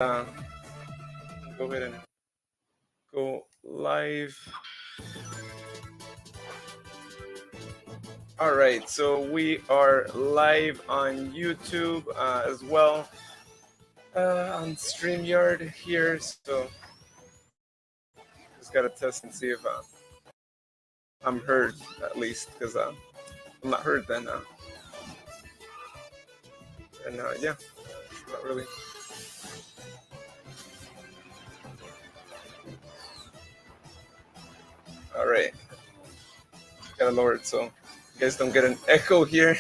Go ahead and go live. All right, so we are live on YouTube as well, on StreamYard here. So just gotta test and see if I'm heard at least, because I'm not heard then. Yeah, not really. All right, gotta lower it so you guys don't get an echo here.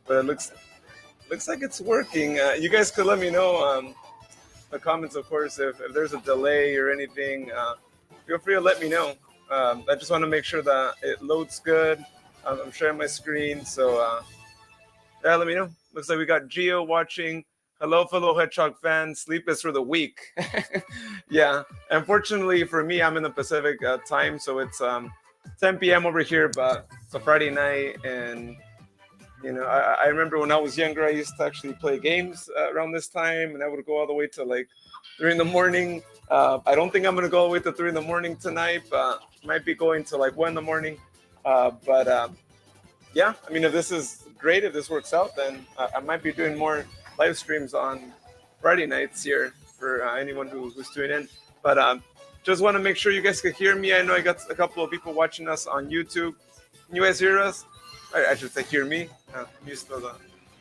But it looks like it's working. You guys could let me know in the comments, of course, if there's a delay or anything. Feel free to let me know. I just want to make sure that it loads good. I'm sharing my screen, so yeah, let me know. Looks like we got Gio watching. Hello, fellow Hedgehog fans. Sleep is for the weak. Yeah, unfortunately for me, I'm in the Pacific time, so it's 10 p.m. over here, but it's a Friday night, and you know, I remember when I was younger, I used to actually play games around this time, and I would go all the way to like 3 in the morning. I don't think I'm gonna go all the way to 3 in the morning tonight, but might be going to like 1 in the morning. But yeah, I mean, if this is great, if this works out, then I might be doing more live streams on Friday nights here for anyone who's tuning in. But just want to make sure you guys could hear me. I know I got a couple of people watching us on YouTube. Can you guys hear us? I should say hear me. I'm used to the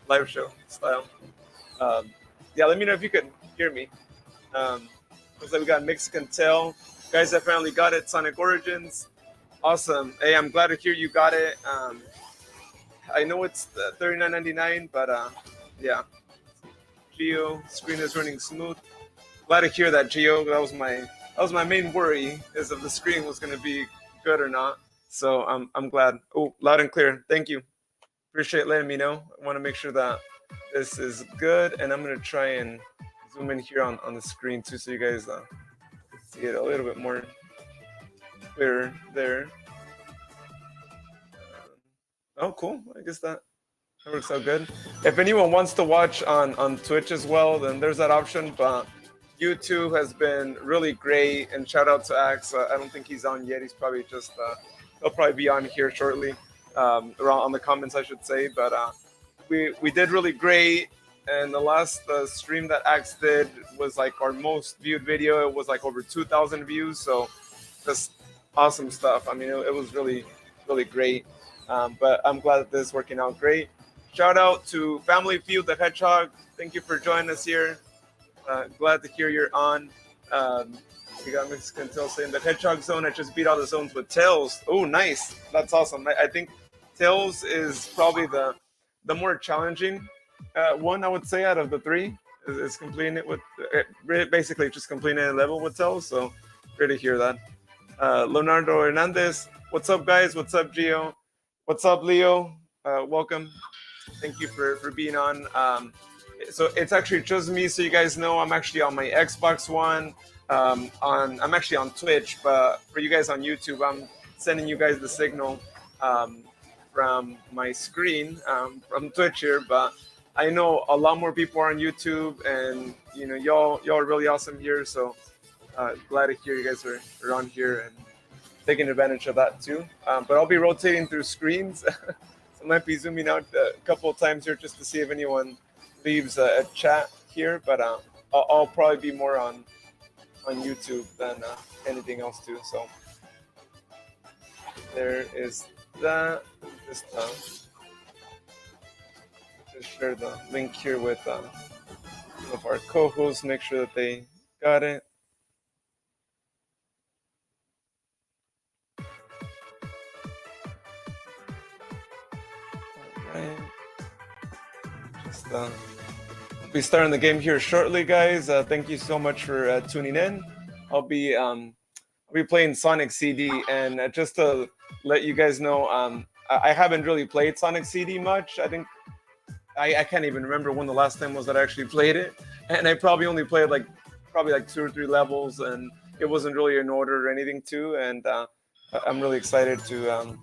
live show style. Yeah, let me know if you can hear me. Looks like we got Mexican Tail. Guys that finally got it. Sonic Origins. Awesome. Hey, I'm glad to hear you got it. I know it's $39.99, but yeah. Geo screen is running smooth. Glad to hear that, Geo. That was my main worry, is if the screen was going to be good or not. So I'm glad. Oh, loud and clear. Thank you. Appreciate letting me know. I want to make sure that this is good, and I'm going to try and zoom in here on the screen too, so you guys see it a little bit more clearer there. Oh, cool. I guess that works out good. If anyone wants to watch on Twitch as well, then there's that option. But YouTube has been really great, and shout out to Axe. I don't think he's on yet. He's probably just he'll probably be on here shortly, around on the comments, I should say. But we did really great, and the last stream that Axe did was like our most viewed video. It was like over 2,000 views. So just awesome stuff. I mean, it was really great. But I'm glad that this is working out great. Shout out to Family Feud the Hedgehog. Thank you for joining us here. Glad to hear you're on. We got Mexican Tail saying the Hedgehog zone. I just beat all the zones with Tails. Oh, nice. That's awesome. I think Tails is probably the more challenging one, I would say, out of the three. Is completing it with basically just completing a level with Tails. So great to hear that. Leonardo Hernandez. What's up, guys? What's up, Gio? What's up, Leo? Welcome. Thank you for being on. So it's actually just me, so you guys know I'm actually on my Xbox One. I'm actually on Twitch, but for you guys on YouTube, I'm sending you guys the signal from my screen from Twitch here. But I know a lot more people are on YouTube, and you know, y'all are really awesome here. So glad to hear you guys are on here and taking advantage of that too. But I'll be rotating through screens. So I might be zooming out a couple of times here just to see if anyone leaves a chat here. But I'll probably be more on YouTube than anything else too. So there is that. Just share the link here with some of our co-hosts. Make sure that they got it. Just we'll be starting the game here shortly, guys. Thank you so much for tuning in. I'll be playing Sonic CD, and just to let you guys know, I haven't really played Sonic CD much. I think I can't even remember when the last time was that I actually played it, and I probably only played like 2 or 3 levels, and it wasn't really in order or anything too. And I'm really excited to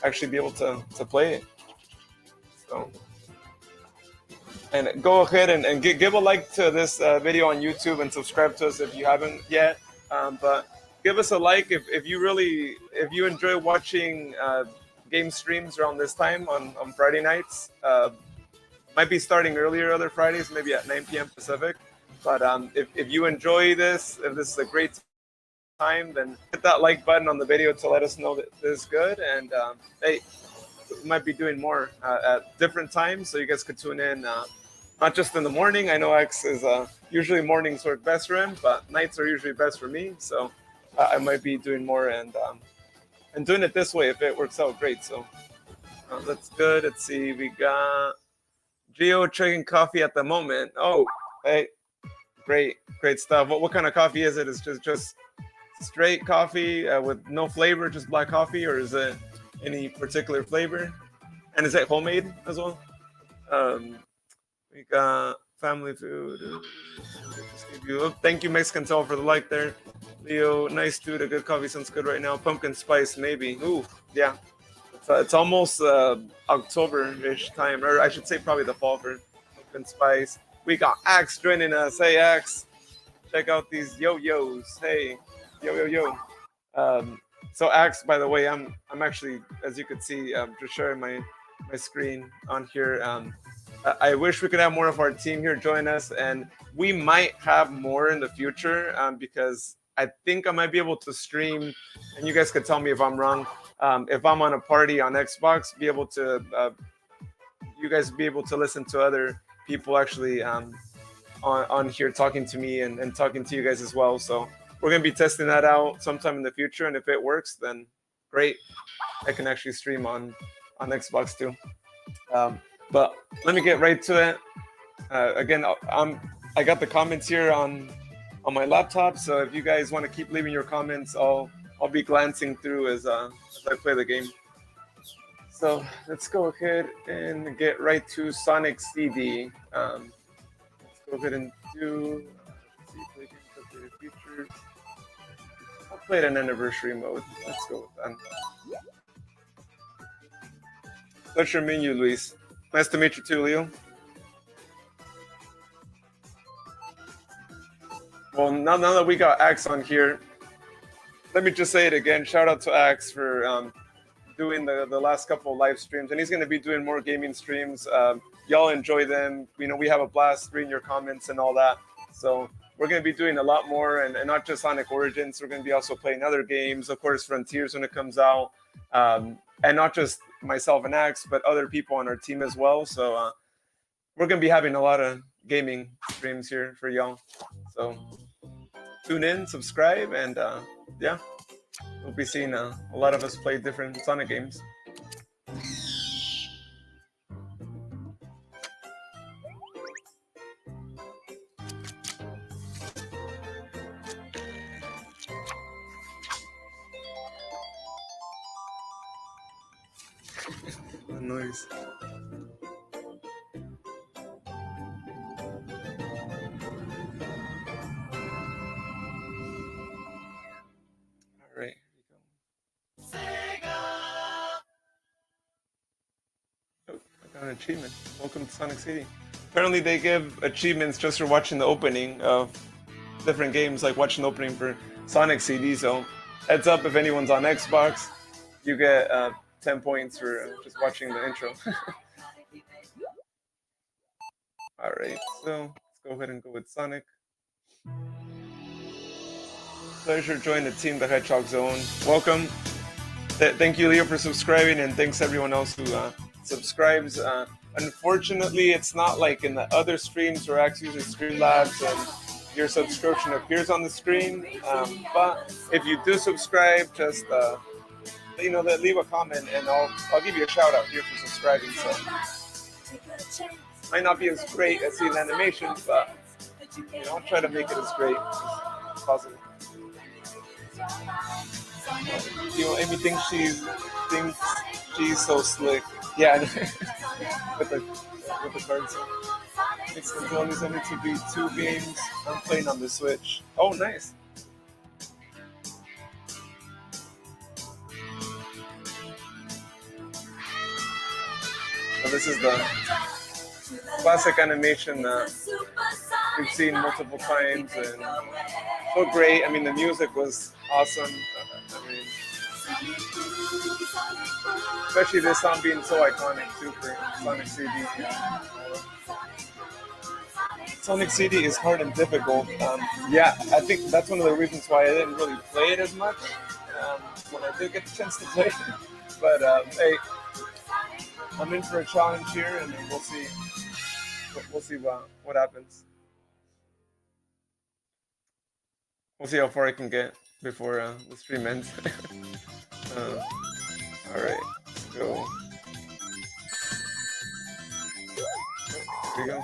actually be able to play it. So And go ahead and give a like to this video on YouTube and subscribe to us if you haven't yet. But give us a like if you really if you enjoy watching game streams around this time on Friday nights. Might be starting earlier other Fridays, maybe at 9 p.m. Pacific. But if you enjoy this, if this is a great time, then hit that like button on the video to let us know that this is good. And hey, we might be doing more at different times, so you guys could tune in. Not just in the morning. I know X is usually mornings work best for him, but nights are usually best for me. So I might be doing more and doing it this way if it works out great. So that's good. Let's see. We got Gio drinking coffee at the moment. Oh, hey, great stuff. What kind of coffee is it? Is just straight coffee with no flavor, just black coffee, or is it any particular flavor? And is it homemade as well? We got family food. Thank you, Mexican Tell, for the like there. Leo, nice dude. A good coffee sounds good right now. Pumpkin spice, maybe. Ooh, yeah. It's almost October-ish time, or I should say probably the fall for pumpkin spice. We got Axe joining us. Hey, Axe. Check out these yo-yos. Hey, yo. So Axe, by the way, I'm actually, as you can see, just sharing my screen on here. I wish we could have more of our team here join us, and we might have more in the future because I think I might be able to stream, and you guys could tell me if I'm wrong. If I'm on a party on Xbox, be able to, you guys be able to listen to other people actually on here talking to me and talking to you guys as well. So we're going to be testing that out sometime in the future, and if it works, then great. I can actually stream on Xbox too. But let me get right to it. Again, I got the comments here on my laptop, so if you guys want to keep leaving your comments, I'll be glancing through as I play the game. So let's go ahead and get right to Sonic CD. Let's go ahead and do see updated features. I'll play it in anniversary mode. Let's go with that. What's your menu, Luis? Nice to meet you too, Leo. Well, now that we got Axe on here, let me just say it again. Shout out to Axe for doing the last couple of live streams, and he's going to be doing more gaming streams. Y'all enjoy them. You know, we have a blast reading your comments and all that. So we're going to be doing a lot more, and not just Sonic Origins. We're going to be also playing other games, of course, Frontiers when it comes out, and not just myself and Axe, but other people on our team as well. So we're going to be having a lot of gaming streams here for y'all. So tune in, subscribe, and yeah, we'll be seeing a lot of us play different Sonic games. The noise. All right, here we go. Oh, I got an achievement. Welcome to Sonic City. Apparently, they give achievements just for watching the opening of different games, like watching the opening for Sonic CD. So, heads up if anyone's on Xbox, you get 10 points for just watching the intro. All right, so let's go ahead and go with Sonic. Pleasure joining the Team the Hedgehog Zone. Welcome. Thank you, Leo, for subscribing, and thanks everyone else who subscribes. Unfortunately, it's not like in the other streams where Axe uses Streamlabs and your subscription appears on the screen. But if you do subscribe, just leave a comment, and I'll give you a shout out here for subscribing. So might not be as great as seeing animation, but I'll try to make it as great as possible. Amy thinks she's so slick. Yeah, with the cards. It's only to be 2 games. I'm playing on the Switch. Oh, nice. So this is the classic animation that we've seen multiple times and so great. I mean, the music was awesome. I mean, especially this song being so iconic too for Sonic CD. Sonic CD is hard and difficult. Yeah, I think that's one of the reasons why I didn't really play it as much when I did get the chance to play it. But hey, I'm in for a challenge here, and then we'll see. We'll see what happens. We'll see how far I can get before the stream ends. All right, let's go. Here we go.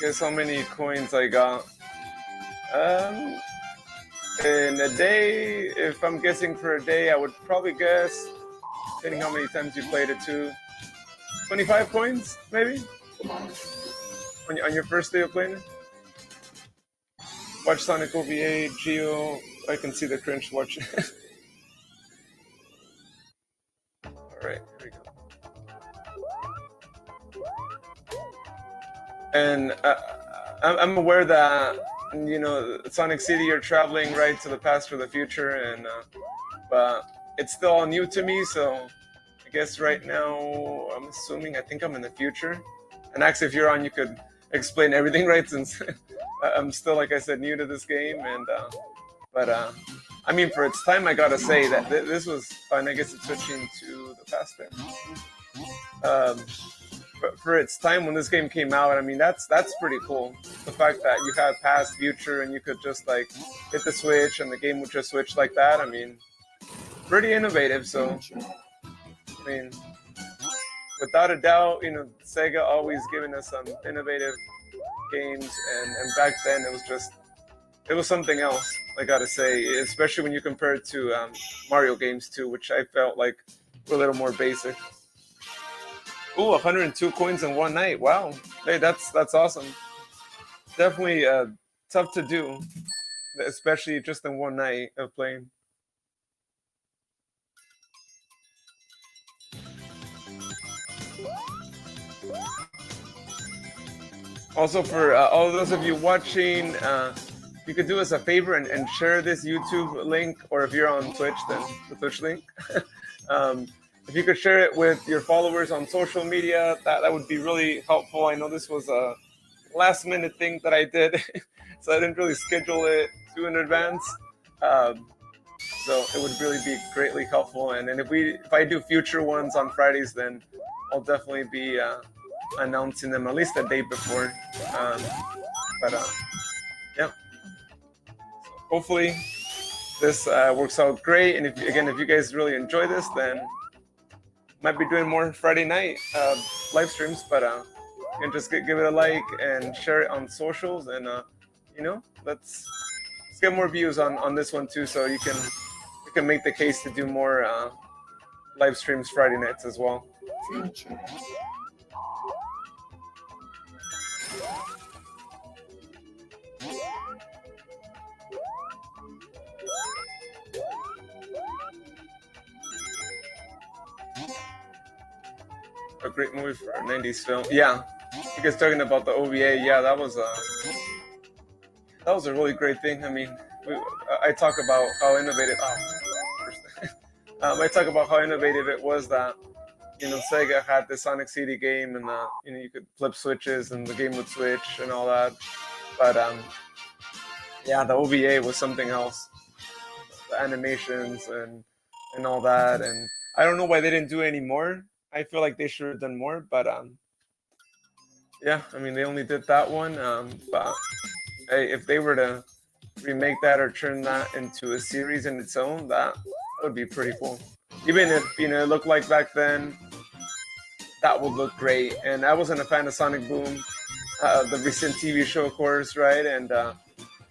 Guess how many coins I got? In a day, if I'm guessing for a day, I would probably guess, depending how many times you played it too, 25 coins, maybe? On your first day of playing it? Watch Sonic OVA, Geo, I can see the cringe watch. Alright, here we go. And I'm aware that, you know, Sonic City, you're traveling right to the past or the future, and but it's still all new to me, so I guess right now, I'm assuming, I think I'm in the future. And actually, if you're on, you could explain everything, right? Since I'm still, like I said, new to this game, and but I mean, for its time, I gotta say that this was fun. I guess it's switching to the past there. But for its time when this game came out, I mean, that's pretty cool. The fact that you had past, future, and you could just like hit the switch and the game would just switch like that. I mean, pretty innovative. So, I mean, without a doubt, you know, Sega always giving us some innovative games, and back then it was something else. I gotta say, especially when you compare it to Mario games too, which I felt like were a little more basic. Ooh, 102 coins in one night. Wow. Hey, that's awesome. Definitely tough to do, especially just in one night of playing. Also, for all those of you watching, you could do us a favor and share this YouTube link, or if you're on Twitch, then the Twitch link. If you could share it with your followers on social media, that would be really helpful. I know this was a last minute thing that I did, so I didn't really schedule it too in advance. So it would really be greatly helpful. And if I do future ones on Fridays, then I'll definitely be announcing them at least a day before. But yeah, so hopefully this works out great. And if you guys really enjoy this, then might be doing more Friday night live streams, but you can just give it a like and share it on socials, and you know, let's get more views on this one too, so you can make the case to do more live streams Friday nights as well. A great movie for a 90s film. Yeah, you guys talking about the OVA. Yeah, that was a really great thing. I mean, I talk about how innovative. I talk about how innovative it was that, you know, Sega had the Sonic CD game, and you know, you could flip switches and the game would switch and all that. But yeah, the OVA was something else. The animations and all that, and I don't know why they didn't do any more. I feel like they should have done more, but yeah, I mean, they only did that one. But hey, if they were to remake that or turn that into a series in its own, that would be pretty cool. Even if, you know, it looked like back then, that would look great. And I wasn't a fan of Sonic Boom, the recent TV show, of course, right? And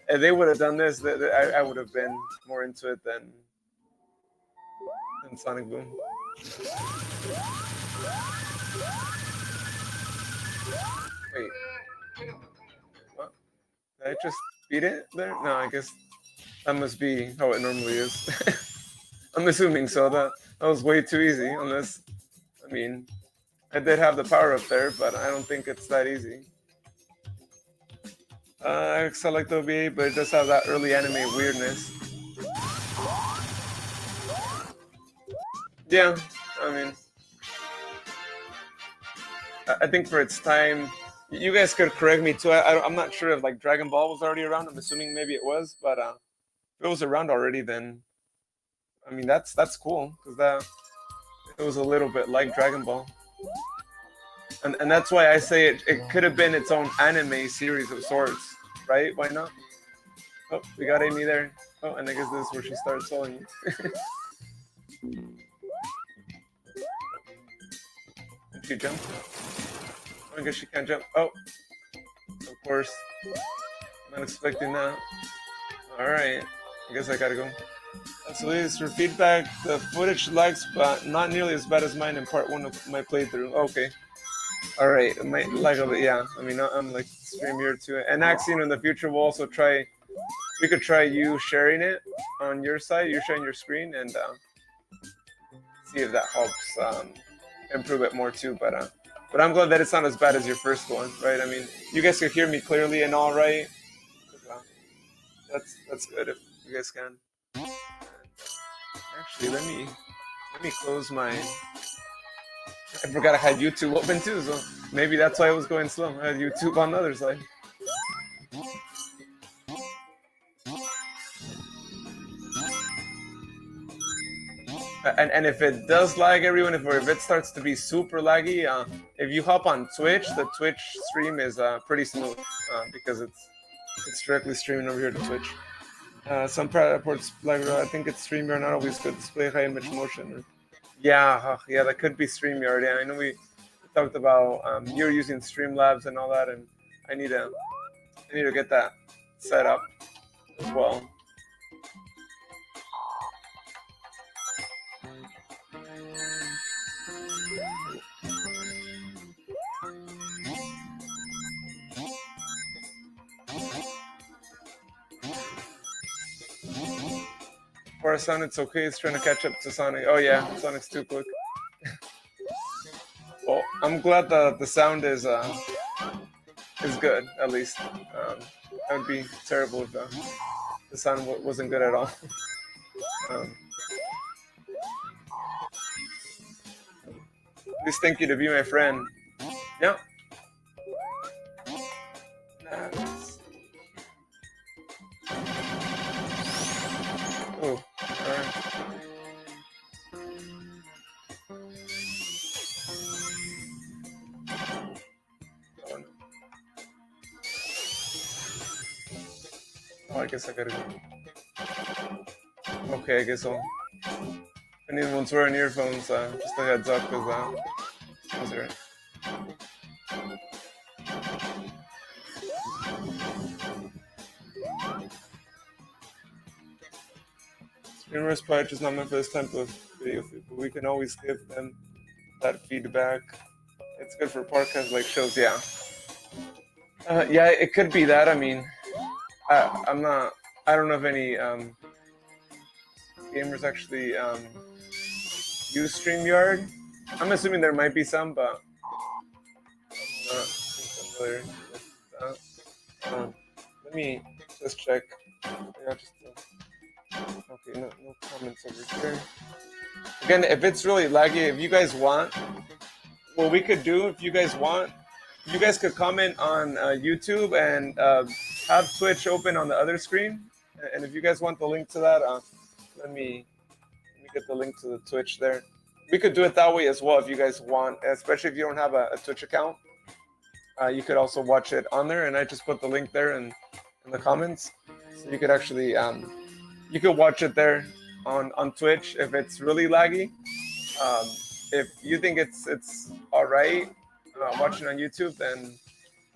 if they would have done this, I would have been more into it than Sonic Boom. Wait, what? Did I just beat it there? No, I guess that must be how it normally is. I'm assuming so. That was way too easy. Unless, I mean, I did have the power up there, but I don't think it's that easy. I select OBA, but it does have that early anime weirdness. Yeah, I mean, I think for its time, you guys could correct me too. I'm not sure if like Dragon Ball was already around. I'm assuming maybe it was, but if it was around already, then I mean that's cool because that it was a little bit like Dragon Ball, and that's why I say it could have been its own anime series of sorts, right? Why not? Oh, we got Amy there. Oh, and I guess this is where she starts soloing you. Did she jump? I guess she can't jump. Oh, of course. Not expecting that. Alright. I guess I gotta go. So please, for feedback, the footage lags, but not nearly as bad as mine in part 1 of my playthrough. Okay. Alright, it might lag a bit, yeah. I mean, I'm like StreamYard too. And Axion, in the future, we'll also try, we could try you sharing it on your side, you're sharing your screen, and see if that helps improve it more too. But I'm glad that it's not as bad as your first one, right? I mean, you guys can hear me clearly and all, right? That's good if you guys can. Actually, let me close my. I forgot I had YouTube open too, so maybe that's why it was going slow. I had YouTube on the other side. And if it does lag, everyone, if it starts to be super laggy, if you hop on Twitch, the Twitch stream is pretty smooth because it's directly streaming over here to Twitch. Some reports like I think it's StreamYard not always good display high image motion. Yeah, yeah, that could be StreamYard. Yeah, I know we talked about you're using Streamlabs and all that, and I need to get that set up as well. For Sonic, it's okay. It's trying to catch up to Sonic. Oh yeah, Sonic's too quick. Well, I'm glad that the sound is good at least. That would be terrible if the sound wasn't good at all. Please, thank you to be my friend. Yeah. Oh, alright. Oh, I guess I gotta go. Okay, I guess I'll. Anyone's wearing earphones, just a heads up, because that's right. Streamers probably just not meant for this type of video feed, but we can always give them that feedback. It's good for podcasts like shows, yeah. Yeah, it could be that. I mean, I don't know if any gamers actually use StreamYard. I'm assuming there might be some, but I'm not familiar with that. Let me just check. Yeah, just okay, no comments over here. Again, if it's really laggy, if you guys want, what we could do, if you guys want, you guys could comment on YouTube and have Twitch open on the other screen. And if you guys want the link to that, let me get the link to the Twitch there. We could do it that way as well if you guys want, especially if you don't have a Twitch account. You could also watch it on there, and I just put the link there in the comments. So you could actually, you could watch it there on Twitch if it's really laggy. If you think it's all right watching on YouTube, then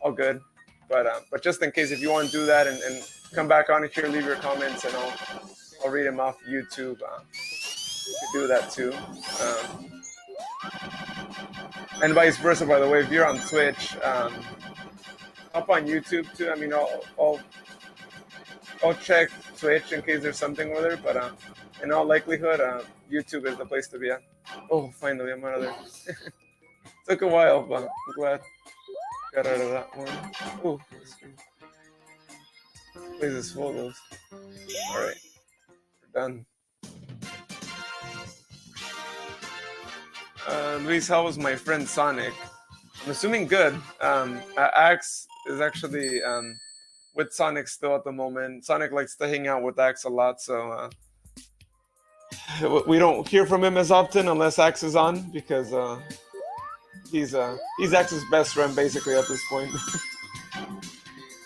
all good. But just in case, if you want to do that and come back on here, leave your comments, and I'll read them off YouTube. You could do that too. And vice versa, by the way, if you're on Twitch, up on YouTube too. I mean, I'll check Twitch in case there's something over there, but in all likelihood, YouTube is the place to be at. Oh, finally, I'm out of there. Took a while, but I'm glad got out of that one. Oh, place is full of those. All right, we're done. Luis, how was my friend Sonic? I'm assuming good. Axe is actually with Sonic still at the moment. Sonic likes to hang out with Axe a lot, so we don't hear from him as often unless Axe is on because he's Axe's best friend basically at this point.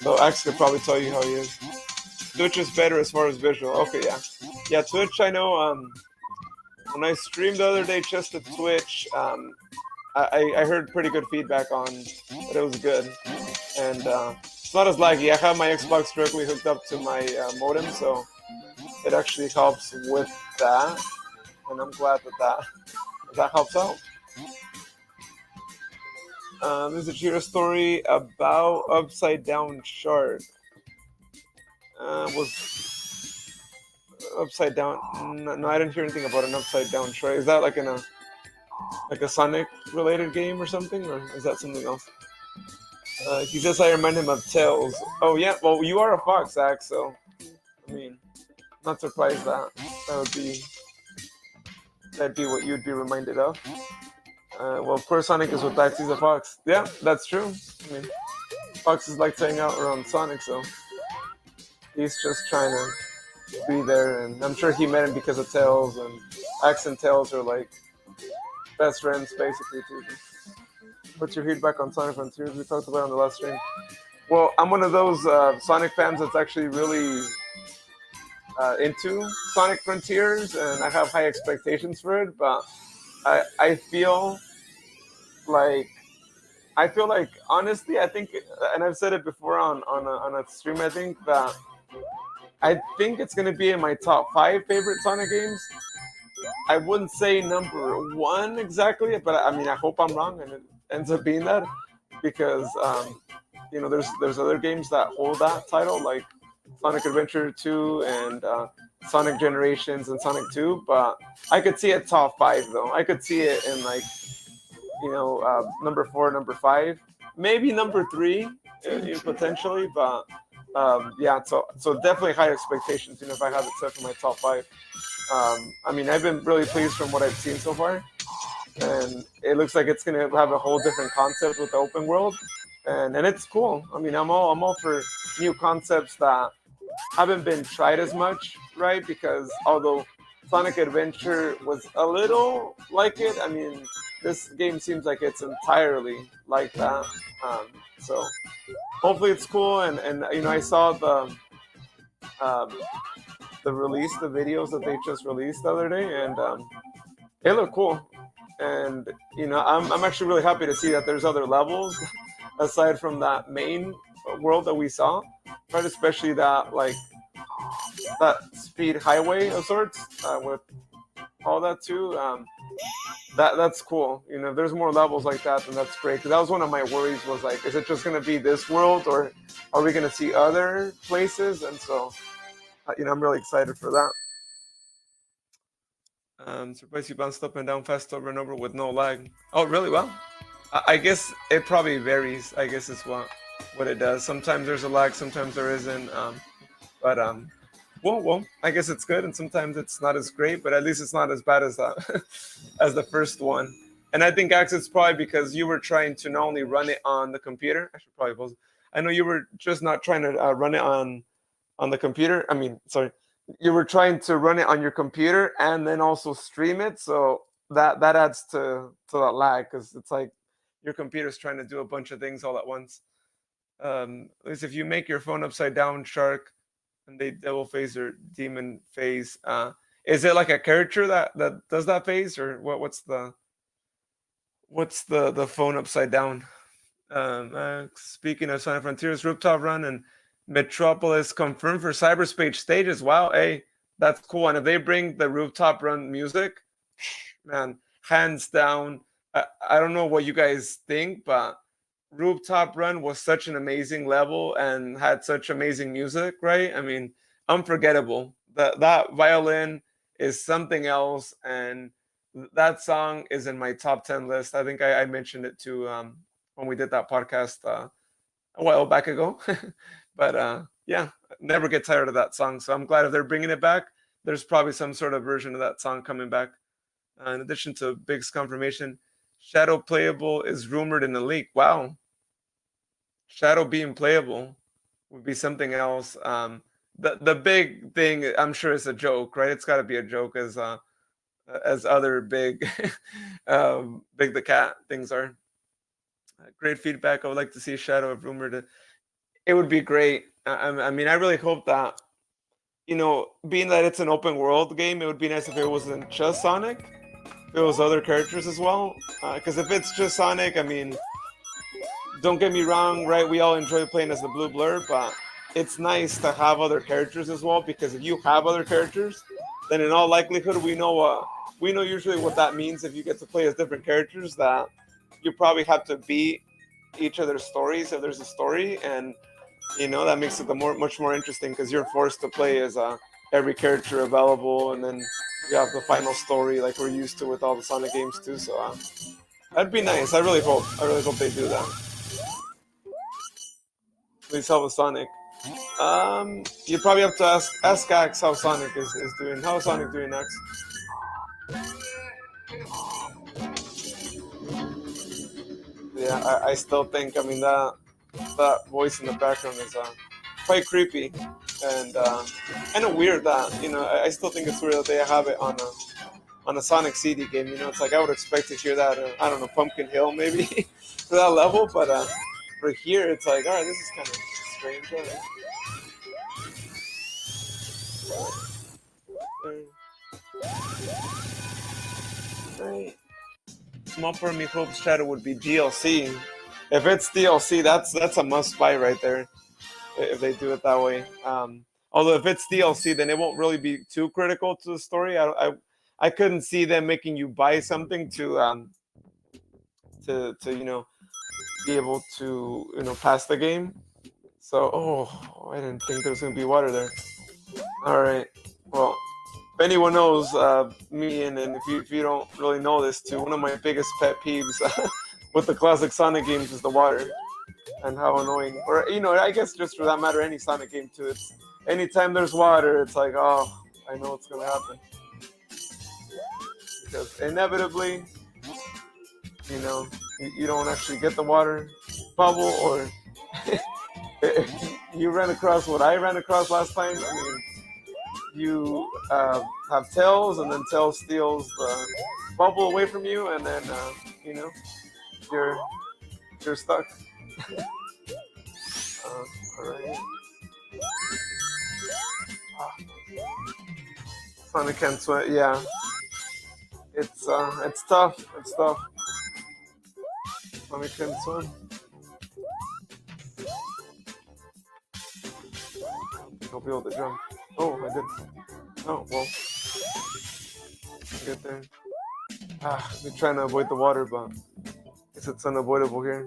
So Axe could probably tell you how he is. Twitch is better as far as visual. Okay, yeah. Twitch. I know. When I streamed the other day just to Twitch, I heard pretty good feedback on that it was good, and it's not as laggy. I have my Xbox directly hooked up to my modem, so it actually helps with that, and I'm glad that helps out. There's a Jira story about Upside Down Shark. Was Upside Down? No, I didn't hear anything about an Upside Down Shark. Is that like a Sonic related game or something, or is that something else? He says I remind him of Tails. Oh yeah, well you are a fox, Zach, so I mean, not surprised that'd be what you'd be reminded of. Well, of course Sonic is with Dax, he's a fox. Yeah, that's true. I mean, foxes like to hang out around Sonic, so he's just trying to be there, and I'm sure he met him because of Tails, and Axe and Tails are like best friends basically too. What's your feedback on Sonic Frontiers? We talked about it on the last stream. Well, I'm one of those Sonic fans that's actually really into Sonic Frontiers, and I have high expectations for it. But I feel like honestly, I think, and I've said it before on a stream. I think it's gonna be in my top 5 favorite Sonic games. I wouldn't say number 1 exactly, but I mean I hope I'm wrong and it ends up being that because there's other games that hold that title like Sonic Adventure 2 and Sonic Generations and Sonic 2, but I could see it top 5 though. I could see it in like number 4, number 5, maybe number 3 potentially, but yeah. So definitely high expectations. If I have it set for my top 5. I mean, I've been really pleased from what I've seen so far, and it looks like it's gonna have a whole different concept with the open world, and it's cool. I mean, I'm all for new concepts that haven't been tried as much, right? Because although Sonic Adventure was a little like it, I mean, this game seems like it's entirely like that. So hopefully it's cool, and I saw the videos that they just released the other day, and it looked cool. And I'm actually really happy to see that there's other levels aside from that main world that we saw, right? Especially that speed highway of sorts with all that too. That's cool. If there's more levels like that, then that's great. Because that was one of my worries was like, is it just going to be this world, or are we going to see other places? And so, I'm really excited for that. Surprised you bounced up and down fast over and over with no lag. Oh, really? Well, I guess it probably varies. I guess is what it does. Sometimes there's a lag, sometimes there isn't. But well, I guess it's good, and sometimes it's not as great. But at least it's not as bad as that as the first one. And I think actually it's probably because you were trying to not only run it on the computer. I should probably pause. I know you were just not trying to run it on the computer. I mean, sorry. You were trying to run it on your computer and then also stream it, so that adds to that lag because it's like your computer's trying to do a bunch of things all at once. At least if you make your phone upside down shark and they devil phase or demon phase, is it like a character that does that phase, or what's the phone upside down? Speaking of Sonic Frontiers, Rooftop Run and Metropolis confirmed for Cyberspace stages. Wow, hey, that's cool. And if they bring the Rooftop Run music, man, hands down. I don't know what you guys think, but Rooftop Run was such an amazing level and had such amazing music, right? I mean, unforgettable. That violin is something else, and that song is in my top 10 list. I think I mentioned it too when we did that podcast a while back ago. But yeah, never get tired of that song. So I'm glad if they're bringing it back. There's probably some sort of version of that song coming back. In addition to Big's confirmation, Shadow playable is rumored in the leak. Wow, Shadow being playable would be something else. The big thing, I'm sure, is a joke, right? It's got to be a joke, as other big, Big the Cat things are. Great feedback. I would like to see Shadow of rumored. It would be great. I mean, I really hope that, being that it's an open world game, it would be nice if it wasn't just Sonic, if it was other characters as well. Because if it's just Sonic, I mean, don't get me wrong, right? We all enjoy playing as the Blue Blur, but it's nice to have other characters as well. Because if you have other characters, then in all likelihood, we know usually what that means. If you get to play as different characters, that you probably have to beat each other's stories if there's a story, and that makes it much more interesting because you're forced to play as every character available, and then you have the final story like we're used to with all the Sonic games too. So that'd be nice. I really hope they do that. Please help with Sonic. You probably have to ask Axe how Sonic is doing. How's Sonic doing, Axe? Yeah, I still think. I mean, that voice in the background is quite creepy, and kind of weird that I still think it's weird that they have it on a Sonic CD game. It's like I would expect to hear that. I don't know, Pumpkin Hill maybe to that level, but for here it's like, all right, this is kind of strange. Right. Small part of me hopes Shadow would be DLC. If it's DLC, that's a must buy right there. If they do it that way. Although if it's DLC, then it won't really be too critical to the story. I couldn't see them making you buy something to be able to pass the game. So I didn't think there was gonna be water there. All right. Well, if anyone knows me, and if you don't really know this too, one of my biggest pet peeves with the classic Sonic games is the water, and how annoying. Or I guess just for that matter, any Sonic game too. It's anytime there's water, it's like, oh, I know what's gonna happen, because inevitably, you don't actually get the water bubble, or you ran across what I ran across last time. I mean, you have Tails, and then Tails steals the bubble away from you, and then you're stuck. All right. Sonic can't swim. Yeah, it's tough. It's tough. Sonic can't swim. I'll be able to jump. Oh, I did. Oh, well. Get there. They're trying to avoid the water, but I guess it's unavoidable here.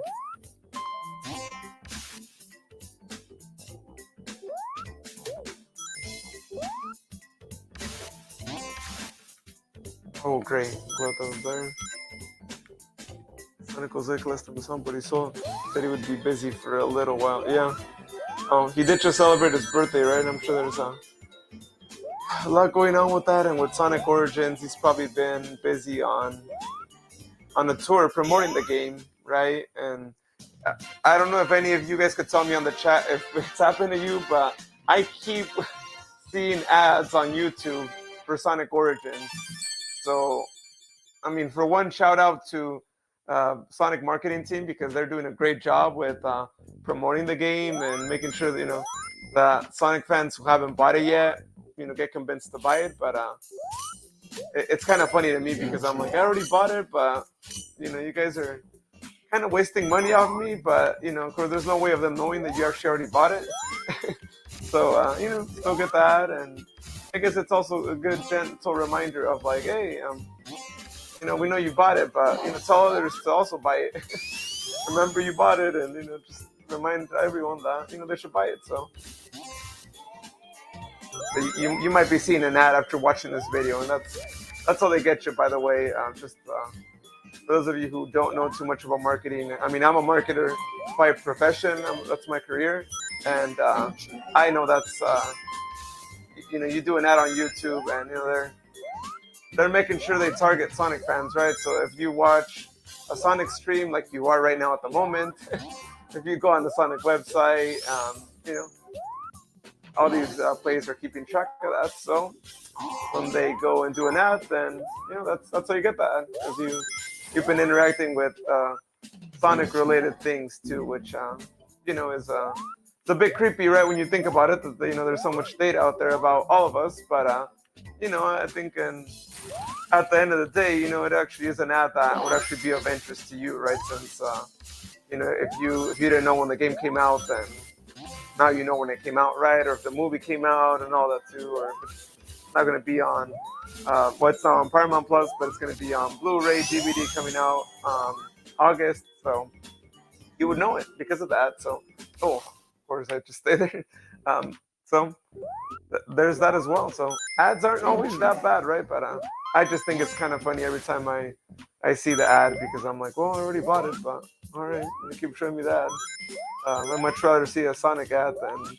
Oh, great. Glad that was there. Sonic was like less than his home, but he said he would be busy for a little while. Yeah. Oh, he did just celebrate his birthday, right? I'm sure there's a lot going on with that, and with Sonic Origins, he's probably been busy on a tour promoting the game, right? And I don't know if any of you guys could tell me on the chat if it's happened to you, but I keep seeing ads on YouTube for Sonic Origins. So, I mean, for one, shout out to Sonic marketing team, because they're doing a great job with promoting the game and making sure that that Sonic fans who haven't bought it yet get convinced to buy it. But it's kind of funny to me, because I'm like, I already bought it, but you guys are kind of wasting money off me. But of course, there's no way of them knowing that you actually already bought it. So still get that, and I guess it's also a good gentle reminder of like, hey, we know you bought it, but tell others to also buy it. Remember you bought it, and just remind everyone that they should buy it. So You might be seeing an ad after watching this video, and that's how they get you. By the way, just for those of you who don't know too much about marketing, I mean, I'm a marketer by profession. That's my career, and I know that's you do an ad on YouTube, and they're making sure they target Sonic fans, right? So if you watch a Sonic stream like you are right now at the moment, if you go on the Sonic website, all these players are keeping track of that. So when they go and do an ad, then that's how you get that, because you've been interacting with Sonic related things too, which is it's a bit creepy, right? When you think about it, that there's so much data out there about all of us, but I think at the end of the day, it actually is an ad that would actually be of interest to you, right? Since if you didn't know when the game came out, then now you know when it came out, right? Or if the movie came out and all that too, or if it's not going to be on it's not on Paramount Plus, but it's going to be on Blu-ray, DVD coming out August, so you would know it because of that. So of course I just stay there. So there's that as well. So ads aren't always that bad, right? But I just think it's kind of funny every time I see the ad, because I'm like, well, I already bought it, but all right, they keep showing me that. I'd much rather see a Sonic ad than,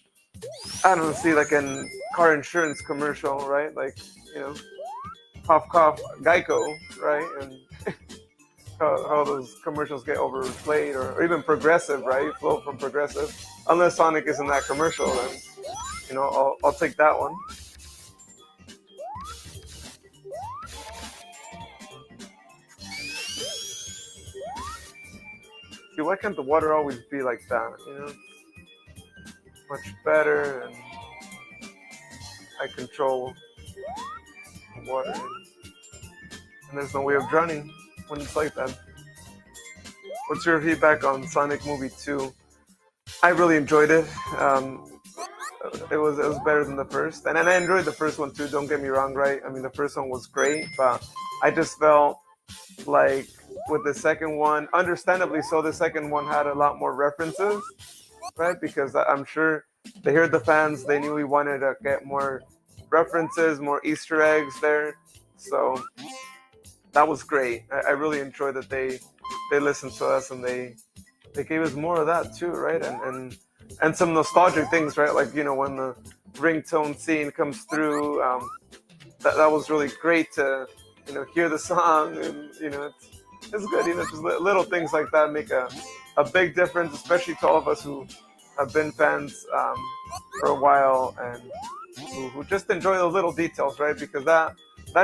I don't know, see like a car insurance commercial, right? Like, cough, cough, Geico, right? And how those commercials get overplayed, or even Progressive, right? Flow from Progressive. Unless Sonic is in that commercial, then, I'll take that one. See, why can't the water always be like that, Much better, and I control the water. And there's no way of drowning when it's like that. What's your feedback on Sonic Movie 2? I really enjoyed it. It was better than the first, and I enjoyed the first one too. Don't get me wrong, right? I mean, the first one was great, but I just felt like with the second one, understandably so, the second one had a lot more references, right? Because I'm sure they heard the fans, they knew we wanted to get more references, more Easter eggs there. So that was great. I really enjoyed that they listened to us, and they gave us more of that too, right? And some nostalgic things, right? Like, when the ringtone scene comes through, that was really great to, hear the song, and, it's good, just little things like that make a big difference, especially to all of us who have been fans for a while, and who just enjoy those little details, right? Because that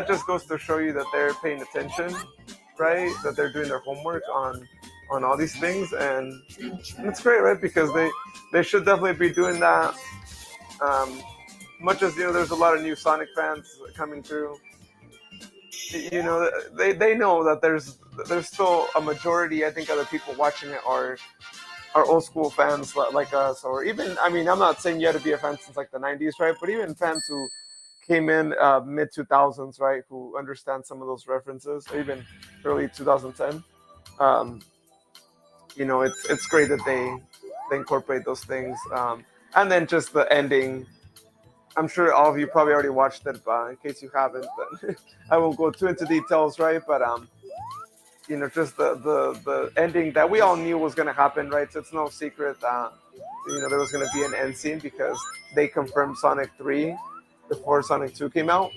just goes to show you that they're paying attention, right? That they're doing their homework on all these things, and it's great, right? Because they should definitely be doing that. Much as there's a lot of new Sonic fans coming through. They know that there's still a majority. I think other people watching it are old school fans like us, or even, I mean, I'm not saying you had to be a fan since like the 90s, right? But even fans who came in mid 2000s, right, who understand some of those references, or even early 2010. It's great that they incorporate those things, and then just the ending. I'm sure all of you probably already watched it, but in case you haven't, then I won't go too into details, right? But just the ending that we all knew was going to happen, right? So it's no secret that there was going to be an end scene, because they confirmed Sonic 3 before Sonic 2 came out,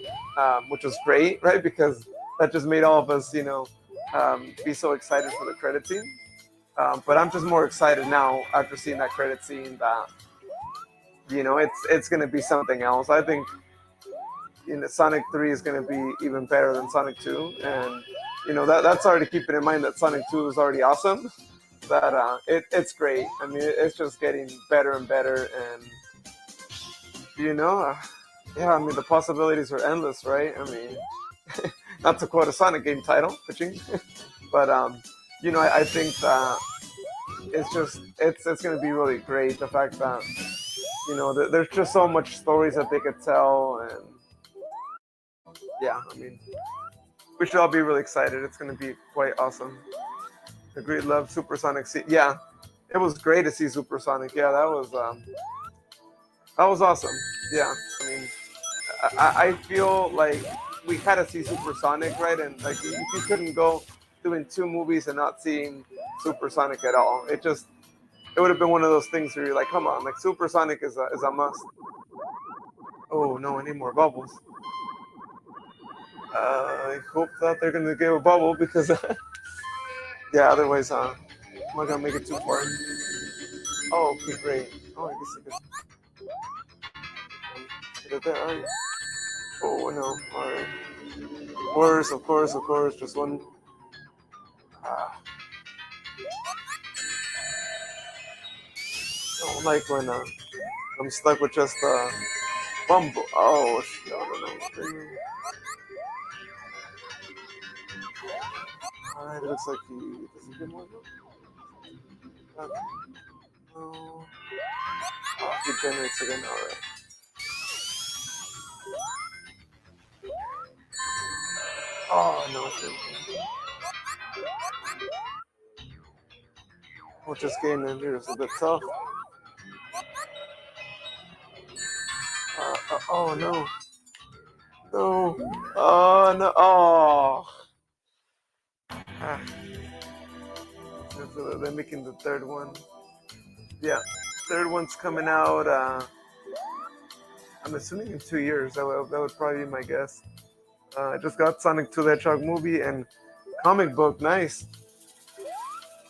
which was great, right? Because that just made all of us, be so excited for the credit scene. But I'm just more excited now after seeing that credit scene that it's going to be something else. I think Sonic 3 is going to be even better than Sonic 2, and that's already keeping in mind that Sonic 2 is already awesome. That it's great. I mean, it's just getting better and better, and yeah, I mean, the possibilities are endless, right? I mean, not to quote a Sonic game title, but I think that it's going to be really great. The fact that there's just so much stories that they could tell, and yeah, I mean, we should all be really excited. It's going to be quite awesome. Agreed, love Supersonic. Yeah, it was great to see Supersonic. Yeah, that was awesome. Yeah, I mean, I feel like we had to see Supersonic, right? And like you couldn't go doing two movies and not seeing Supersonic at all. It would have been one of those things where you're like, come on, like Supersonic is a must. Oh no, I need more bubbles. I hope that they're gonna give a bubble because yeah, otherwise I'm not gonna make it too far. Oh, okay, great. Oh, I guess I could get it there. All right. Oh no, all right. Of course, just one. Ah, I don't like when I'm stuck with just one. Oh, I don't know. All right, it looks like he doesn't get more. No. Oh, he generates again. All right. Oh no, it didn't. We're just getting in here. It's a bit tough. Oh no. No. Oh no. Oh. Ah. They're making the third one. Yeah. Third one's coming out. I'm assuming in 2 years. That would probably be my guess. I just got Sonic 2 the Hedgehog movie and comic book. Nice.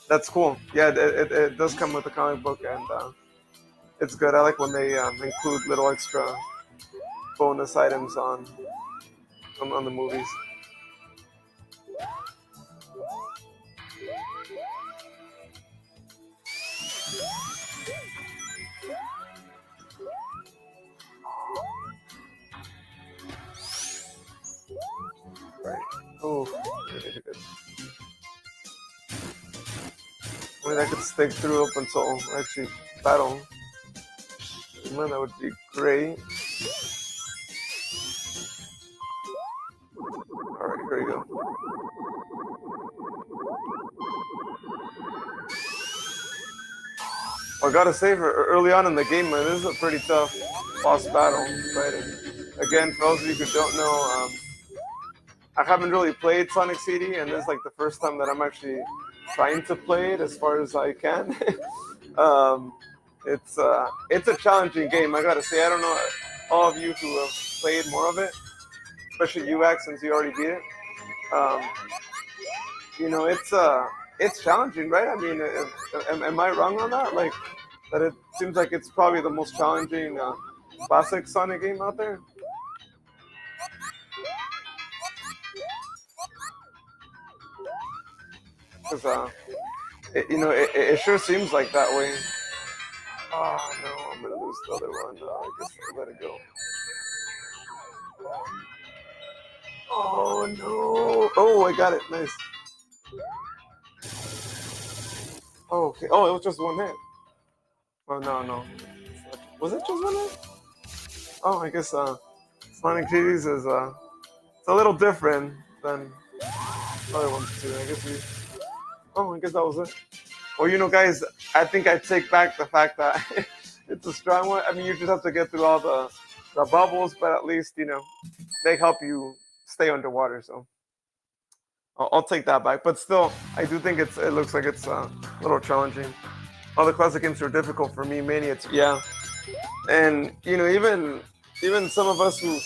That's cool. Yeah, it does come with a comic book and it's good. I like when they include little extra bonus items on the movies. Right. Oh, really good. I mean, I could stick through up until actually battle. Man, that would be great. Alright, here we go. I gotta say, early on in the game, man, this is a pretty tough boss battle, right? And again, for those of you who don't know, I haven't really played Sonic CD, and this is like the first time that I'm actually trying to play it as far as I can. um, it's a challenging game, I gotta say. I don't know all of you who have played more of it, especially you, X, since you already beat it. Um, it's challenging, right? I mean, am I wrong on that? Like that it seems like it's probably the most challenging classic Sonic game out there. Because it sure seems like that way. Oh no, I'm gonna lose the other one. I guess I let it go. Oh no! Oh, I got it. Nice. Oh, okay. Oh, it was just one hit. Oh no, no. Was it just one hit? Oh, I guess Sonic Series is it's a little different than other ones too. I guess we. Oh, I guess that was it. Well, guys, I think I take back the fact that it's a strong one. I mean, you just have to get through all the bubbles, but at least they help you stay underwater. So I'll take that back. But still, I do think it looks like it's a little challenging. All the classic games are difficult for me. Mainly, it's yeah, and even some of us who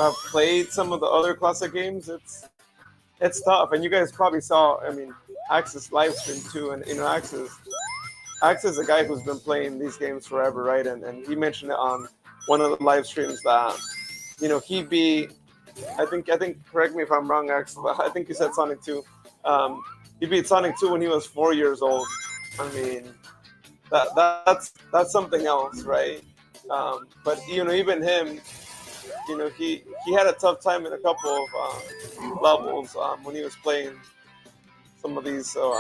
have played some of the other classic games, it's tough. And you guys probably saw, I mean, Axis live stream too, and Axis is a guy who's been playing these games forever, right? And he mentioned it on one of the live streams that he beat. I think. Correct me if I'm wrong, Ax, but I think you said Sonic 2. He beat Sonic 2 when he was 4 years old. I mean, that's something else, right? But even him, he had a tough time in a couple of levels when he was playing some of these. So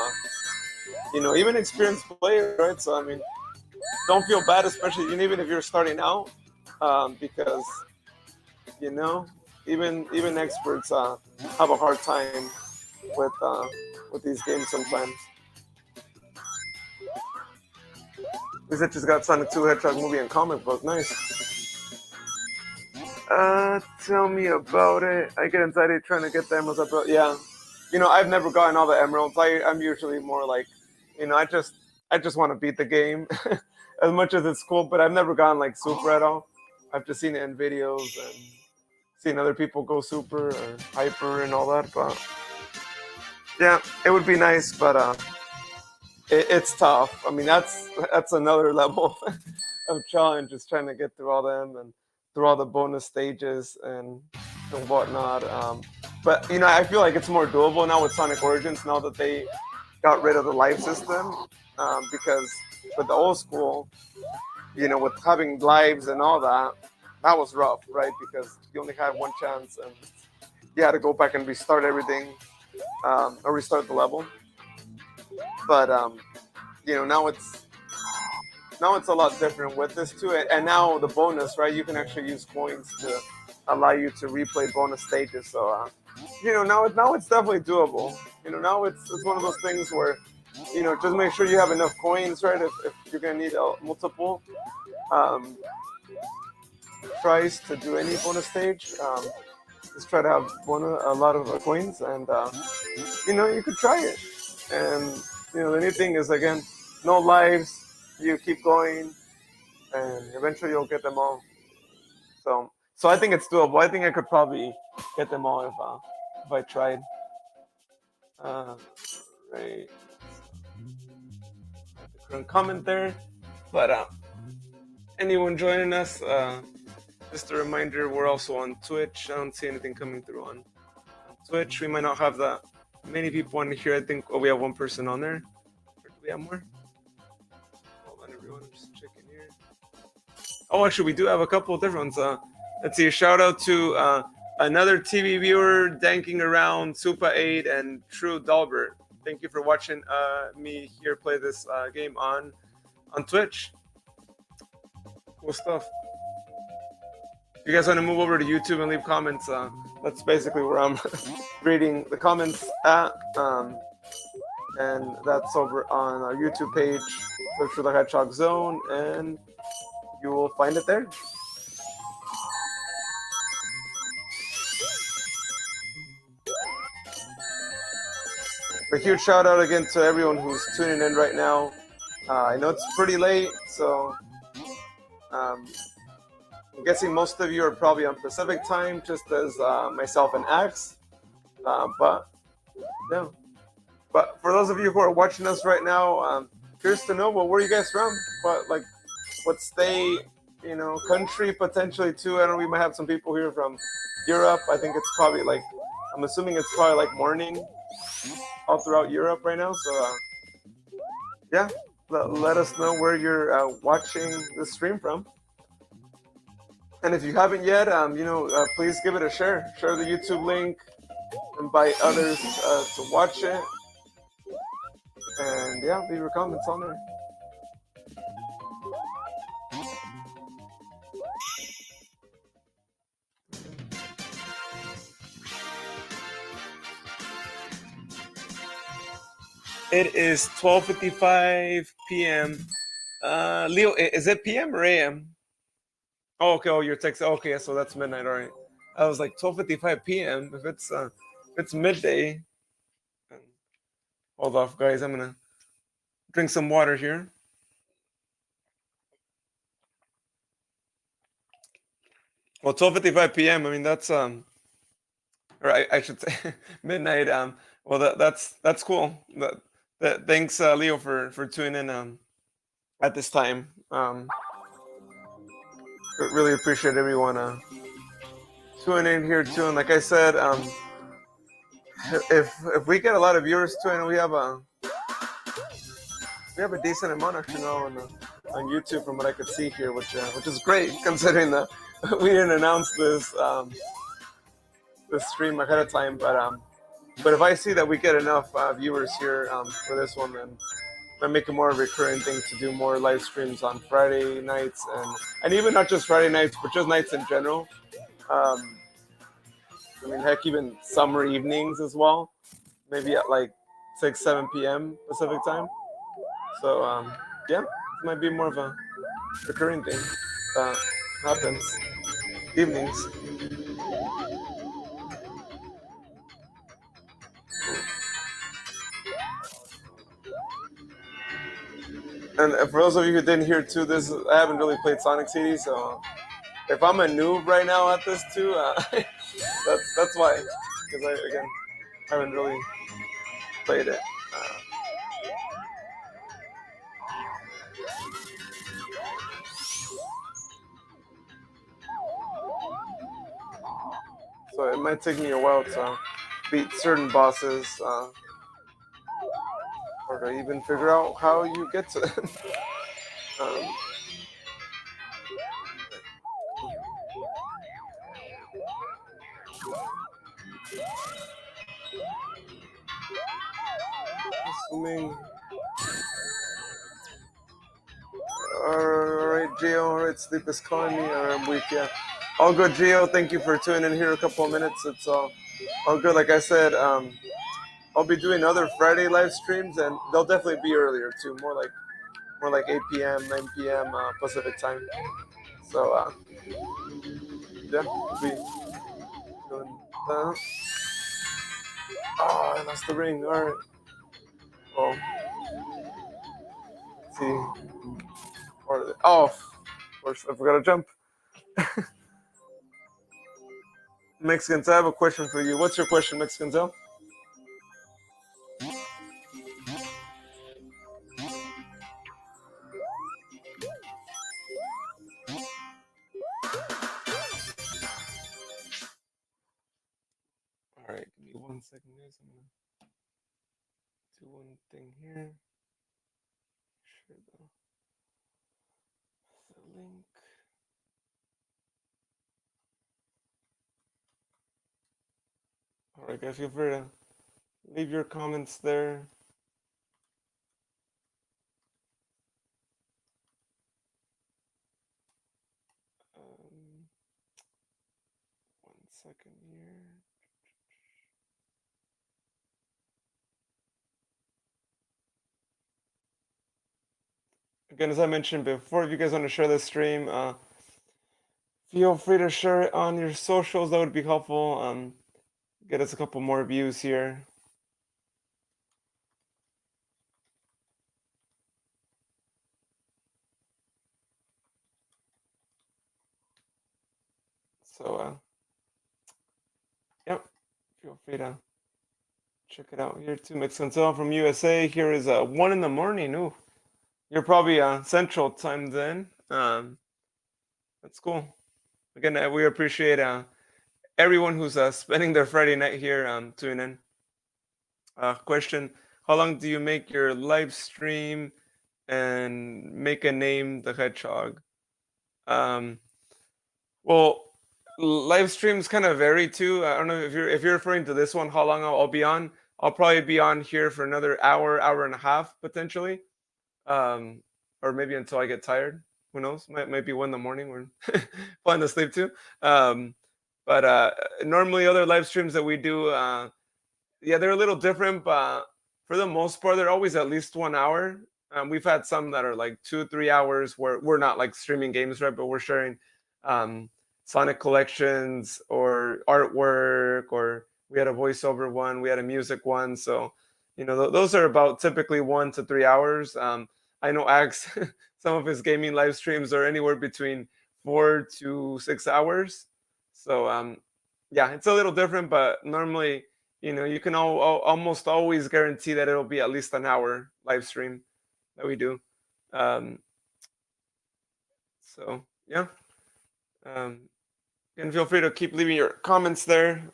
even experienced players, right? So I mean, don't feel bad, especially even if you're starting out, because even experts have a hard time with these games sometimes. We just got Sonic 2 Hedgehog movie and comic book. Nice. Tell me about it. I get anxiety trying to get the emeralds up. Yeah, I've never gotten all the emeralds. I'm usually more like, I just want to beat the game as much as it's cool. But I've never gone like super at all. I've just seen it in videos and seen other people go super or hyper and all that. But yeah, it would be nice, but it's tough. I mean, that's another level of challenge is trying to get through all them and through all the bonus stages and whatnot. But I feel like it's more doable now with Sonic Origins now that they got rid of the life system. Because with the old school, with having lives and all that, that was rough, right? Because you only had one chance and you had to go back and restart everything, or restart the level. But now it's a lot different with this too. And now the bonus, right? You can actually use coins to allow you to replay bonus stages. So now it's definitely doable. Now it's one of those things where just make sure you have enough coins, right? If you're gonna need multiple um, tries to do any bonus stage, just try to have a lot of coins, and you could try it. And the neat thing is, again, no lives. You keep going, and eventually you'll get them all. So I think it's doable. I think I could probably get them all if I tried. Uh, right. Current comment there, but anyone joining us, just a reminder, we're also on Twitch. I don't see anything coming through on Twitch. We might not have that many people on here. I think we have one person on there. Or do we have more? Hold on, everyone. I'm just checking here. Oh, actually, we do have a couple of different ones. Let's see. A shout out to another TV viewer, Danking Around, Supa8, and True Dalbert. Thank you for watching me here play this game on Twitch. Cool stuff. If you guys want to move over to YouTube and leave comments, that's basically where I'm reading the comments at. And that's over on our YouTube page. Search for the Hedgehog Zone, and you will find it there. A huge shout out again to everyone who's tuning in right now. I know it's pretty late, so I'm guessing most of you are probably on Pacific time, just as myself and Axe. But yeah. But for those of you who are watching us right now, curious to know, well, where are you guys from? What state, country potentially too. I know we might have some people here from Europe. I think it's probably I'm assuming it's probably morning all throughout Europe right now. So yeah, let us know where you're watching the stream from. And if you haven't yet, please give it a share. Share the YouTube link, invite others to watch it. And yeah, leave your comments on there. It is 12:55 p.m. Leo, is it p.m. or a.m.? Oh, okay. Oh, your text. Okay, so that's midnight. All right. I was like 12:55 p.m. If it's midday. Hold off, guys. I'm gonna drink some water here. Well, 12:55 p.m. I mean, that's or I should say midnight. Well, that's cool. Thanks, Leo, for tuning in at this time. Really appreciate everyone tuning in here too. And like I said, if we get a lot of viewers too, and we have a decent amount actually now on YouTube from what I could see here, which is great considering that we didn't announce this stream ahead of time. But if I see that we get enough viewers here for this one, then I make it more a recurring thing to do more live streams on Friday nights and even not just Friday nights, but just nights in general. I mean, heck, even summer evenings as well, maybe at 6, 7 p.m. Pacific time. So yeah, it might be more of a recurring thing that happens. evenings. And for those of you who didn't hear too, this I haven't really played Sonic CD, so if I'm a noob right now at this too, that's why. Because I again haven't really played it. So it might take me a while to beat certain bosses, or to even figure out how you get to them. um, assuming. Alright, Gio. Alright, sleep is calling me. Alright, I'm weak. Yeah. All good, Gio. Thank you for tuning in here a couple of minutes. It's all good. Like I said, I'll be doing other Friday live streams, and they'll definitely be earlier too. More like 8 p.m., 9 p.m. Pacific time. So yeah, we'll be doing that. Oh, I lost the ring. All right. Well, let's see. Oh, of course, I forgot to jump. Mexicans, I have a question for you. What's your question, Mexicans? All right, give me 1 second, guys. I'm gonna do one thing here. Share the link. All right, guys, feel free to leave your comments there. Um, 1 second here. Again, as I mentioned before, if you guys want to share this stream, feel free to share it on your socials. That would be helpful. Get us a couple more views here. So, yep, feel free to check it out here too. Mixantel from USA. Here is 1 in the morning. Ooh, you're probably Central time then. That's cool. Again, we appreciate everyone who's spending their Friday night here tuning in. Question: how long do you make your live stream and make a name the hedgehog? Well, live streams kind of vary too. I don't know if you're referring to this one, how long I'll be on. I'll probably be on here for another hour and a half potentially, um, or maybe until I get tired. Who knows? Might be 1 in the morning when falling to sleep too. Um, but normally other live streams that we do, yeah, they're a little different, but for the most part, they're always at least 1 hour. We've had some that are like 2 3 hours where we're not like streaming games, right? But we're sharing um, Sonic collections or artwork, or we had a voiceover one, we had a music one. So, those are about typically 1 to 3 hours. I know Axe, some of his gaming live streams are anywhere between 4 to 6 hours. So, yeah, it's a little different, but normally you can almost always guarantee that it'll be at least an hour live stream that we do. Um, so yeah, and feel free to keep leaving your comments there.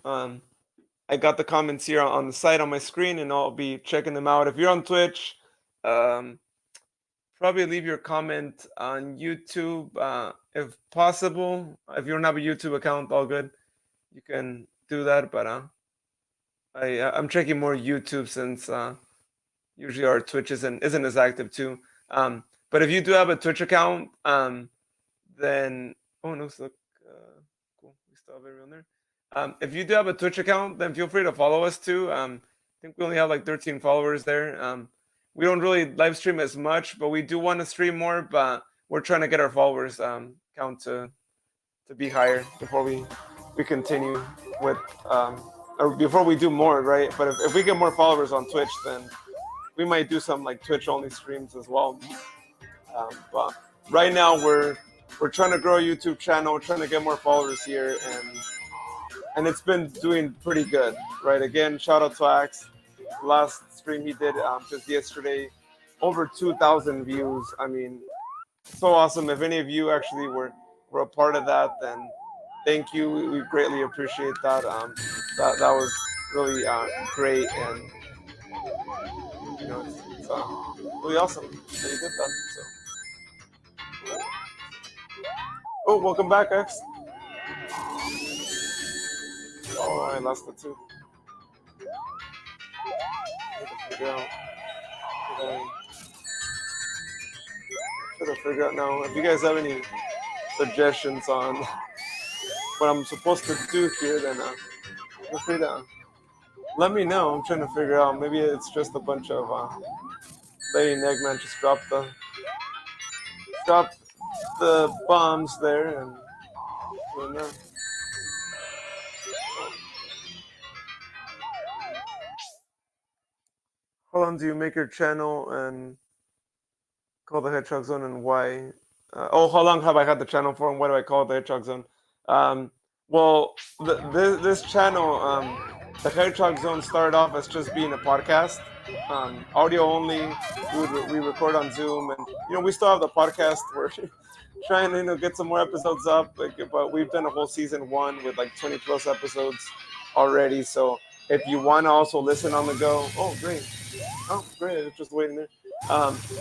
I got the comments here on the side on my screen, and I'll be checking them out. If you're on Twitch, probably leave your comment on YouTube if possible. If you don't have a YouTube account, all good. You can do that, but I'm checking more YouTube since usually our Twitch isn't as active too. But if you do have a Twitch account, then oh no, look, cool. We still have everyone there. If you do have a Twitch account, then feel free to follow us too. I think we only have like 13 followers there. We don't really live stream as much, but we do want to stream more. But we're trying to get our followers count to to be higher before we continue with or before we do more, right? But if we get more followers on Twitch, then we might do some like Twitch only streams as well. But right now we're trying to grow a YouTube channel, trying to get more followers here, and it's been doing pretty good, right? Again, shout out to Axe. Last stream he did just yesterday, over 2,000 views. I mean, so awesome. If any of you actually were a part of that, then thank you. We greatly appreciate that. That was really great, and it's really awesome that you did that. So, oh, welcome back, X. Oh, I lost it too. Try to figure out now. If you guys have any suggestions on what I'm supposed to do here, then feel free to let me know. I'm trying to figure out. Maybe it's just a bunch of Lady Eggman just dropped the bombs there and doing that. How long do you make your channel and call the Hedgehog Zone, and why? How long have I had the channel for, and why do I call it the Hedgehog Zone? Well, this channel, the Hedgehog Zone, started off as just being a podcast, audio only. We record on Zoom, and we still have the podcast. We're trying to get some more episodes up, but we've done a whole season 1 with like 20 plus episodes already. So if you want to also listen on the go, great, it's just waiting there.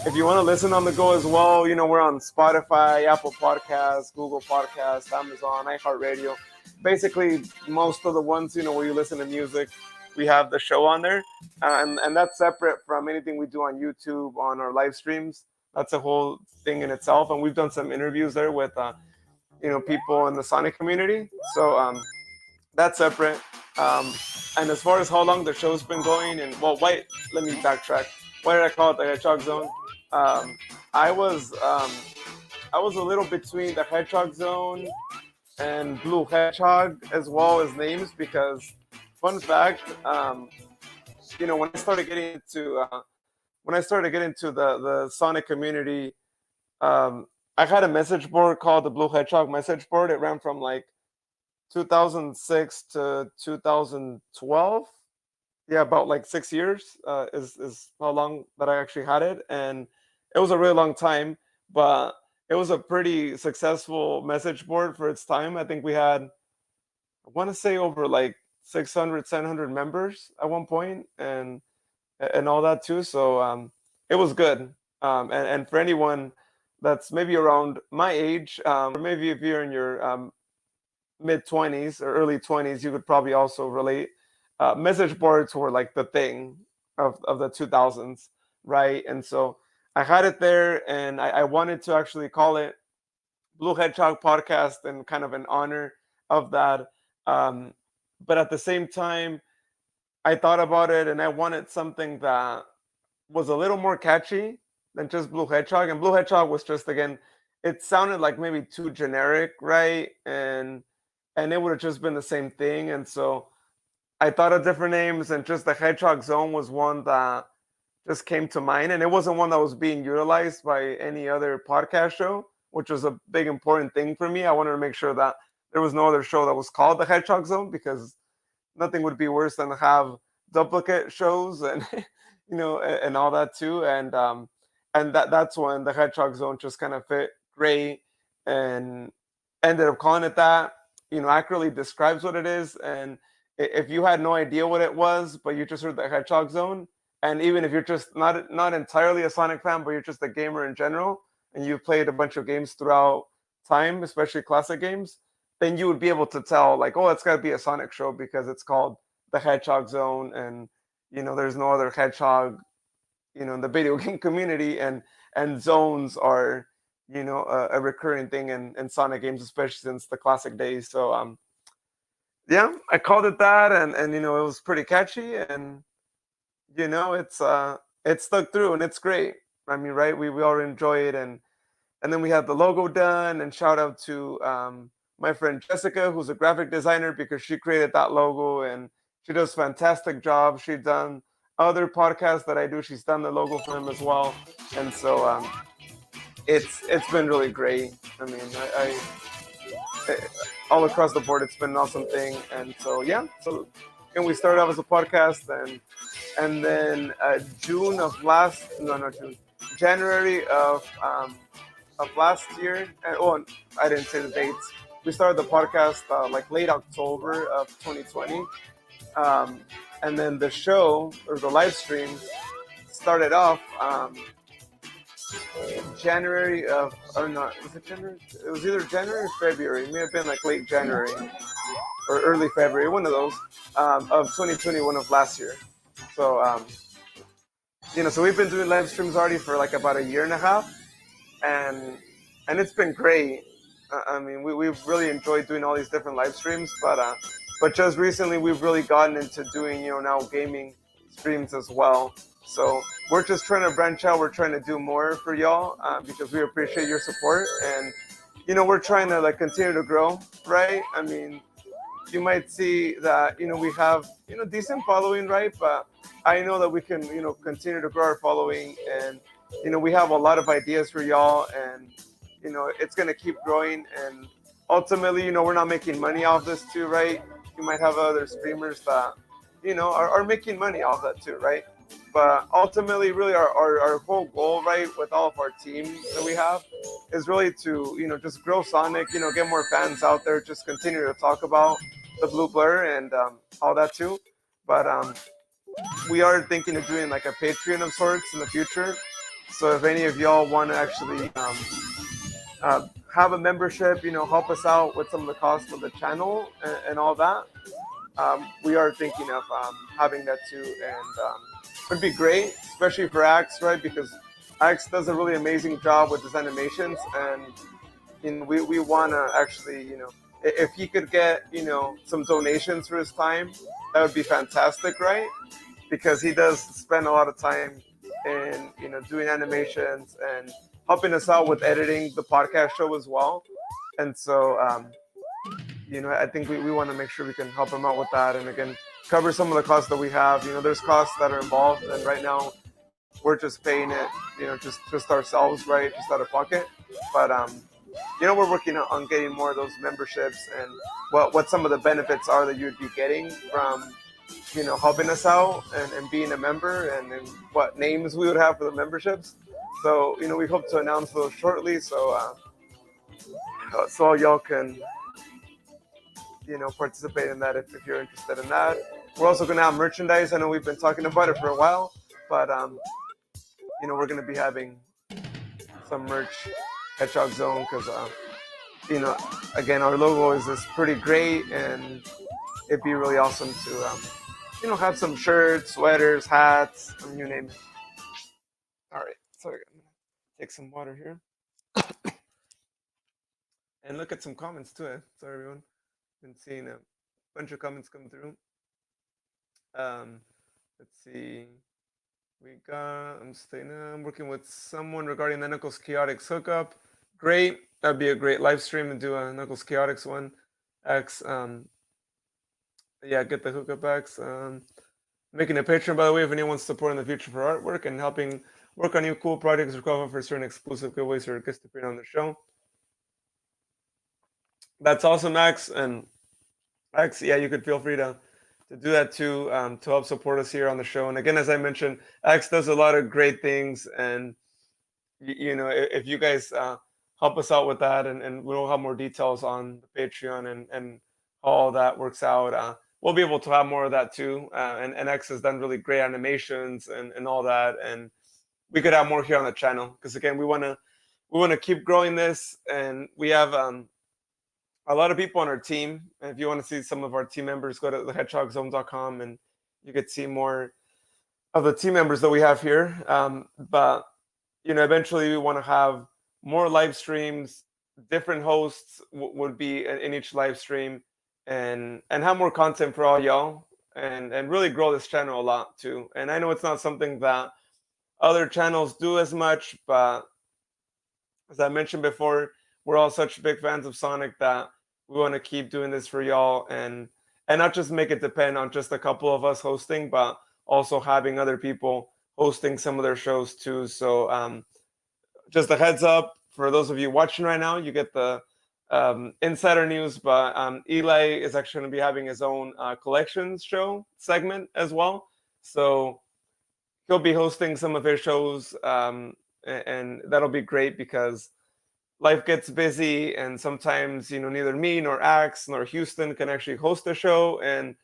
If you want to listen on the go as well, we're on Spotify, Apple Podcasts, Google Podcasts, Amazon, iHeartRadio. Basically, most of the ones, where you listen to music, we have the show on there. And that's separate from anything we do on YouTube, on our live streams. That's a whole thing in itself. And we've done some interviews there with, people in the Sonic community. So that's separate. And as far as how long the show's been going, and let me backtrack. Why did I call it the Hedgehog Zone? I was a little between the Hedgehog Zone and Blue Hedgehog as well as names, because fun fact, when I started getting into the Sonic community, I had a message board called the Blue Hedgehog message board. It ran from like 2006 to 2012. Yeah, about like 6 years is how long that I actually had it, and it was a really long time, but it was a pretty successful message board for its time. I think we had, I want to say, over like 600, 700 members at one point, and all that too. So it was good. And for anyone that's maybe around my age, or maybe if you're in your mid 20s or early 20s, you could probably also relate. Message boards were like the thing of the 2000s, right? And so I had it there, and I wanted to actually call it Blue Hedgehog Podcast in kind of an honor of that. But at the same time, I thought about it, and I wanted something that was a little more catchy than just Blue Hedgehog. And Blue Hedgehog was just, again, it sounded like maybe too generic, right? And it would have just been the same thing. And so I thought of different names, and just the Hedgehog Zone was one that just came to mind. And it wasn't one that was being utilized by any other podcast show, which was a big important thing for me. I wanted to make sure that there was no other show that was called the Hedgehog Zone, because nothing would be worse than to have duplicate shows and and all that too. And that's when the Hedgehog Zone just kind of fit great, and ended up calling it that. Accurately describes what it is. And if you had no idea what it was, but you just heard the Hedgehog Zone, and even if you're just not entirely a Sonic fan, but you're just a gamer in general, and you've played a bunch of games throughout time, especially classic games, then you would be able to tell, like, oh, it's got to be a Sonic show because it's called the Hedgehog Zone, and there's no other hedgehog, in the video game community, and zones are, a recurring thing in Sonic games, especially since the classic days. So yeah, I called it that, and it was pretty catchy, and it's stuck through, and it's great. I mean, right? We all enjoy it, and then we had the logo done, and shout out to my friend Jessica, who's a graphic designer, because she created that logo and she does fantastic job. She's done other podcasts that I do. She's done the logo for them as well, and so it's been really great. I mean, I all across the board, it's been an awesome thing. And so yeah, so and we started off as a podcast, and then June of last no no June January of last year. And, oh, I didn't say the dates. We started the podcast like late October of 2020, and then the show or the live streams started off. January of, or not, was it January? It was either January or February. It may have been like late January or early February, one of those, of 2021 of last year. So, so we've been doing live streams already for like about a year and a half, and it's been great. I mean, we've really enjoyed doing all these different live streams, but just recently we've really gotten into doing, now gaming streams as well. So we're just trying to branch out. We're trying to do more for y'all because we appreciate your support, and we're trying to like continue to grow, right? I mean, you might see that we have decent following, right? But I know that we can continue to grow our following, and we have a lot of ideas for y'all, and it's gonna keep growing. And ultimately, we're not making money off this too, right? You might have other streamers that are making money off that too, right? But ultimately, really, our whole goal, right, with all of our team that we have, is really to just grow Sonic, get more fans out there, just continue to talk about the Blue Blur and all that too. But we are thinking of doing like a Patreon of sorts in the future. So if any of y'all want to actually have a membership, help us out with some of the costs of the channel and all that, we are thinking of having that too, and would be great, especially for Axe, right? Because Axe does a really amazing job with his animations, and we want to actually, if he could get, some donations for his time, that would be fantastic, right? Because he does spend a lot of time in, doing animations and helping us out with editing the podcast show as well. And so, I think we want to make sure we can help him out with that. And again, cover some of the costs that we have. There's costs that are involved, and right now we're just paying it, just ourselves, right, just out of pocket. But we're working on getting more of those memberships, and what some of the benefits are that you'd be getting from helping us out and being a member, and what names we would have for the memberships. So we hope to announce those shortly, so all y'all can participate in that if you're interested in that. We're also going to have merchandise. I know we've been talking about it for a while, but we're going to be having some merch, Hedgehog Zone, because again, our logo is pretty great, and it'd be really awesome to have some shirts, sweaters, hats, you name it. All right, so I'm gonna take some water here and look at some comments too. Sorry, everyone. Been seeing a bunch of comments come through. Let's see. I'm working with someone regarding the Knuckles Chaotix hookup. Great. That'd be a great live stream and do a Knuckles Chaotix one. X. Get the hookup X. Making a Patreon, by the way, if anyone wants support in the future for artwork and helping work on new cool projects or qualifying for certain exclusive giveaways or guest appearing on the show. That's awesome, Max. And X, you could feel free to do that too, to help support us here on the show. And again, as I mentioned, X does a lot of great things, and if you guys help us out with that, and we'll have more details on the Patreon and how all that works out, we'll be able to have more of that too. And X has done really great animations and all that, and we could have more here on the channel, because again, we want to keep growing this, and we have a lot of people on our team. If you want to see some of our team members, go to thehedgehogzone.com and you could see more of the team members that we have here. But eventually we want to have more live streams. Different hosts would be in each live stream, and have more content for all y'all, and really grow this channel a lot too. And I know it's not something that other channels do as much, but as I mentioned before, we're all such big fans of Sonic that We want to keep doing this for y'all, and not just make it depend on just a couple of us hosting, but also having other people hosting some of their shows too. So just a heads up for those of you watching right now, you get the insider news, but Eli is actually going to be having his own collections show segment as well. So he'll be hosting some of his shows, and that'll be great because life gets busy, and sometimes neither me nor Axe nor Houston can actually host a show. And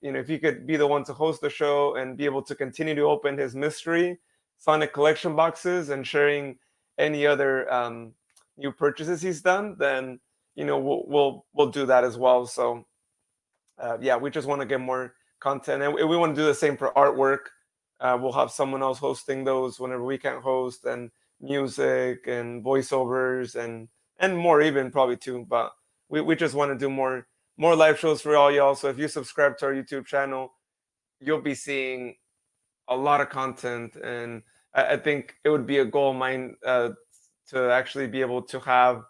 if you could be the one to host the show and be able to continue to open his mystery Sonic collection boxes and sharing any other new purchases he's done, then we'll do that as well. So yeah, we just want to get more content, and we want to do the same for artwork. We'll have someone else hosting those whenever we can't host, and music and voiceovers and more even probably too. But we just want to do more live shows for all y'all. So if you subscribe to our YouTube channel, you'll be seeing a lot of content, and I think it would be a goal of mine to actually be able to have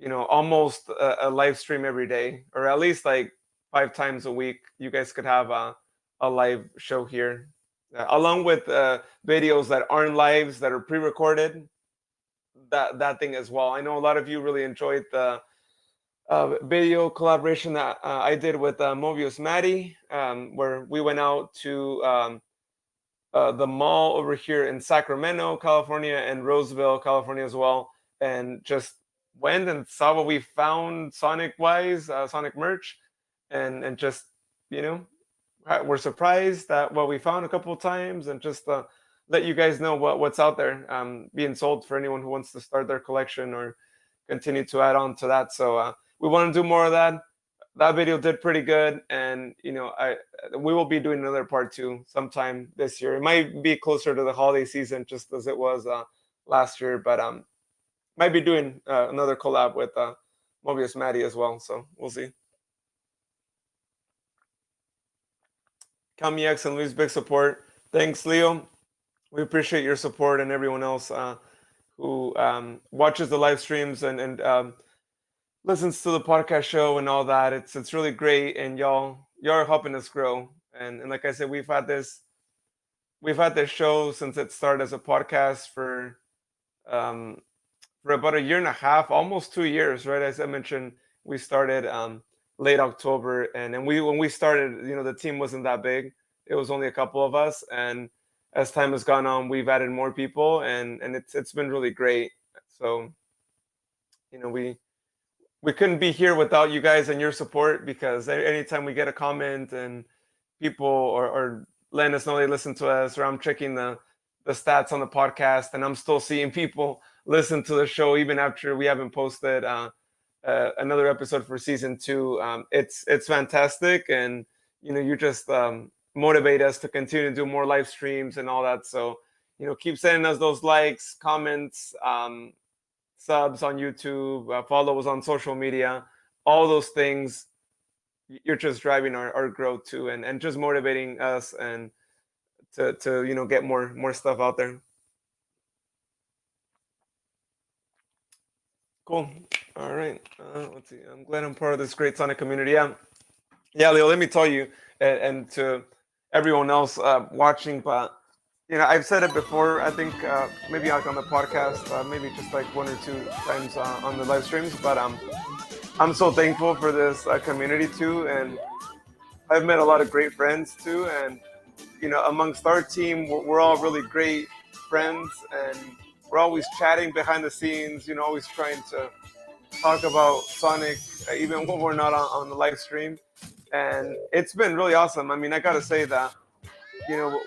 almost a live stream every day, or at least like 5 times a week. You guys could have a live show here, along with videos that aren't lives that are pre-recorded. That thing as well. I know a lot of you really enjoyed the video collaboration that I did with Mobius Maddie, where we went out to the mall over here in Sacramento, California, and Roseville, California as well, and just went and saw what we found Sonic wise, Sonic merch, and just we're surprised at what we found a couple of times, and just let you guys know what's out there being sold for anyone who wants to start their collection or continue to add on to that. So we want to do more of that. That video did pretty good, and we will be doing another part 2 sometime this year. It might be closer to the holiday season, just as it was last year, but might be doing another collab with Mobius Maddie as well. So we'll see. Kami X and Luis, big support. Thanks, Leo. We appreciate your support, and everyone else who watches the live streams and listens to the podcast show and all that. It's really great, and y'all are helping us grow. And like I said, we've had this show since it started as a podcast for about a year and a half, almost 2 years, right? As I mentioned, we started late October, and then when we started, the team wasn't that big. It was only a couple of us, and as time has gone on, we've added more people, and it's been really great. So we couldn't be here without you guys and your support, because anytime we get a comment and people or letting us know they listen to us, or I'm checking the stats on the podcast and I'm still seeing people listen to the show even after we haven't posted another episode for season 2, it's fantastic, and you just motivate us to continue to do more live streams and all that. So keep sending us those likes, comments, subs on YouTube, follow us on social media, all those things. You're just driving our growth too, and just motivating us, and to get more stuff out there. Cool. All right. Let's see. I'm glad I'm part of this great Sonic community. Yeah, Leo. Let me tell you, and to everyone else watching, but I've said it before. I think maybe like on the podcast, maybe just like 1 or 2 times on the live streams. But I'm so thankful for this community too, and I've met a lot of great friends too. And amongst our team, we're all really great friends, and we're always chatting behind the scenes. Always trying to talk about Sonic, even when we're not on the live stream. And it's been really awesome. I mean, I gotta say that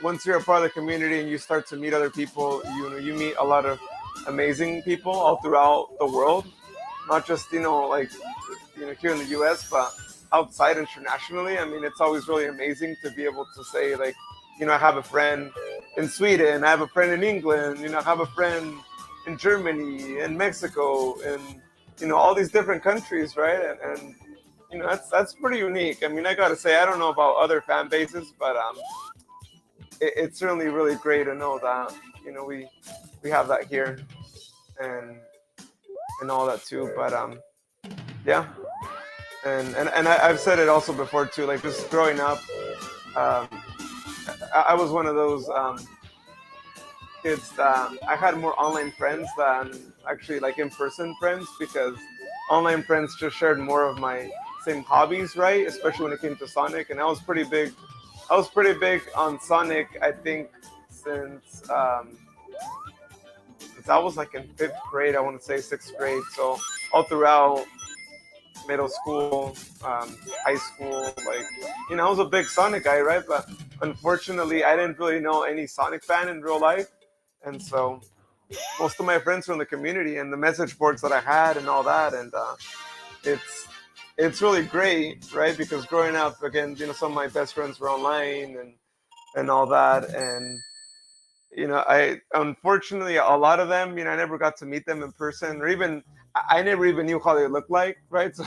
once you're a part of the community and you start to meet other people, you meet a lot of amazing people all throughout the world, not just like here in the US, but outside internationally. I mean, it's always really amazing to be able to say, like, I have a friend in Sweden, I have a friend in England, I have a friend in Germany, in Mexico, and all these different countries, right? And that's pretty unique. I mean, I gotta say, I don't know about other fan bases, but it's certainly really great to know that we have that here, and all that too. But yeah, I've said it also before too. Like just growing up, um, I was one of those kids that I had more online friends than actually like in-person friends because online friends just shared more of my same hobbies, right? Especially when it came to Sonic, and I was pretty big. I was pretty big on Sonic. I think since since I was like in fifth grade, I want to say sixth grade. So all throughout middle school, high school, like I was a big Sonic guy, right? But unfortunately, I didn't really know any Sonic fan in real life, and so most of my friends from the community and the message boards that I had and all that, and it's it's really great, right? Because growing up, again, some of my best friends were online and all that, and I unfortunately a lot of them, I never got to meet them in person, or even I never even knew how they looked like, right? So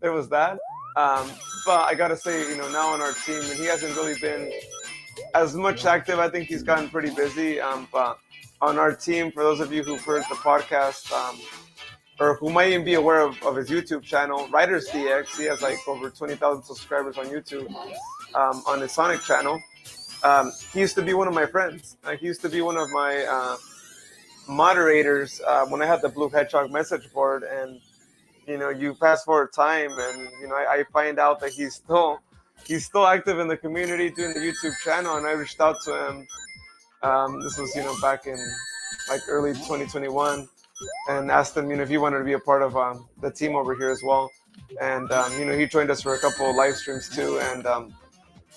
there was that. Um, but I gotta say, now on our team, and he hasn't really been as much active. I think he's gotten pretty busy. But on our team, for those of you who've heard the podcast, or who might even be aware of his YouTube channel, Riders DX, he has like over 20,000 subscribers on YouTube, on his Sonic channel. He used to be one of my friends. He used to be one of my moderators when I had the Blue Hedgehog message board. And you fast forward time, and I find out that he's still active in the community doing the YouTube channel. And I reached out to him. This was back in like early 2021, and asked him if he wanted to be a part of the team over here as well. And he joined us for a couple of live streams too. And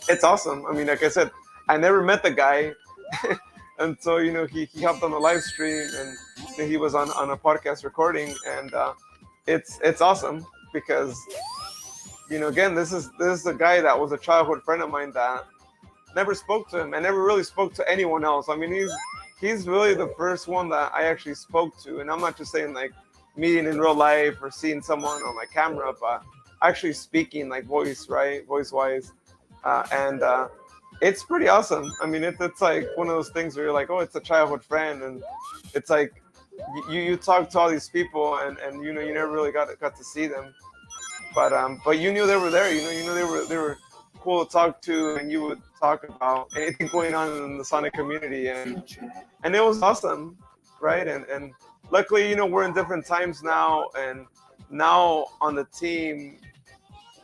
it's awesome. I mean, like I said, I never met the guy. And so he hopped on the live stream, and he was on a podcast recording. And it's awesome because again, this is a guy that was a childhood friend of mine that never spoke to him and never really spoke to anyone else. I mean, he's really the first one that I actually spoke to. And I'm not just saying like meeting in real life or seeing someone on my camera, but actually speaking like voice wise. And it's pretty awesome. I mean, it's like one of those things where you're like, oh, it's a childhood friend. And it's like you talk to all these people, and you never really got to see them. But you knew they were there. You knew they were cool to talk to, and you would talk about anything going on in the Sonic community, and it was awesome, right? And luckily, we're in different times now, and now on the team,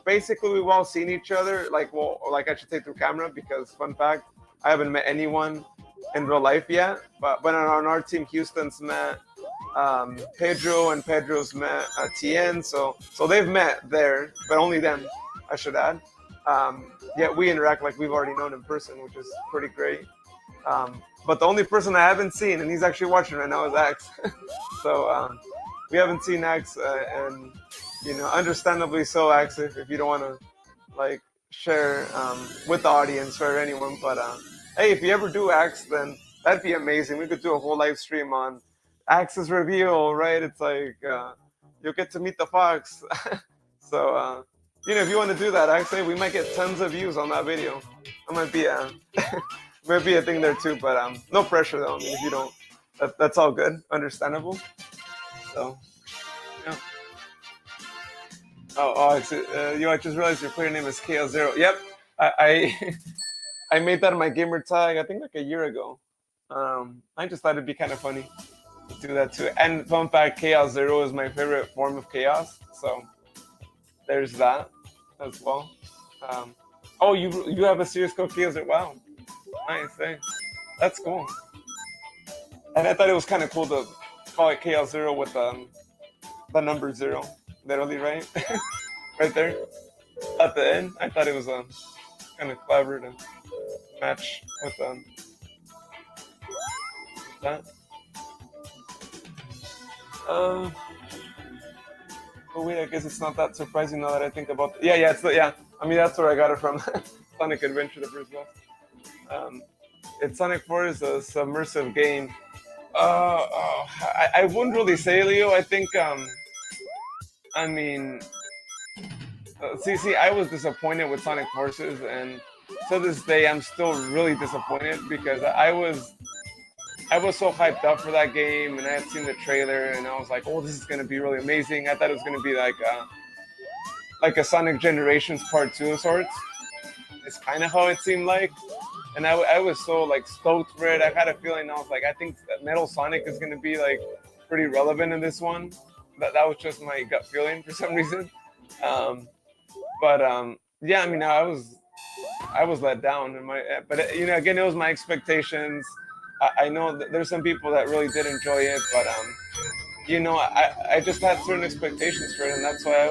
basically we've all seen each other, like I should say through camera, because fun fact, I haven't met anyone in real life yet. But on our team, Houston's met Pedro, and Pedro's met Tien, so they've met there, but only them, I should add. Yet we interact like we've already known in person, which is pretty great. But the only person I haven't seen, and he's actually watching right now, is Axe. So we haven't seen Axe, and understandably so, Axe, if you don't want to like share with the audience or anyone. But hey, if you ever do Axe, then that'd be amazing. We could do a whole live stream on Axe's reveal, right? It's like you'll get to meet the fox. So if you want to do that, actually, we might get tons of views on that video. That might be a might be a thing there too. But no pressure though. I mean, if you don't, that's all good, understandable. So yeah. I just realized your player name is KL0. Yep, I I made that my gamer tag. I think like a year ago. I just thought it'd be kind of funny to do that too. And fun fact, KL0 is my favorite form of chaos. So there's that as well. Oh, you have a serious code KL0. Wow, nice. Thanks. That's cool. And I thought it was kind of cool to call it KL0 with the number zero, literally, right? Right there at the end. I thought it was kind of clever to match with that. Oh wait, I guess it's not that surprising now that I think about it. Yeah. Yeah. I mean, that's where I got it from. Sonic Adventure, the first one. It's Sonic 4 is a submersive game. I wouldn't really say, Leo. I think I mean, see, I was disappointed with Sonic Forces, and to this day, I'm still really disappointed because I was I was so hyped up for that game, and I had seen the trailer, and I was like, "Oh, this is gonna be really amazing." I thought it was gonna be like a Sonic Generations Part Two of sorts. It's kind of how it seemed like, and I was so like stoked for it. I had a feeling I was like, I think that Metal Sonic is gonna be like pretty relevant in this one. That was just my gut feeling for some reason. Um, but yeah, I mean, I was let down in my, but you know, again, it was my expectations. I know that there's some people that really did enjoy it, but you know, I just had certain expectations for it, and that's why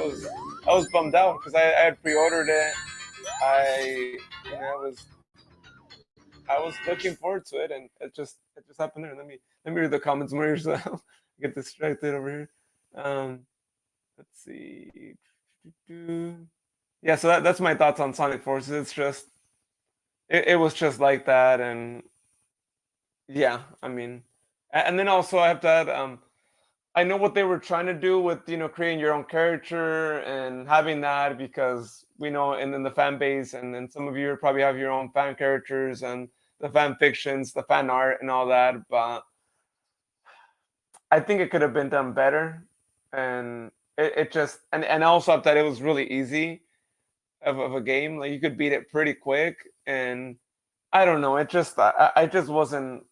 I was bummed out because I had pre-ordered it. You know, I was looking forward to it, and it just happened there. Let me read the comments more so get distracted over here. Um, let's see. Yeah, so that's my thoughts on Sonic Forces. It's just it was just like that, and yeah, I mean, and then also I have to add, I know what they were trying to do with creating your own character and having that because we know in the fan base, and then some of you probably have your own fan characters and the fan fictions, the fan art, and all that. But I think it could have been done better, and it just and I also thought that it was really easy of a game. Like you could beat it pretty quick, and I don't know. It just I just wasn't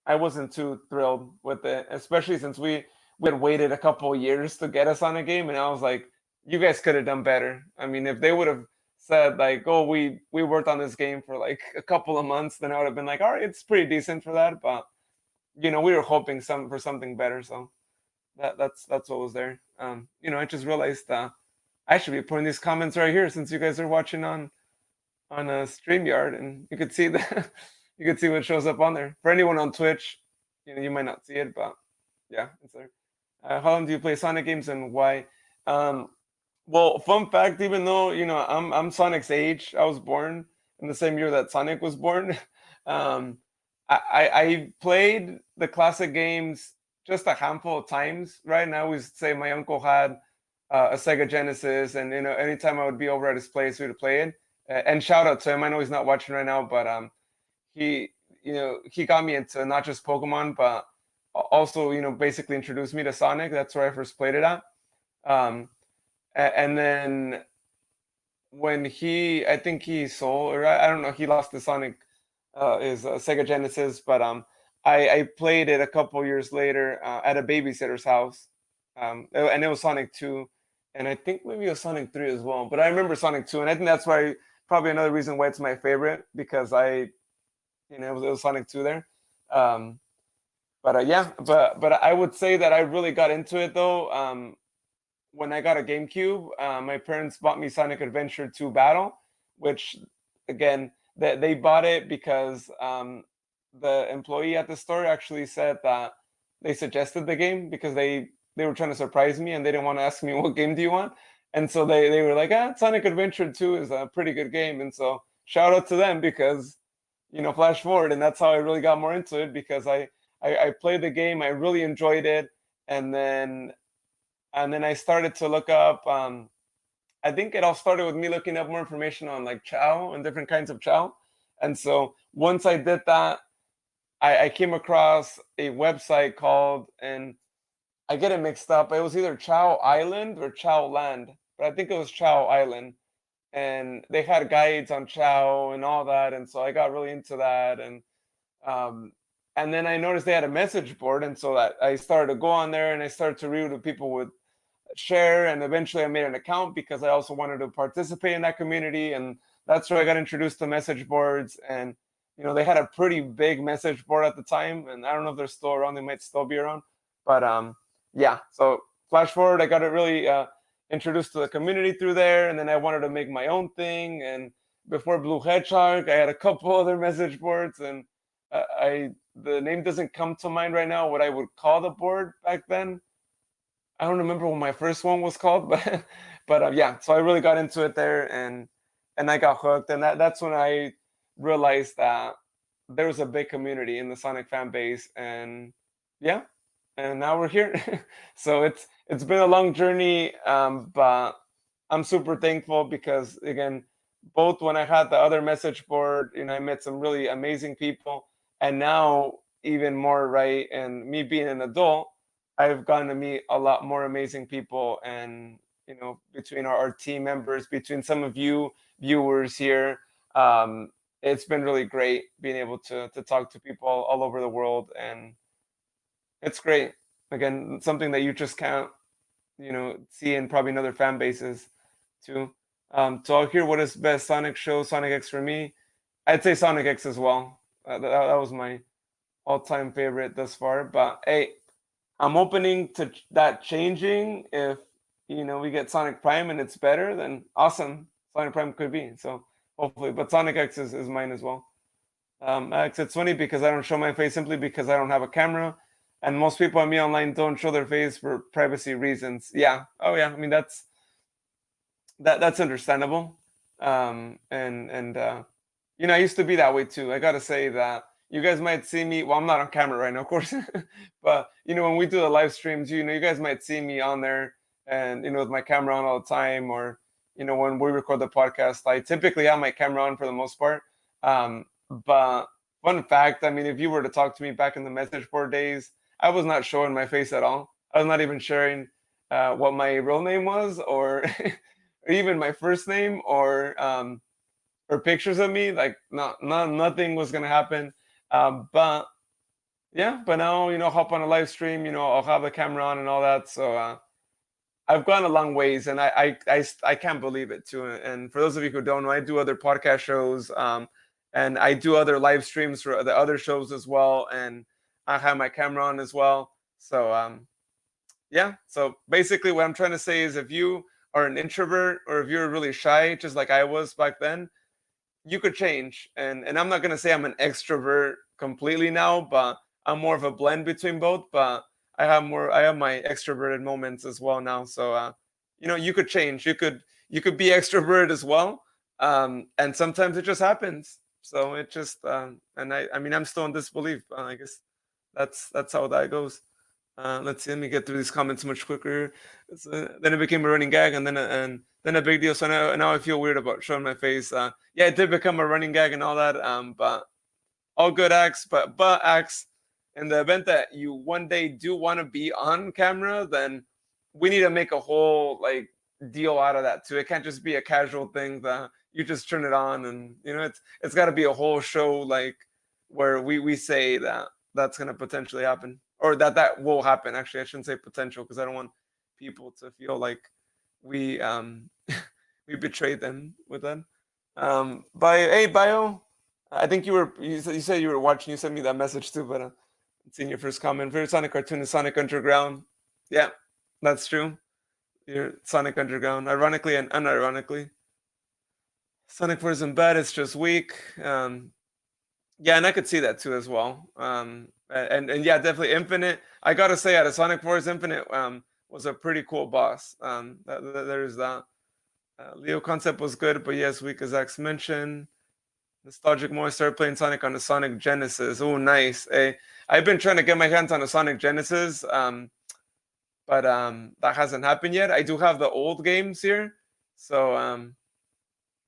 I wasn't too thrilled with it, especially since we had waited a couple of years to get us on a game, and I was like, you guys could have done better. I mean, if they would have said like, oh, we worked on this game for like a couple of months, then I would have been like, all right, it's pretty decent for that. But we were hoping for something better, so that's what was there. I just realized I should be putting these comments right here since you guys are watching on a StreamYard, and you could see the you could see what shows up on there. For anyone on Twitch, you might not see it, but yeah, it's there. How long do you play Sonic games and why? Um, well, fun fact, even though I'm Sonic's age, I was born in the same year that Sonic was born. Um, I played the classic games just a handful of times. Right now, we say my uncle had a Sega Genesis, and anytime I would be over at his place, we would play it. And shout out to him. I know he's not watching right now, but he he got me into not just Pokemon, but also basically introduced me to Sonic. That's where I first played it at. Um, and then when I think he sold, or I don't know, he lost the Sonic, his Sega Genesis, but I played it a couple years later at a babysitter's house, and it was Sonic 2, and I think maybe it was Sonic 3 as well. But I remember Sonic 2, and I think that's why probably another reason why it's my favorite because it was Sonic 2 there. Um, but yeah, but I would say that I really got into it though. When I got a GameCube, my parents bought me Sonic Adventure 2 Battle, which again they bought it because the employee at the store actually said that they suggested the game because they were trying to surprise me and they didn't want to ask me what game do you want, and so they were like, Sonic Adventure 2 is a pretty good game, and so shout out to them because flash forward, and that's how I really got more into it because I played the game, I really enjoyed it, and then I started to look up. I think it all started with me looking up more information on like Chow and different kinds of Chow. And so once I did that, I came across a website called, and I get it mixed up. It was either Chow Island or Chow Land, but I think it was Chow Island. And they had guides on Chow and all that. And so I got really into that. Um, and then I noticed they had a message board. And so that I started to go on there and I started to read what people would share, and eventually I made an account because I also wanted to participate in that community, and that's where I got introduced to message boards. And they had a pretty big message board at the time, and I don't know if they're still around, they might still be around, but yeah, so flash forward, I got really introduced to the community through there, and then I wanted to make my own thing. And before Blue Hedgehog, I had a couple other message boards, and I the name doesn't come to mind right now what I would call the board back then. I don't remember what my first one was called, but yeah. So I really got into it there, and I got hooked, and that's when I realized that there was a big community in the Sonic fan base, and yeah, and now we're here. So it's been a long journey, but I'm super thankful because again, both when I had the other message board, I met some really amazing people, and now even more, right? And me being an adult, I've gotten to meet a lot more amazing people, and between our team members, between some of you viewers here, um, it's been really great being able to talk to people all over the world, and it's great. Again, something that you just can't see in probably in other fan bases too. So I'll hear what is best Sonic show, Sonic X for me. I'd say Sonic X as well. That was my all-time favorite thus far. But hey, I'm opening to that changing. If we get Sonic Prime and it's better, then awesome. Sonic Prime could be. So hopefully, but Sonic X is mine as well. X, it's funny because I don't show my face simply because I don't have a camera, and most people on me online don't show their face for privacy reasons. Yeah. Oh yeah. I mean that's understandable. And I used to be that way too. I gotta say that you guys might see me. Well, I'm not on camera right now, of course, but when we do the live streams, you guys might see me on there, and with my camera on all the time, or when we record the podcast, I typically have my camera on for the most part. But fun fact, I mean, if you were to talk to me back in the message board days, I was not showing my face at all. I was not even sharing what my real name was, or or even my first name, or pictures of me. Like, nothing was gonna happen. But yeah, but now hop on a live stream. I'll have the camera on and all that. So I've gone a long ways, and I can't believe it too. And for those of you who don't know, I do other podcast shows, and I do other live streams for the other shows as well, and I have my camera on as well. So yeah. So basically, what I'm trying to say is, if you are an introvert, or if you're really shy, just like I was back then, you could change. And I'm not gonna say I'm an extrovert completely now, but I'm more of a blend between both. But I have my extroverted moments as well now. So you could change. You could be extroverted as well. And sometimes it just happens. So it just and I mean, I'm still in disbelief. I guess that's how that goes. Let's see. Let me get through these comments much quicker. Then it became a running gag, and then a big deal. So now I feel weird about showing my face. Yeah, it did become a running gag and all that. But all good acts. But acts, in the event that you one day do want to be on camera, then we need to make a whole like deal out of that too. It can't just be a casual thing that you just turn it on, and it's got to be a whole show, like where we say that that's going to potentially happen, or that will happen. Actually, I shouldn't say potential, because I don't want people to feel like we we betrayed them with that. Hey, Bio, I think you said you were watching. You sent me that message too, but it's in your first comment. Favorite Sonic cartoon is Sonic Underground. Yeah, that's true. Your Sonic Underground, ironically and unironically. Sonic 4 isn't bad. It's just weak. Yeah, and I could see that too as well. And yeah, definitely Infinite. I gotta say, out of Sonic 4's Infinite, was a pretty cool boss. There's that. Leo concept was good, but yes, weak as X mentioned. Nostalgic more. Started playing Sonic on the Sonic Genesis. Oh, nice. Hey, I've been trying to get my hands on the Sonic Genesis, but that hasn't happened yet. I do have the old games here, so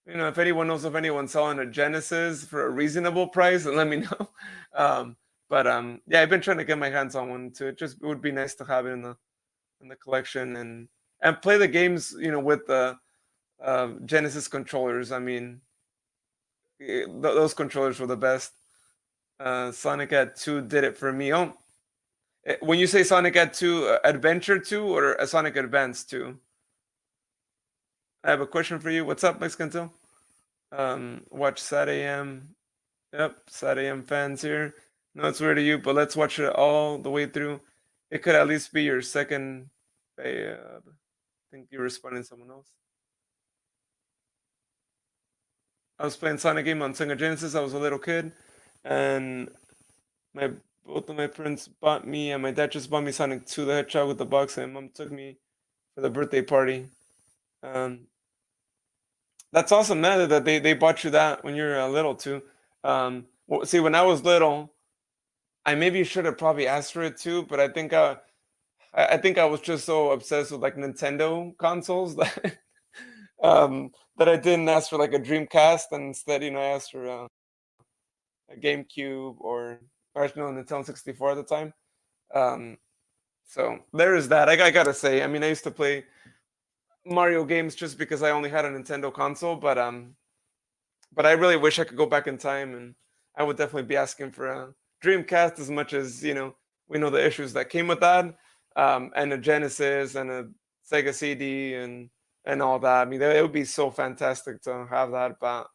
if anyone knows of anyone selling a Genesis for a reasonable price, then let me know. But yeah, I've been trying to get my hands on one too. It would be nice to have it in the collection, and play the games, with the Genesis controllers. I mean, those controllers were the best. Sonic at 2 did it for me. Oh, when you say Sonic at 2, Adventure 2 or a Sonic Advance 2? I have a question for you. What's up, Mexican Till? Watch Sad AM. Yep, Sad AM fans here. No, it's weird to you, but let's watch it all the way through. It could at least be your second. I think you're responding to someone else. I was playing Sonic game on Sega Genesis. I was a little kid, and both of my parents bought me, and my dad just bought me Sonic 2 the Hedgehog with the box, and mom took me for the birthday party. Um, that's awesome, man, that they bought you that when you were little too. See, when I was little, I maybe should have probably asked for it too, but I think I was just so obsessed with like Nintendo consoles that that I didn't ask for like a Dreamcast, and instead, I asked for a GameCube, or or no, Nintendo 64 at the time. Um, so there is that. I gotta say, I mean, I used to play Mario games just because I only had a Nintendo console, but I really wish I could go back in time, and I would definitely be asking for a Dreamcast as much as we know the issues that came with that, and a Genesis and a Sega CD and all that. I mean, it would be so fantastic to have that, but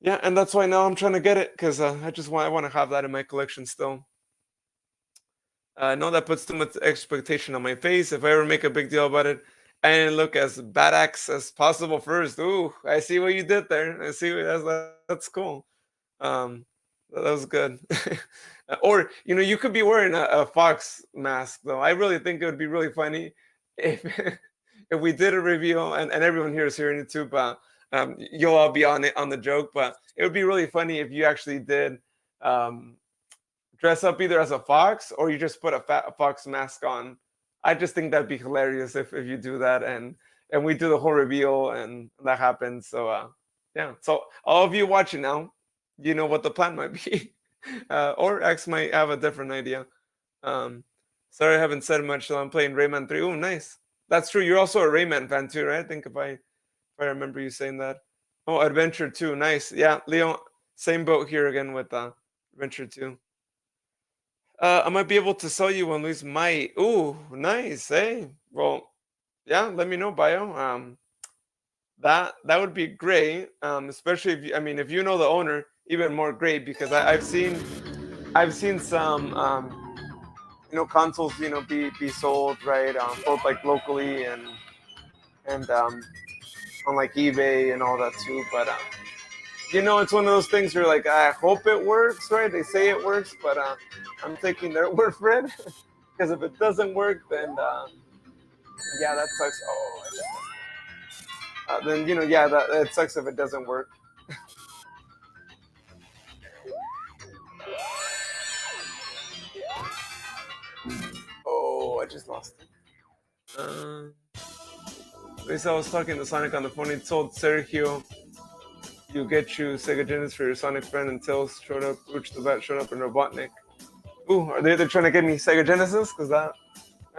yeah, and that's why now I'm trying to get it because I want to have that in my collection still. I know that puts too much expectation on my face. If I ever make a big deal about it, and look as badass as possible first. Ooh, I see what you did there. I see that's cool. Um, that was good. Or you could be wearing a fox mask though. I really think it would be really funny if if we did a reveal, and everyone here is hearing it too, but you'll all be on it on the joke. But it would be really funny if you actually did um, dress up either as a fox or you just put a fox mask on. I just think that'd be hilarious if you do that and we do the whole reveal and that happens. So yeah. So all of you watching now, you know what the plan might be. Or X might have a different idea. Um, sorry I haven't said much, so I'm playing Rayman 3. Oh, nice. That's true. You're also a Rayman fan too, right? I think if I remember you saying that. Oh, Adventure 2, nice. Yeah, Leon, same boat here again with Adventure 2. I might be able to sell you one, Luis might. Ooh, nice. Hey, well, yeah. Let me know, Bio. That would be great. Especially I mean, if you know the owner, even more great because I've seen some consoles be sold right both like locally and on like eBay and all that too. But it's one of those things where like I hope it works, right? They say it works, but I'm taking their word for it because if it doesn't work, then yeah, that sucks. Oh, then yeah, that it sucks if it doesn't work. Oh, I just lost it. At least I was talking to Sonic on the phone. He told Sergio you get you Sega Genesis for your Sonic friend, and Tails showed up, which the Bat showed up in Robotnik. Ooh, are they trying to get me Sega Genesis? Because that'd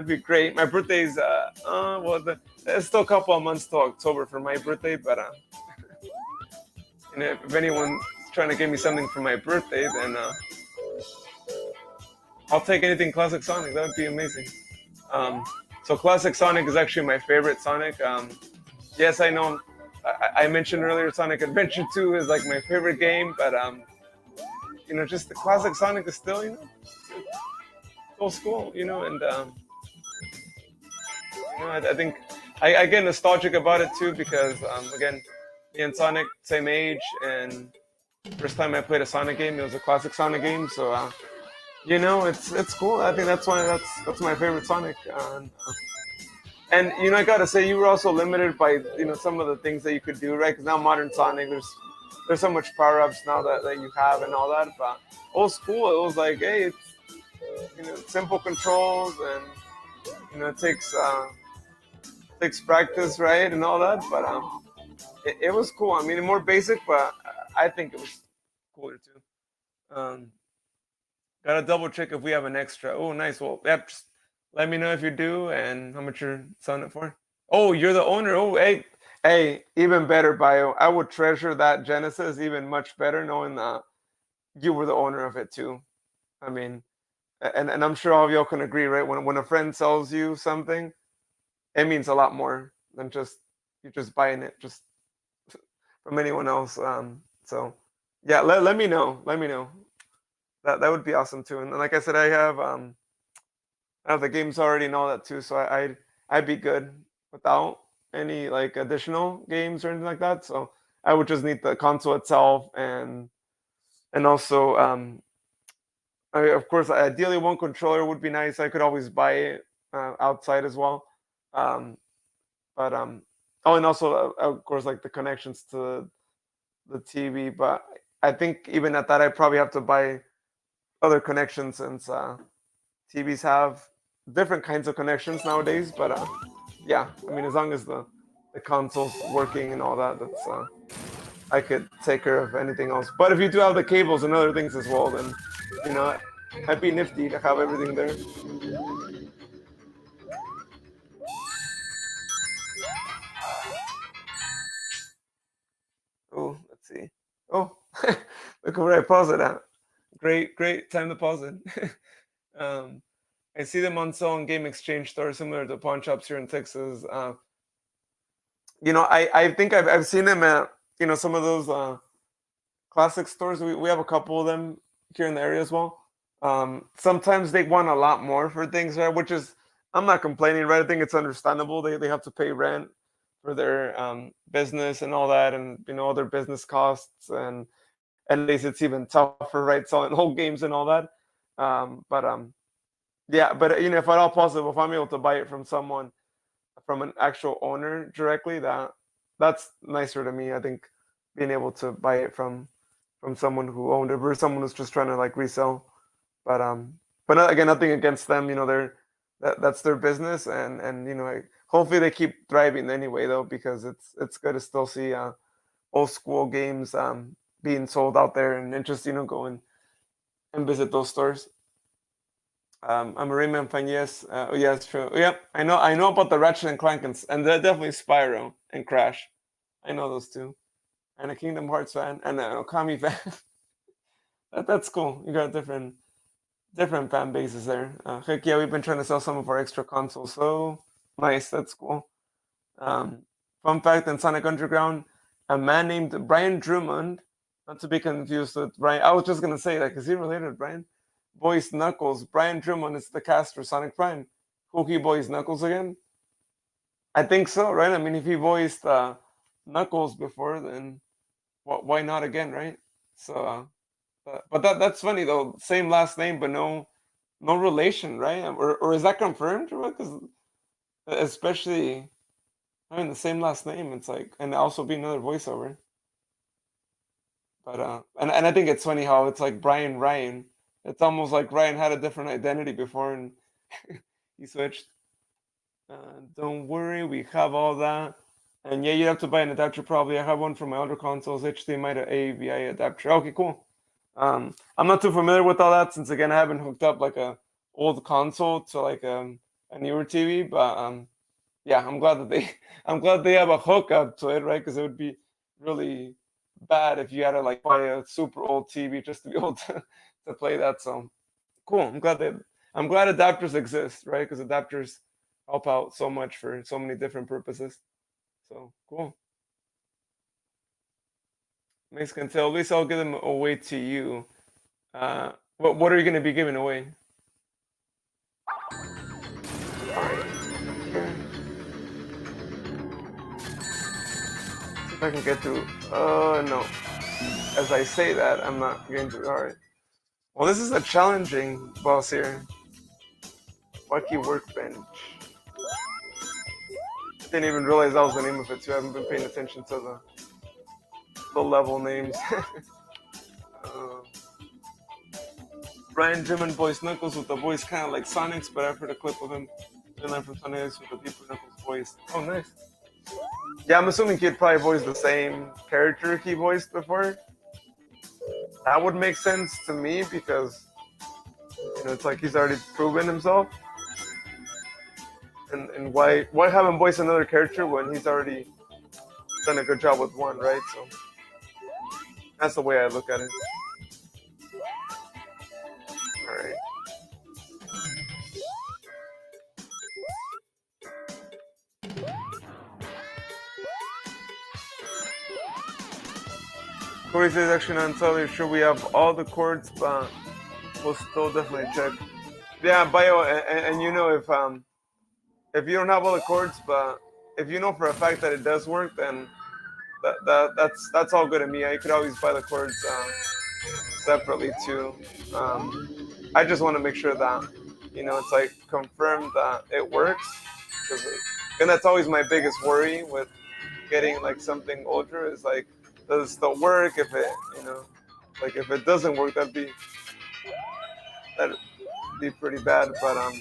be great. My birthday's well, there's still a couple of months till October for my birthday, but and if anyone's trying to give me something for my birthday, then I'll take anything Classic Sonic. That would be amazing. So Classic Sonic is actually my favorite Sonic. Yes, I know. I mentioned earlier Sonic Adventure 2 is like my favorite game, but just the Classic Sonic is still old school, and I think I get nostalgic about it too because again, me and Sonic same age, and first time I played a Sonic game, it was a classic Sonic game. So it's cool. I think that's my favorite Sonic. And I gotta say, you were also limited by some of the things that you could do, right? Because now modern Sonic, there's so much power ups now that you have and all that. But old school, it was like, hey, it's simple controls, and it takes practice, right, and all that. But it was cool. I mean, more basic, but I think it was cooler too. Gotta double check if we have an extra. Oh, nice. Well, yeah, just let me know if you do and how much you're selling it for. Oh, you're the owner. Oh, hey, even better, Bio. I would treasure that Genesis even much better knowing that you were the owner of it too. I mean, and I'm sure all of y'all can agree, right? When a friend sells you something, it means a lot more than just you just buying it just from anyone else. So yeah, let me know. Let me know. That would be awesome too. And like I said, I have the games already and all that too, so I'd be good without any like additional games or anything like that. So I would just need the console itself and also of course ideally one controller would be nice. I could always buy it outside as well. Um, but oh, and also of course like the connections to the TV. But I think even at that, I probably have to buy other connections since TVs have different kinds of connections nowadays. But yeah, I mean, as long as the console's working and all that, that's I could take care of anything else. But if you do have the cables and other things as well, then You know, I'd be nifty to have everything there. Oh, let's see. Oh, look where I pause it at. Great time to pause it. um, I see them on sale in game exchange stores similar to pawn shops here in Texas. I think I've seen them at some of those classic stores. We have a couple of them here in the area as well. Sometimes they want a lot more for things, right? Which is I'm not complaining, right? I think it's understandable. They have to pay rent for their business and all that, and all their business costs, and at least it's even tougher, right? Selling whole games and all that. But yeah, but if at all possible, if I'm able to buy it from someone, from an actual owner directly, that's nicer to me. I think being able to buy it from someone who owned it versus someone who's just trying to like resell. But again, nothing against them. That's their business, and hopefully they keep thriving anyway, though, because it's good to still see old school games being sold out there, and just go and visit those stores. I'm a Rayman fan. Yes, yeah, it's true. Yep, I know about the Ratchet and Clank, and they're definitely Spyro and Crash. I know those two, and a Kingdom Hearts fan and an Okami fan. That's cool. You got different fan bases there. Heck yeah, we've been trying to sell some of our extra consoles. So nice, that's cool. Um, Fun fact: in Sonic Underground, a man named Brian Drummond, not to be confused with Brian. I was just gonna say that, is he related to Brian? Voiced Knuckles. Brian Drummond is the cast for Sonic Prime. Who he voiced Knuckles again? I think so, right? I mean, if he voiced Knuckles before, then why not again, right? So, but that's funny though. Same last name, but no relation, right? Or is that confirmed? Because especially having the same last name, it's like, and also be another voiceover. But and I think it's funny how it's like Brian Ryan. It's almost like Ryan had a different identity before and he switched. Don't worry, we have all that. And yeah, you have to buy an adapter probably. I have one for my older consoles, HDMI to AVI adapter. Okay, cool. I'm not too familiar with all that since again I haven't hooked up like a old console to like a newer TV. But yeah, I'm glad that they I'm glad they have a hookup to it, right? Because it would be really bad if you had to like buy a super old TV just to be able to play that. So cool. I'm glad adapters exist, right? Because adapters help out so much for so many different purposes. So cool. Mexican tail. At least I'll give them away to you. What are you gonna be giving away? See if I can get through. No. As I say that, I'm not getting through. All right. Well, this is a challenging boss here. Wacky Workbench. I didn't even realize that was the name of it too. I haven't been paying attention to the level names. uh, Brian German voice Knuckles with a voice kind of like Sonic's, but I've heard a clip of him doing that from Sonic X with a deeper Knuckles voice. Oh, nice. Yeah, I'm assuming he'd probably voice the same character he voiced before. That would make sense to me because it's like he's already proven himself. And why have him voice another character when he's already done a good job with one, right? So that's the way I look at it. All right. Corey says actually not entirely sure we have all the chords, but we'll still definitely check. Yeah, Bio, and if you don't have all the chords, but if you know for a fact that it does work, then that's all good to me. You could always buy the chords separately too. I just want to make sure that it's like confirmed that it works, and that's always my biggest worry with getting like something older is like, does it still work? If it like if it doesn't work, that'd be pretty bad. But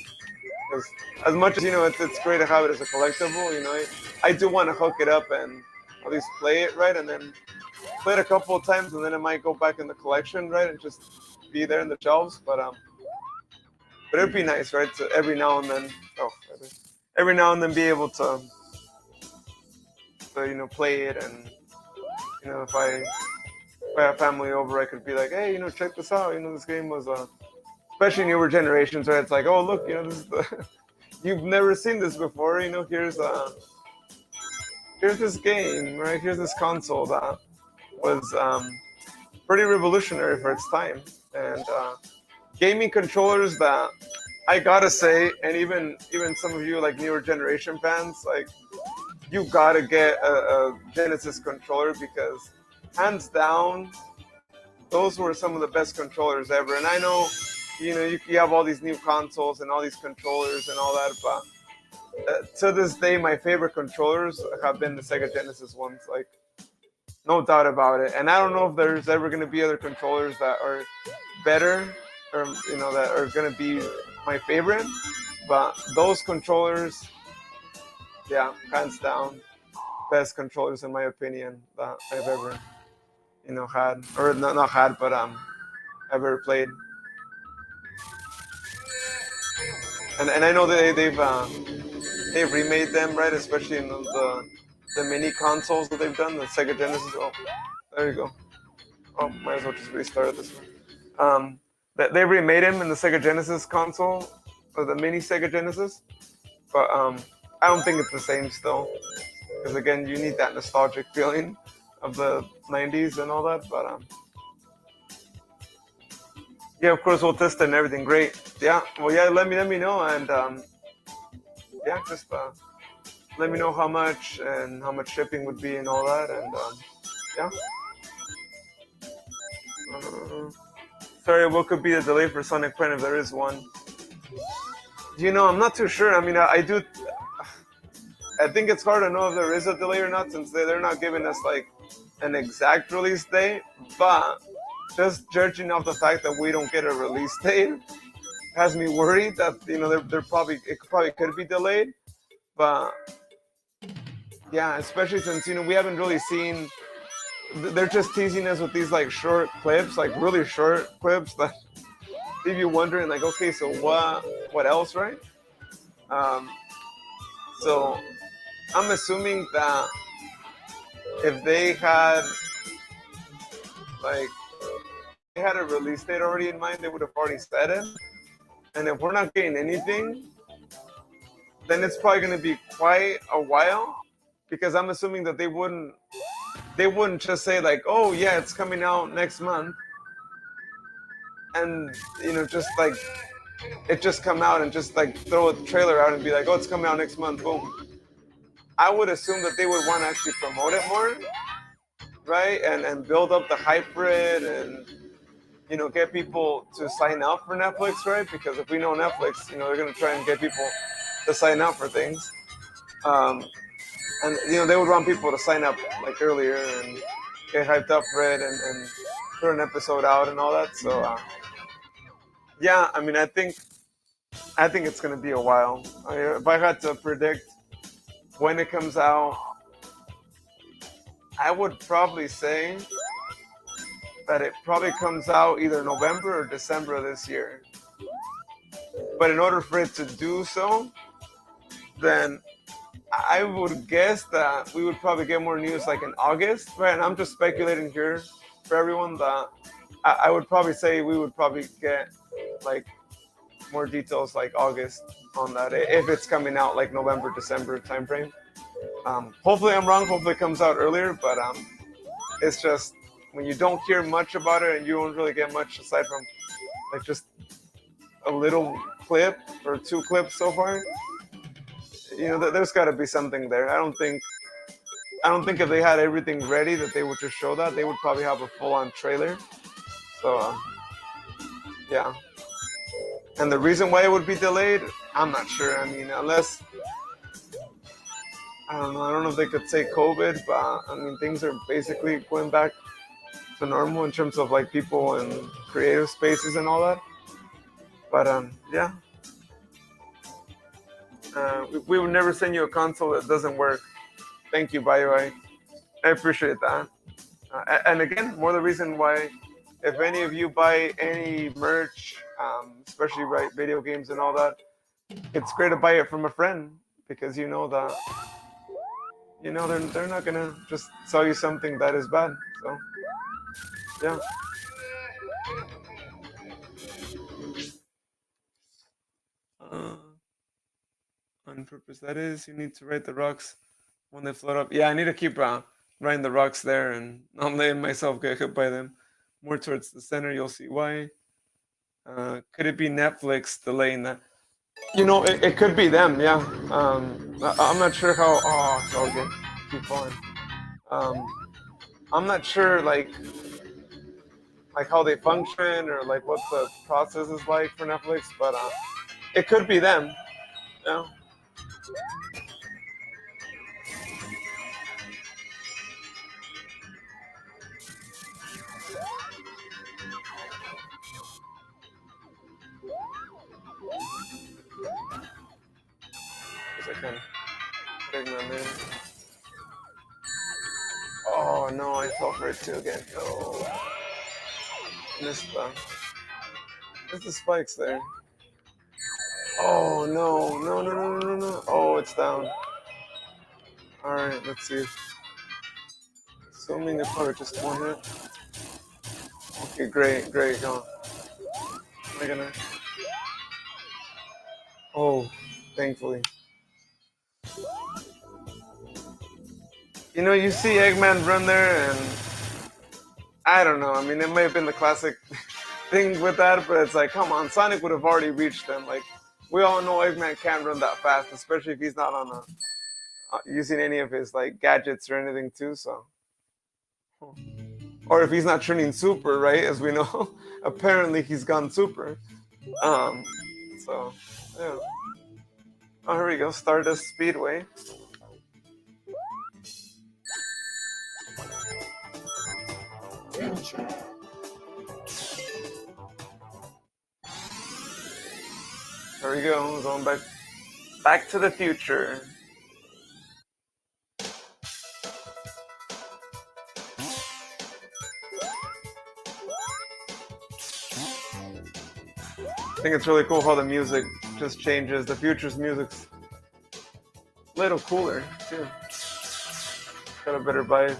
because as much as it's great to have it as a collectible. I do want to hook it up and at least play it right, and then play it a couple of times, and then it might go back in the collection, right, and just be there in the shelves, but it'd be nice, right? To every now and then, every now and then be able to play it, and if I have family over, I could be like, hey, check this out. This game was especially newer generations, right? It's like, oh look, this is you've never seen this before. Here's this game, right? Here's this console that was pretty revolutionary for its time, and gaming controllers that I gotta say, and even some of you like newer generation fans, like you gotta get a Genesis controller, because hands down, those were some of the best controllers ever. And I know, you have all these new consoles and all these controllers and all that, but to this day, my favorite controllers have been the Sega Genesis ones, like no doubt about it. And I don't know if there's ever going to be other controllers that are better, or that are going to be my favorite. But those controllers, yeah, hands down, best controllers in my opinion that I've ever, had, or not had, but ever played. And I know that they've remade them, right? Especially in the mini consoles that they've done, the Sega Genesis. Oh, there you go. Oh, might as well just restart this one. They remade him in the Sega Genesis console, or the mini Sega Genesis, but I don't think it's the same still, because again, you need that nostalgic feeling of the '90s and all that. But yeah, of course we'll test it and everything. Great. Yeah. Well, yeah. Let me know, and yeah, just let me know how much and how much shipping would be and all that, and yeah. Sorry, what could be the delay for Sonic Prime if there is one? I'm not too sure. I mean, I think it's hard to know if there is a delay or not, since they're not giving us like an exact release date. But just judging off the fact that we don't get a release date has me worried that it probably could be delayed. But yeah, especially since we haven't really seen. They're just teasing us with these like short clips, like really short clips that leave you wondering, like, okay, so what else, right? So I'm assuming that if they had a release date already in mind, they would have already said it. And if we're not getting anything, then it's probably going to be quite a while, because I'm assuming that they wouldn't just say like, oh yeah, it's coming out next month, and just like it just come out and just like throw a trailer out and be like, oh, it's coming out next month, boom. I would assume that they would want to actually promote it more, right? And build up the hype for it, and get people to sign up for Netflix, right? Because if we know Netflix, they're going to try and get people to sign up for things. And they would want people to sign up like earlier and get hyped up for it, and put an episode out and all that. So yeah, I mean, I think it's gonna be a while. I mean, if I had to predict when it comes out, I would probably say that it probably comes out either November or December of this year. But in order for it to do so, then I would guess that we would probably get more news like in August, right? And I'm just speculating here for everyone that I would probably say we would probably get like more details like August on that, if it's coming out like November, December timeframe. Hopefully I'm wrong. Hopefully it comes out earlier, but it's just when you don't hear much about it and you don't really get much aside from like just a little clip or two clips so far. There's got to be something there. I don't think if they had everything ready that they would just show that. They would probably have a full-on trailer. So, yeah. And the reason why it would be delayed, I'm not sure. I mean, unless, I don't know. I don't know if they could say COVID, but I mean, things are basically going back to normal in terms of like people and creative spaces and all that. But yeah. We would never send you a console that doesn't work. Thank you, BioEye. I appreciate that. And again, more the reason why if any of you buy any merch, especially right video games and all that, it's great to buy it from a friend because you know that they're not gonna just sell you something that is bad. So yeah. Uh, on purpose, that is. You need to write the rocks when they float up. Yeah, I need to keep writing the rocks there, and I'm letting myself get hit by them. More towards the center, you'll see why. Could it be Netflix delaying that? It could be them. Yeah. I'm not sure how. Oh, it's all good. Keep falling. Um, I'm not sure like how they function or like what the process is like for Netflix, but it could be them. Yeah. Guess I can take my name. Oh no, I fell for it too again. Oh, missed the spikes there. Oh no, no, no, no, no, no, no. Oh, it's down. All right, let's see. Assuming it's probably just one hit. Okay, great, great. Go on. Am I gonna? Oh, thankfully. You see Eggman run there, and I don't know. I mean, it may have been the classic thing with that, but it's like, come on, Sonic would have already reached them. Like, we all know Eggman can't run that fast, especially if he's not on using any of his like gadgets or anything too. So, or if he's not turning super, right? As we know, apparently he's gone super. Um, so yeah. Oh, here we go. Stardust Speedway. There we go. Going back to the future. I think it's really cool how the music just changes. The future's music's a little cooler too. Got a better vibe.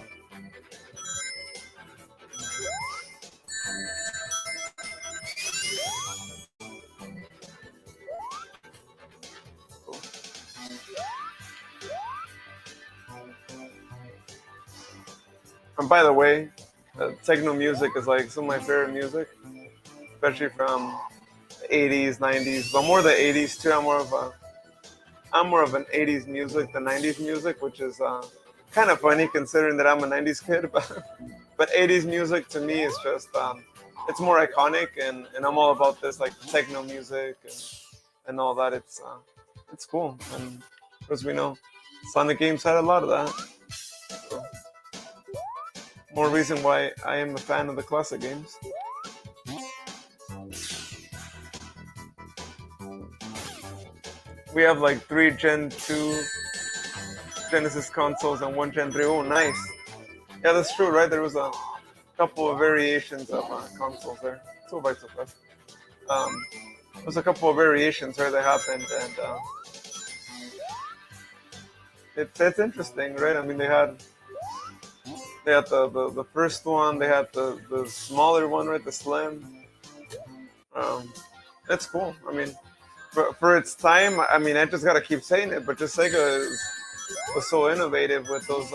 And by the way, techno music is like some of my favorite music, especially from the 80s, 90s, but more the 80s too. I'm more of an 80s music than 90s music, which is kind of funny considering that I'm a 90s kid. But 80s music to me is just it's more iconic, and I'm all about this like techno music and all that. It's cool, and as we know, Sonic games had a lot of that. So, more reason why I am a fan of the classic games. We have like 3 Gen 2 Genesis consoles and 1 Gen 3. Oh, nice. Yeah, that's true, right? There was a couple of variations of consoles there. So by so fast. There was a couple of variations, right, that happened, and it's interesting, right? I mean, they had the first one, they had the smaller one, right, the Slim. Um, it's cool. I mean, for its time, I mean, I just gotta keep saying it, but just was so innovative with those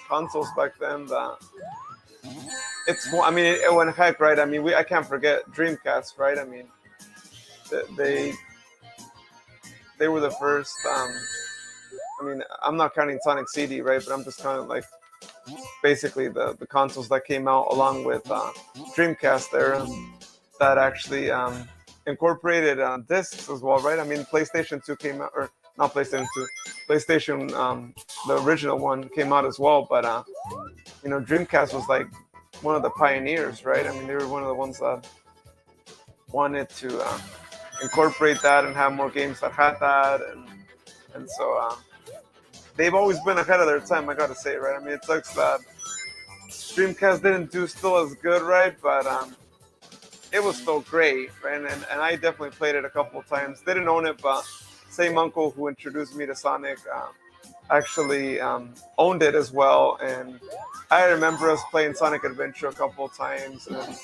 consoles back then that it's cool. I mean, it went heck, right? I mean, I can't forget Dreamcast, right? I mean, they they were the first. I mean, I'm not counting Sonic CD, right? But I'm just counting like basically the consoles that came out along with Dreamcast there that actually incorporated discs as well, right? I mean, PlayStation 2 came out, or not PlayStation 2, PlayStation, the original one came out as well, but Dreamcast was like one of the pioneers, right? I mean, they were one of the ones that wanted to incorporate that and have more games that had that, and so they've always been ahead of their time, I gotta say, right? I mean, it sucks that Dreamcast didn't do still as good, right? But it was still great, right? And I definitely played it a couple of times. Didn't own it, but same uncle who introduced me to Sonic actually owned it as well. And I remember us playing Sonic Adventure a couple of times, and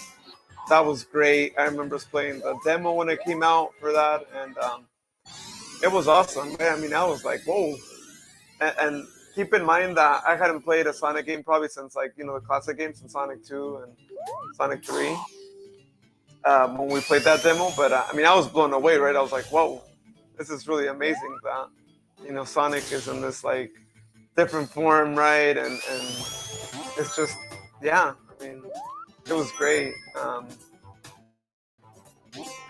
that was great. I remember us playing the demo when it came out for that, and it was awesome. I mean, I was like, whoa. And keep in mind that I hadn't played a Sonic game probably since like the classic games, since Sonic 2 and Sonic 3 when we played that demo. But I mean, I was blown away, right? I was like, whoa, this is really amazing that Sonic is in this like different form, right? And it's just, yeah, I mean, it was great.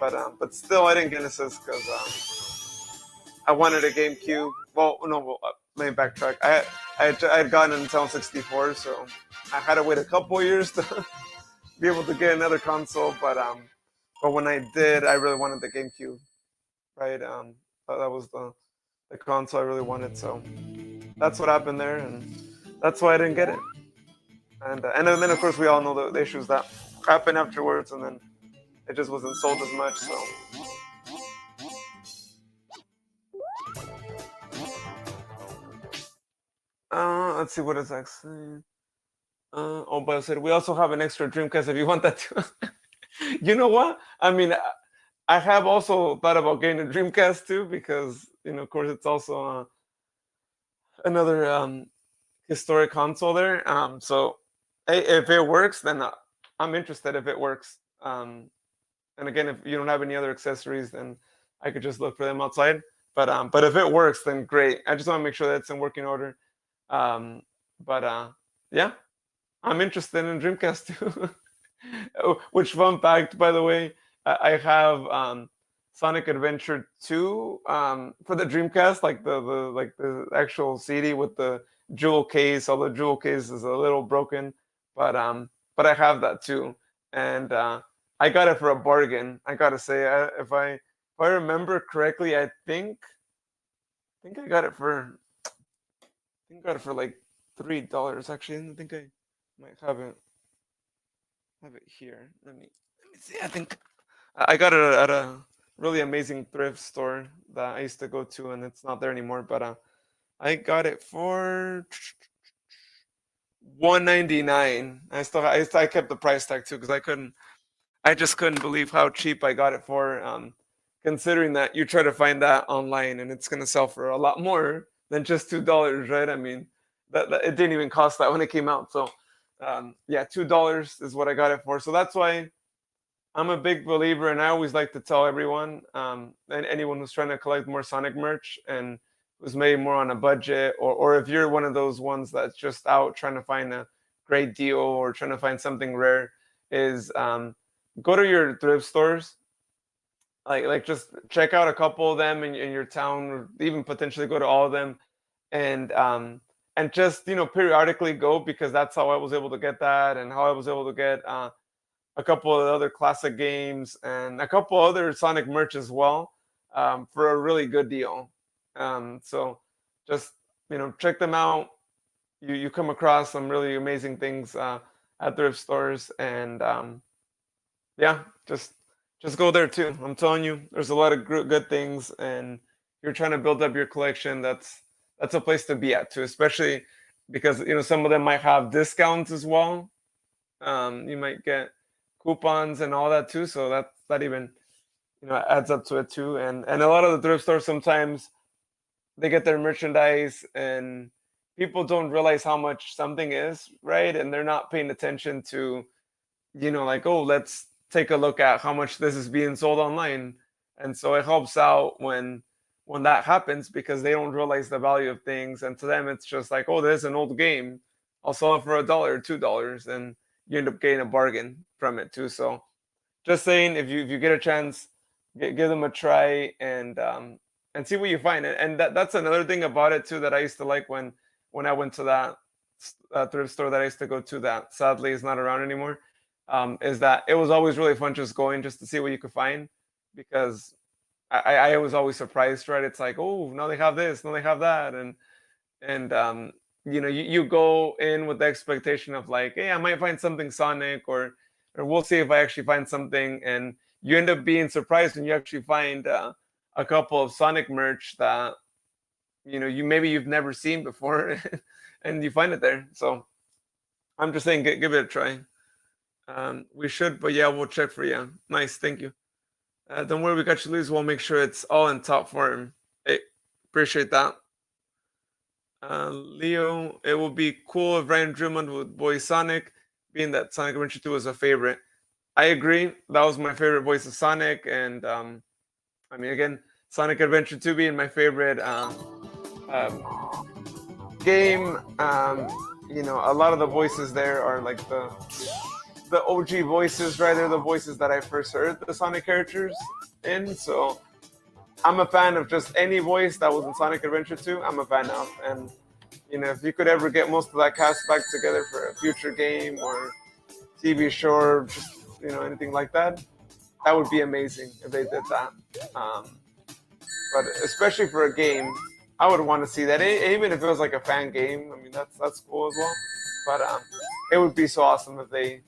But still, I didn't get Genesis because I wanted a GameCube. Well, no, let me backtrack. I had gotten a Nintendo 64, so I had to wait a couple years to be able to get another console. But when I did, I really wanted the GameCube, right? That was the console I really wanted. So that's what happened there, and that's why I didn't get it. And then of course we all know the issues that happened afterwards, and then it just wasn't sold as much. So let's see what it's actually. But I said we also have an extra Dreamcast if you want that too. You know what? I mean, I have also thought about getting a Dreamcast too because of course it's also another historic console there. So hey, if it works, then I'm interested. If it works, and again, if you don't have any other accessories, then I could just look for them outside. But if it works, then great. I just want to make sure that it's in working order. But yeah, I'm interested in Dreamcast too. Oh, which fun fact, by the way, I have Sonic Adventure 2 for the Dreamcast, like the actual CD with the jewel case. Although the jewel case is a little broken, but I have that too, and I got it for a bargain. I gotta say, if I remember correctly, I think I got it for like $3. Actually, I think I might have it here. Let me see. I think I got it at a really amazing thrift store that I used to go to, and it's not there anymore. But I got it for 199. I kept the price tag too because I just couldn't believe how cheap I got it for. Considering that you try to find that online and it's gonna sell for a lot more than just $2, right? I mean, that it didn't even cost that when it came out. So yeah, $2 is what I got it for. So that's why I'm a big believer, and I always like to tell everyone and anyone who's trying to collect more Sonic merch and who's maybe more on a budget, or if you're one of those ones that's just out trying to find a great deal or trying to find something rare, is go to your thrift stores. Like just check out a couple of them in your town, or even potentially go to all of them, and just periodically go, because that's how I was able to get that, and how I was able to get a couple of other classic games and a couple other Sonic merch as well, for a really good deal. So just check them out. You come across some really amazing things at thrift stores, and yeah, just go there too. I'm telling you, there's a lot of good things, and you're trying to build up your collection. That's a place to be at too, especially because some of them might have discounts as well. You might get coupons and all that too, so that even adds up to it too. And a lot of the thrift stores, sometimes they get their merchandise and people don't realize how much something is, right? And they're not paying attention to like, oh, let's take a look at how much this is being sold online. And so it helps out when that happens, because they don't realize the value of things, and to them it's just like, oh, there's an old game, I'll sell it for $1 or $2, and you end up getting a bargain from it too. So just saying, if you get a chance, give them a try, and see what you find. And that's another thing about it too that I used to like when I went to that thrift store that I used to go to, that sadly is not around anymore. Is that it was always really fun just going, just to see what you could find, because I was always surprised, right? It's like, oh, now they have this, now they have that, and you go in with the expectation of like, hey, I might find something Sonic, or we'll see if I actually find something, and you end up being surprised when you actually find a couple of Sonic merch that you've never seen before, and you find it there. So I'm just saying, give it a try. We should, but yeah, we'll check for you. Nice, thank you. Don't worry, we got you, Lose. We'll make sure it's all in top form. Hey, appreciate that. Leo, it would be cool if Ryan Drummond would voice Sonic, being that Sonic Adventure 2 was a favorite. I agree. That was my favorite voice of Sonic, and I mean, again, Sonic Adventure 2 being my favorite game. A lot of the voices there are like the OG voices, right? They're the voices that I first heard the Sonic characters in. So I'm a fan of just any voice that was in Sonic Adventure 2. I'm a fan of, and if you could ever get most of that cast back together for a future game or TV show, or just anything like that, that would be amazing if they did that. But especially for a game, I would want to see that. Even if it was like a fan game, I mean that's cool as well. But it would be so awesome if they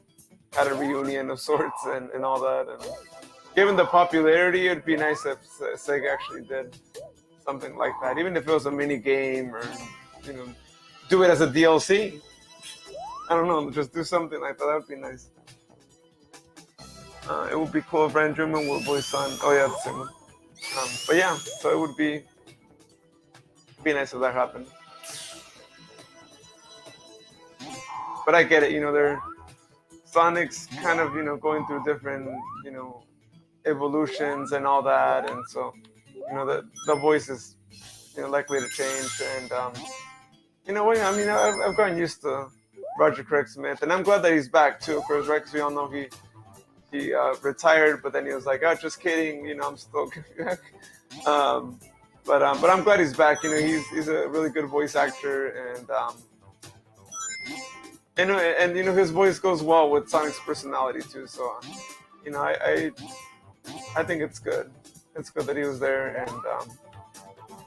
had a reunion of sorts and all that. And given the popularity, it'd be nice if Sega actually did something like that, even if it was a mini game, or do it as a DLC. I don't know, just do something like that. That would be nice. It would be cool if Ryan Drummond would voice on. Oh yeah, the same one. But yeah, so it would be nice if that happened. But I get it, they're Sonic's kind of going through different evolutions and all that, and so the voice is likely to change, and I've gotten used to Roger Craig Smith, and I'm glad that he's back too, of course, right? Because we all know he retired, but then he was like, "Oh, just kidding, I'm still back." But I'm glad he's back. He's a really good voice actor, and his voice goes well with Sonic's personality too. So I think it's good. It's good that he was there, and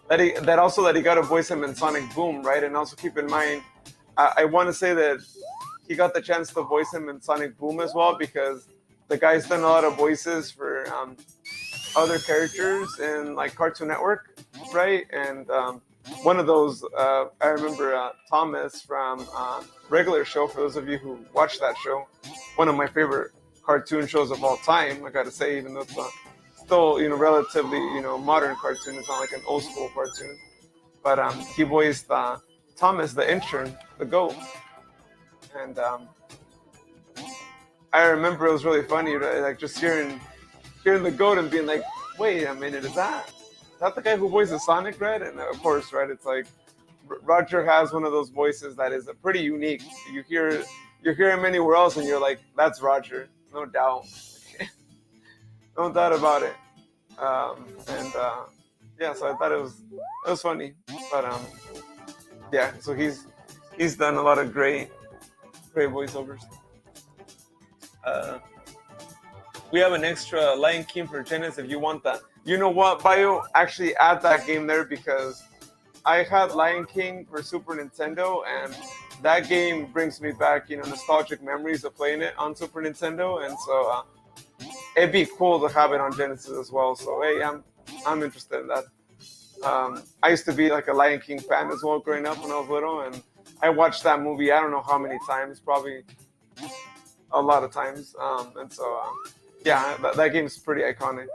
that he got to voice him in Sonic Boom, right? And also keep in mind, I want to say that he got the chance to voice him in Sonic Boom as well, because the guy's done a lot of voices for other characters in like Cartoon Network, right? And one of those, I remember Thomas from Regular Show. For those of you who watch that show, one of my favorite cartoon shows of all time, I gotta say, even though it's still relatively modern cartoon, it's not like an old school cartoon. But he voiced Thomas the intern, the goat, and I remember it was really funny, right? Like just hearing the goat and being like, wait a minute, is that the guy who voices Sonic, right? And of course, right, it's like Roger has one of those voices that is pretty unique. You hear him anywhere else and you're like, that's Roger, no doubt. No doubt about it. Yeah, so I thought it was funny. But yeah, so he's done a lot of great voiceovers. We have an extra Lion King for Genesis if you want that. You know what, Bio? Actually add that game there, because I had Lion King for Super Nintendo, and that game brings me back, nostalgic memories of playing it on Super Nintendo, and so it'd be cool to have it on Genesis as well. So hey, I'm interested in that. I used to be like a Lion King fan as well growing up when I was little, and I watched that movie I don't know how many times, probably a lot of times, and so yeah, that game's pretty iconic.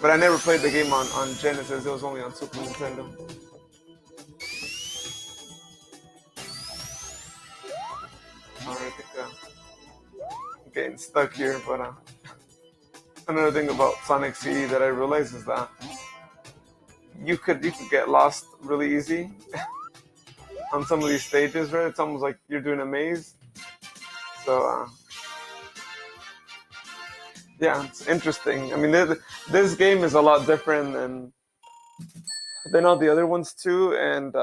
But I never played the game on Genesis. It was only on Super Nintendo. Alright, I think I'm getting stuck here, but another thing about Sonic CD that I realized is that you could get lost really easy on some of these stages, right? It's almost like you're doing a maze. So yeah, it's interesting. I mean, this game is a lot different than all the other ones too, and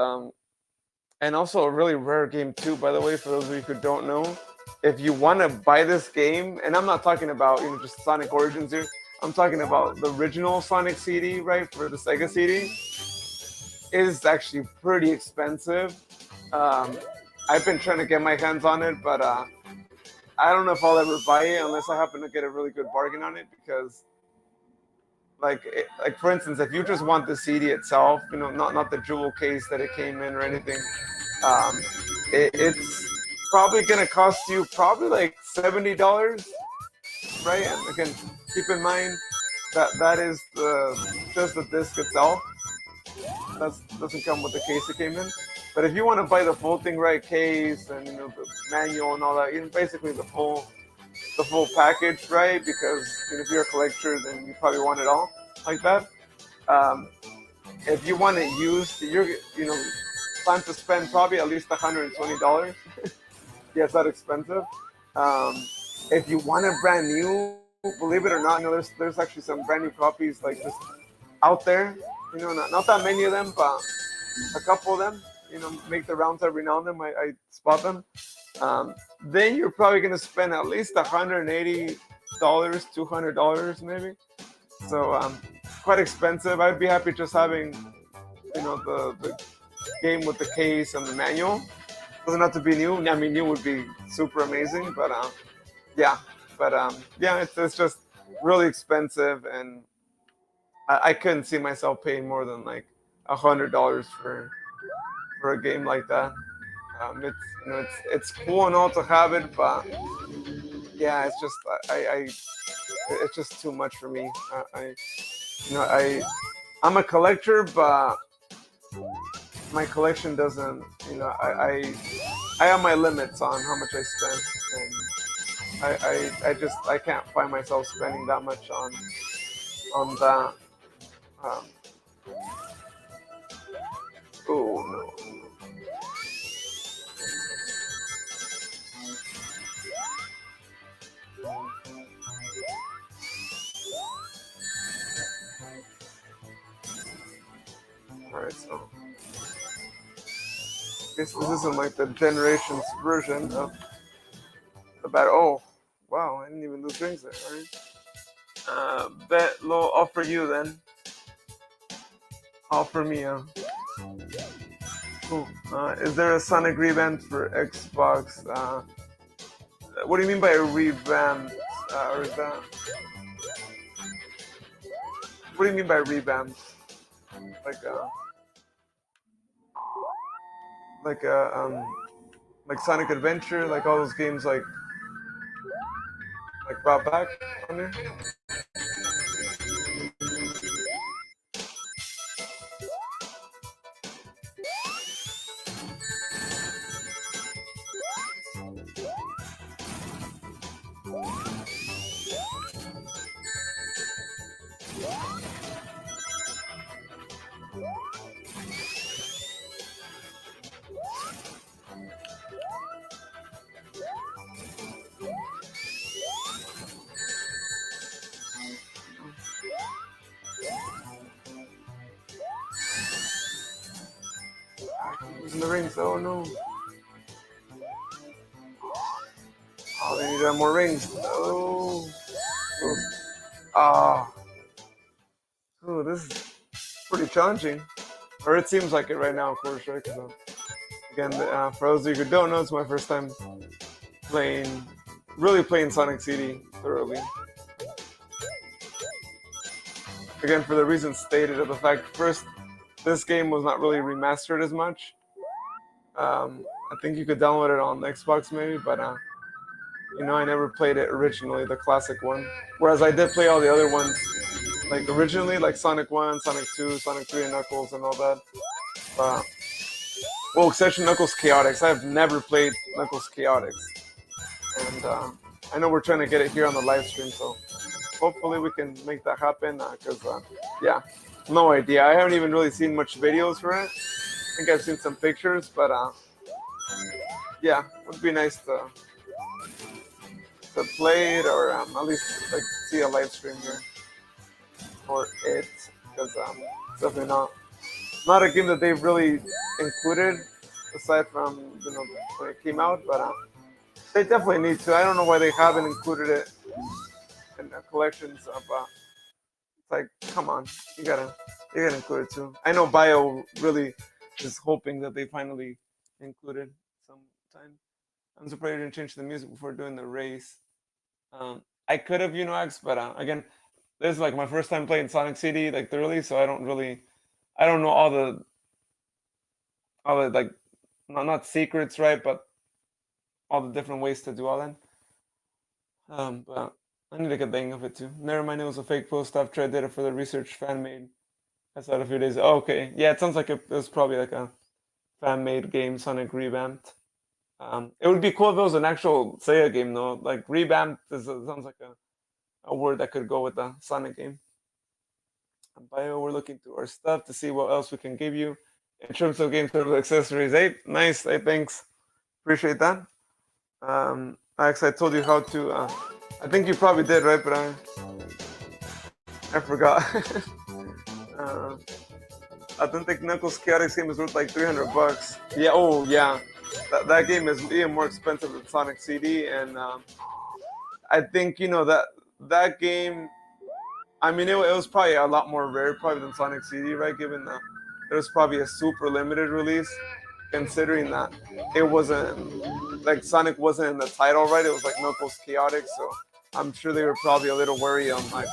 also a really rare game too. By the way, for those of you who don't know, if you want to buy this game, and I'm not talking about just Sonic Origins here, I'm talking about the original Sonic CD, right, for the Sega CD. is actually pretty expensive. Um, I've been trying to get my hands on it, but I don't know if I'll ever buy it unless I happen to get a really good bargain on it. Because, like for instance, if you just want the CD itself, not the jewel case that it came in or anything, um, it's probably gonna cost you probably like $70, right? And again, keep in mind that that is just the disc itself. That doesn't come with the case it came in. But if you want to buy the full thing, right, case and the manual and all that, basically the full package, right? Because if you're a collector, then you probably want it all like that. Um, if you want it used, you're plan to spend probably at least $120. Yeah, it's that expensive. Um, if you want it brand new, believe it or not, there's actually some brand new copies like just out there. Not that many of them, but a couple of them. Make the rounds every now and then. I spot them. Then you're probably gonna spend at least $180, $200 maybe. So quite expensive. I'd be happy just having the game with the case and the manual. Doesn't have to be new. I mean, new would be super amazing, but yeah, yeah, it's just really expensive, and I couldn't see myself paying more than like $100 for a game like that. It's cool and all to have it, but yeah, it's just it's just too much for me. You know, I I'm a collector, but my collection doesn't. I have my limits on how much I spend, and I can't find myself spending that much on that. Um, oh no. All right, so this isn't like the generations version of the battle. Oh, wow! I didn't even lose rings there. All right. Bet low offer you then. Offer me a. Cool. Is there a Sonic revamp for Xbox? What do you mean by a revamp? Or is that? What do you mean by revamp? Like like a like Sonic Adventure, like all those games, like brought back on there. Using the rings. Oh no! Oh, they need to have more rings. Oh. Ah. Oh, this is pretty challenging. Or it seems like it right now, of course, right? Because again, for those of you who don't know, it's my first time playing, really playing Sonic CD thoroughly. Again, for the reasons stated, of the fact first, this game was not really remastered as much. I think you could download it on Xbox maybe, but I never played it originally, the classic one. Whereas I did play all the other ones, like originally, like Sonic 1, Sonic 2, Sonic 3 and Knuckles and all that. Uh, well, exception Knuckles Chaotix. I've never played Knuckles Chaotix. And I know we're trying to get it here on the live stream, so hopefully we can make that happen. Because, yeah, no idea. I haven't even really seen much videos for it. I think I've seen some pictures, but yeah, it would be nice to play it or at least like see a live stream here for it, because it's definitely not a game that they've really included aside from when it came out, but they definitely need to. I don't know why they haven't included it in the collections of. It's like, come on, you gotta. They're gonna include it too. I know Bio really is hoping that they finally included sometime. I'm surprised they didn't change the music before doing the race. I could have, X, but again, this is like my first time playing Sonic CD like thoroughly, so I don't know all the like, not secrets, right? But all the different ways to do all that. But I need to get the hang of it too. Never mind, it was a fake post after I did it for the research fan made. I saw it a few days. Oh, okay, yeah, it sounds like it was probably like a fan made game, Sonic revamped. It would be cool if it was an actual Sega game though. Like revamped sounds like a word that could go with the Sonic game. Bio, we're looking through our stuff to see what else we can give you in terms of game server accessories. Hey, nice. Hey, thanks. Appreciate that. Alex, I told you how to. I think you probably did, right? But I forgot. Authentic Knuckles Chaotix game is worth like $300. Yeah. Oh, yeah. That game is even more expensive than Sonic CD, and I think that game. I mean, it was probably a lot more rare, probably than Sonic CD, right? Given that it was probably a super limited release, considering that it wasn't like Sonic wasn't in the title, right? It was like Knuckles Chaotix, so I'm sure they were probably a little worried on like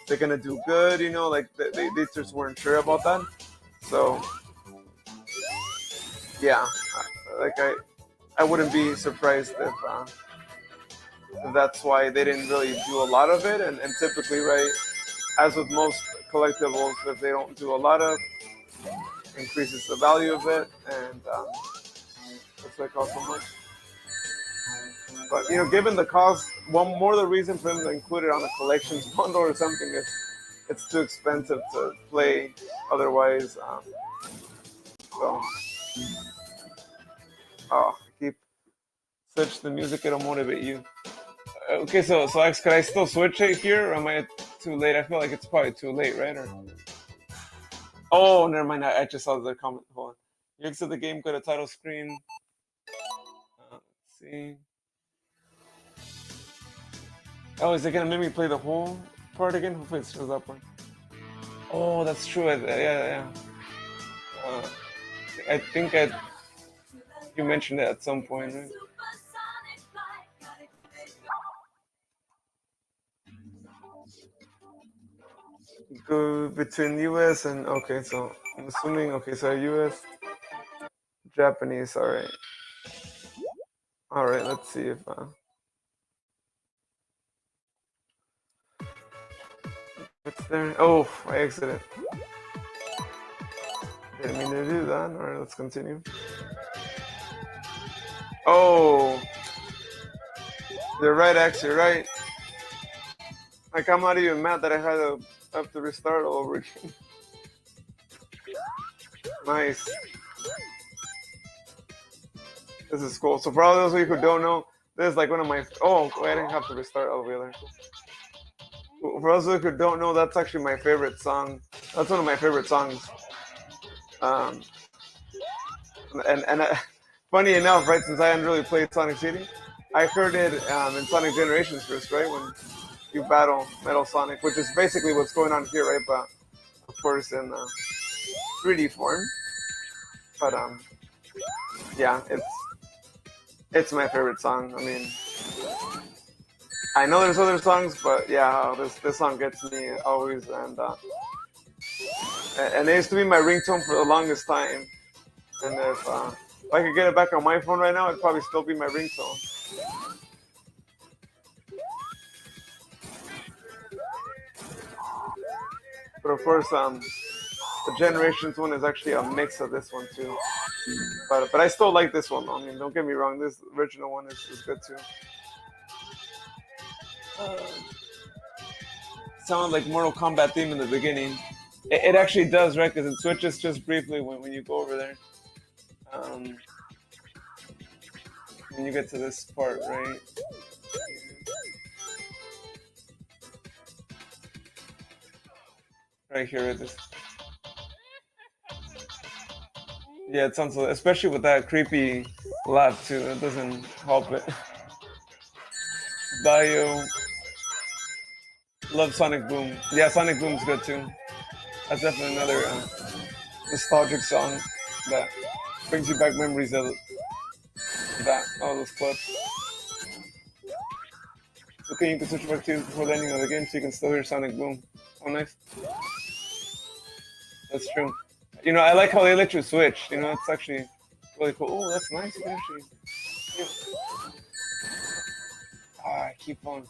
they're gonna do good, like they just weren't sure about that. So yeah, like I wouldn't be surprised if that's why they didn't really do a lot of it, and typically, right? As with most collectibles, if they don't do a lot of, increases the value of it, and that's why it costs so much. But given the cost, one more the reason for them to include it on a collections bundle or something is it's too expensive to play otherwise. So, keep switch the music; it'll motivate you. Okay, so X, could I still switch it here, or am I too late? I feel like it's probably too late, right? Oh, never mind. I just saw the comment. Hold on. You exit the game, go to title screen. Let's see. Oh, is it gonna make me play the whole part again? Hopefully it shows that part. Oh, that's true. Yeah. I think you mentioned it at some point, right? Go between US and okay, so I'm assuming so US, Japanese. All right. Let's see if it's there. Oh, I exited. Didn't mean to do that. All right, let's continue. Oh, you're right, X. You're right. Like I'm not even mad that I have to restart all over again. Nice. This is cool. So for all those of you who don't know, this is like one of my. Oh, wait, I didn't have to restart all the way there. For those of you who don't know, that's actually my favorite song. That's one of my favorite songs. And funny enough, right? Since I hadn't really played Sonic CD, I heard it in Sonic Generations first, right? When you battle Metal Sonic, which is basically what's going on here, right? But of course in 3D form. But yeah, it's my favorite song. I mean, I know there's other songs, but yeah, this song gets me always, and it used to be my ringtone for the longest time. And if I could get it back on my phone right now, it'd probably still be my ringtone. But of course, the Generations one is actually a mix of this one too. But I still like this one. I mean, don't get me wrong. This original one is good too. Sounded like Mortal Kombat theme in the beginning. It actually does, right? Because it switches just briefly when you go over there. When you get to this part, right? Right here, this. Yeah, it sounds, especially with that creepy laugh too. It doesn't help it. Bio. Love Sonic Boom. Yeah, Sonic Boom's good too. That's definitely another nostalgic song that brings you back memories of that all those clips. Okay, you can switch back to before the ending of the game so you can still hear Sonic Boom. Oh, nice. That's true. You know, I like how they let you switch. You know, it's actually really cool. Oh, that's nice. You can actually. Yeah. I keep on.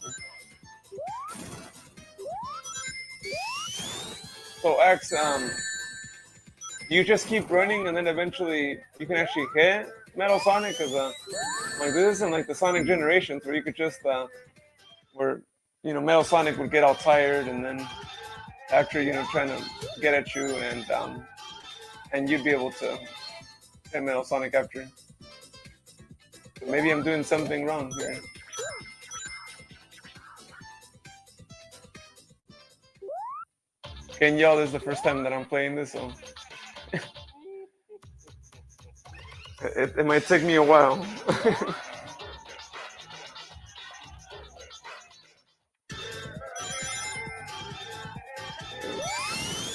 So X, you just keep running and then eventually you can actually hit Metal Sonic because like this isn't like the Sonic Generations where you could just where Metal Sonic would get all tired and then after trying to get at you and you'd be able to hit Metal Sonic after. So maybe I'm doing something wrong here. Can y'all, this is the first time that I'm playing this, so it might take me a while.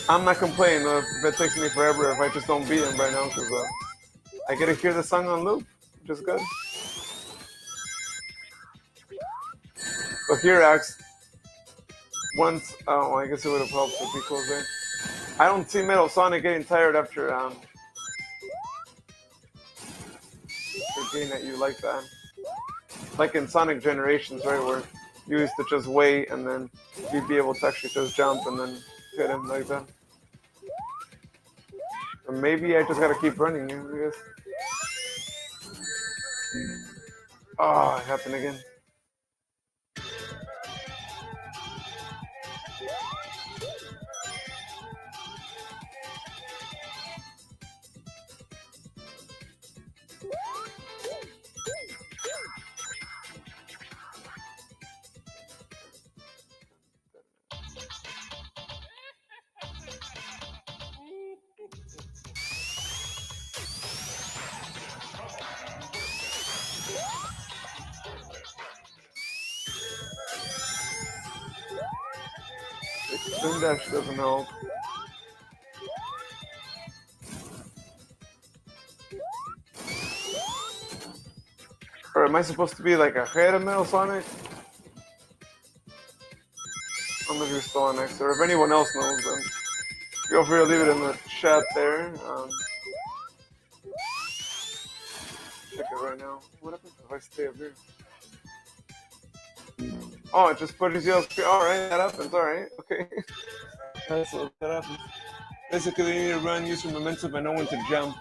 I'm not complaining though if it takes me forever if I just don't beat him right now because I get to hear the song on loop, which is good. So here, Axe, once, oh, I guess it would have helped if he closed there. I don't see Metal Sonic getting tired after getting at you like that. Like in Sonic Generations, right, where you used to just wait and then you'd be able to actually just jump and then hit him like that. Or maybe I just gotta keep running here, I guess. Oh, it happened again. Spin dash doesn't help. Or am I supposed to be like ahead of Metal Sonic? I don't know if you're still on X, or if anyone else knows, then feel free to leave it in the chat there. Check it right now. What happens if I stay up here? Oh, it just pushes you up. Alright, that happens, alright, okay. That's what that happens. Basically, you need to run, use your momentum, and know when to jump.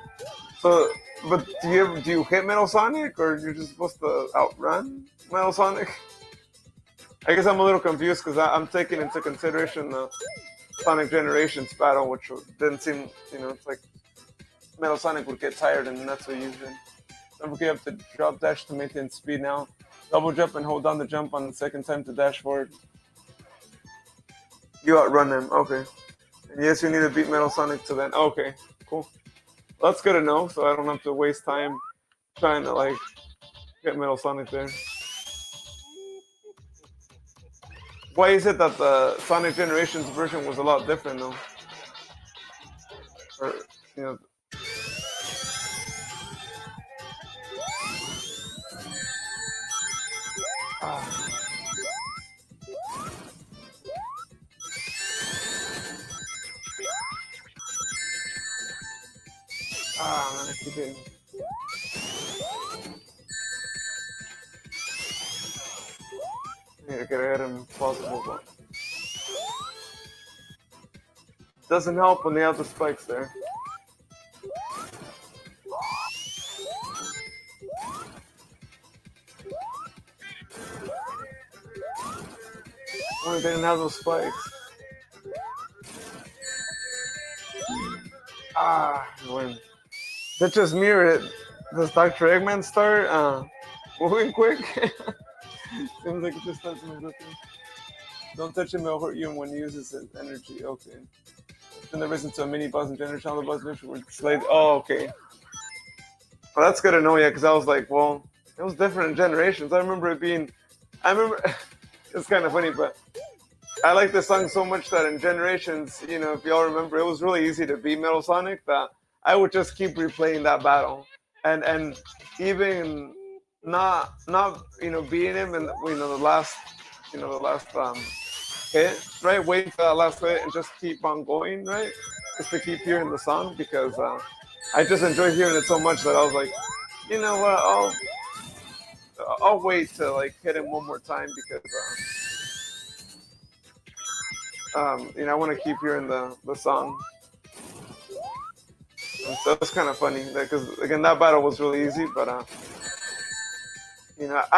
So, but do you hit Metal Sonic, or you're just supposed to outrun Metal Sonic? I guess I'm a little confused because I'm taking into consideration the Sonic Generations battle, which didn't seem, it's like Metal Sonic would get tired, and that's what you did. Don't forget you have to drop dash to maintain speed now. Double jump and hold down the jump on the second time to dash forward. You outrun him, okay. And yes, you need to beat Metal Sonic to then. Okay, cool. Well, that's good to know, so I don't have to waste time trying to like get Metal Sonic there. Why is it that the Sonic Generations version was a lot different though? Or man, I keep hitting. I need to get ahead of him if possible, but doesn't help when they have the spikes there. Only they didn't have those spikes. Win. That just mirrored it. Does Dr. Eggman start moving quick? Seems like it just starts moving quick. Don't touch him, it'll hurt you when he uses his energy. Okay. Then there isn't a mini boss in generation. All the boss were slayed. Oh, okay. Well, that's good to know, yeah, because I was like, well, it was different in generations. I remember, it's kind of funny, but I like this song so much that in Generations, if y'all remember, it was really easy to beat Metal Sonic. That I would just keep replaying that battle, and even not beating him in the last hit, right? Waiting for that last hit and just keep on going, right? Just to keep hearing the song because I just enjoy hearing it so much that I was like, you know what, I'll wait to like hit him one more time because I want to keep hearing the song. And so it's kind of funny because again that battle was really easy, but I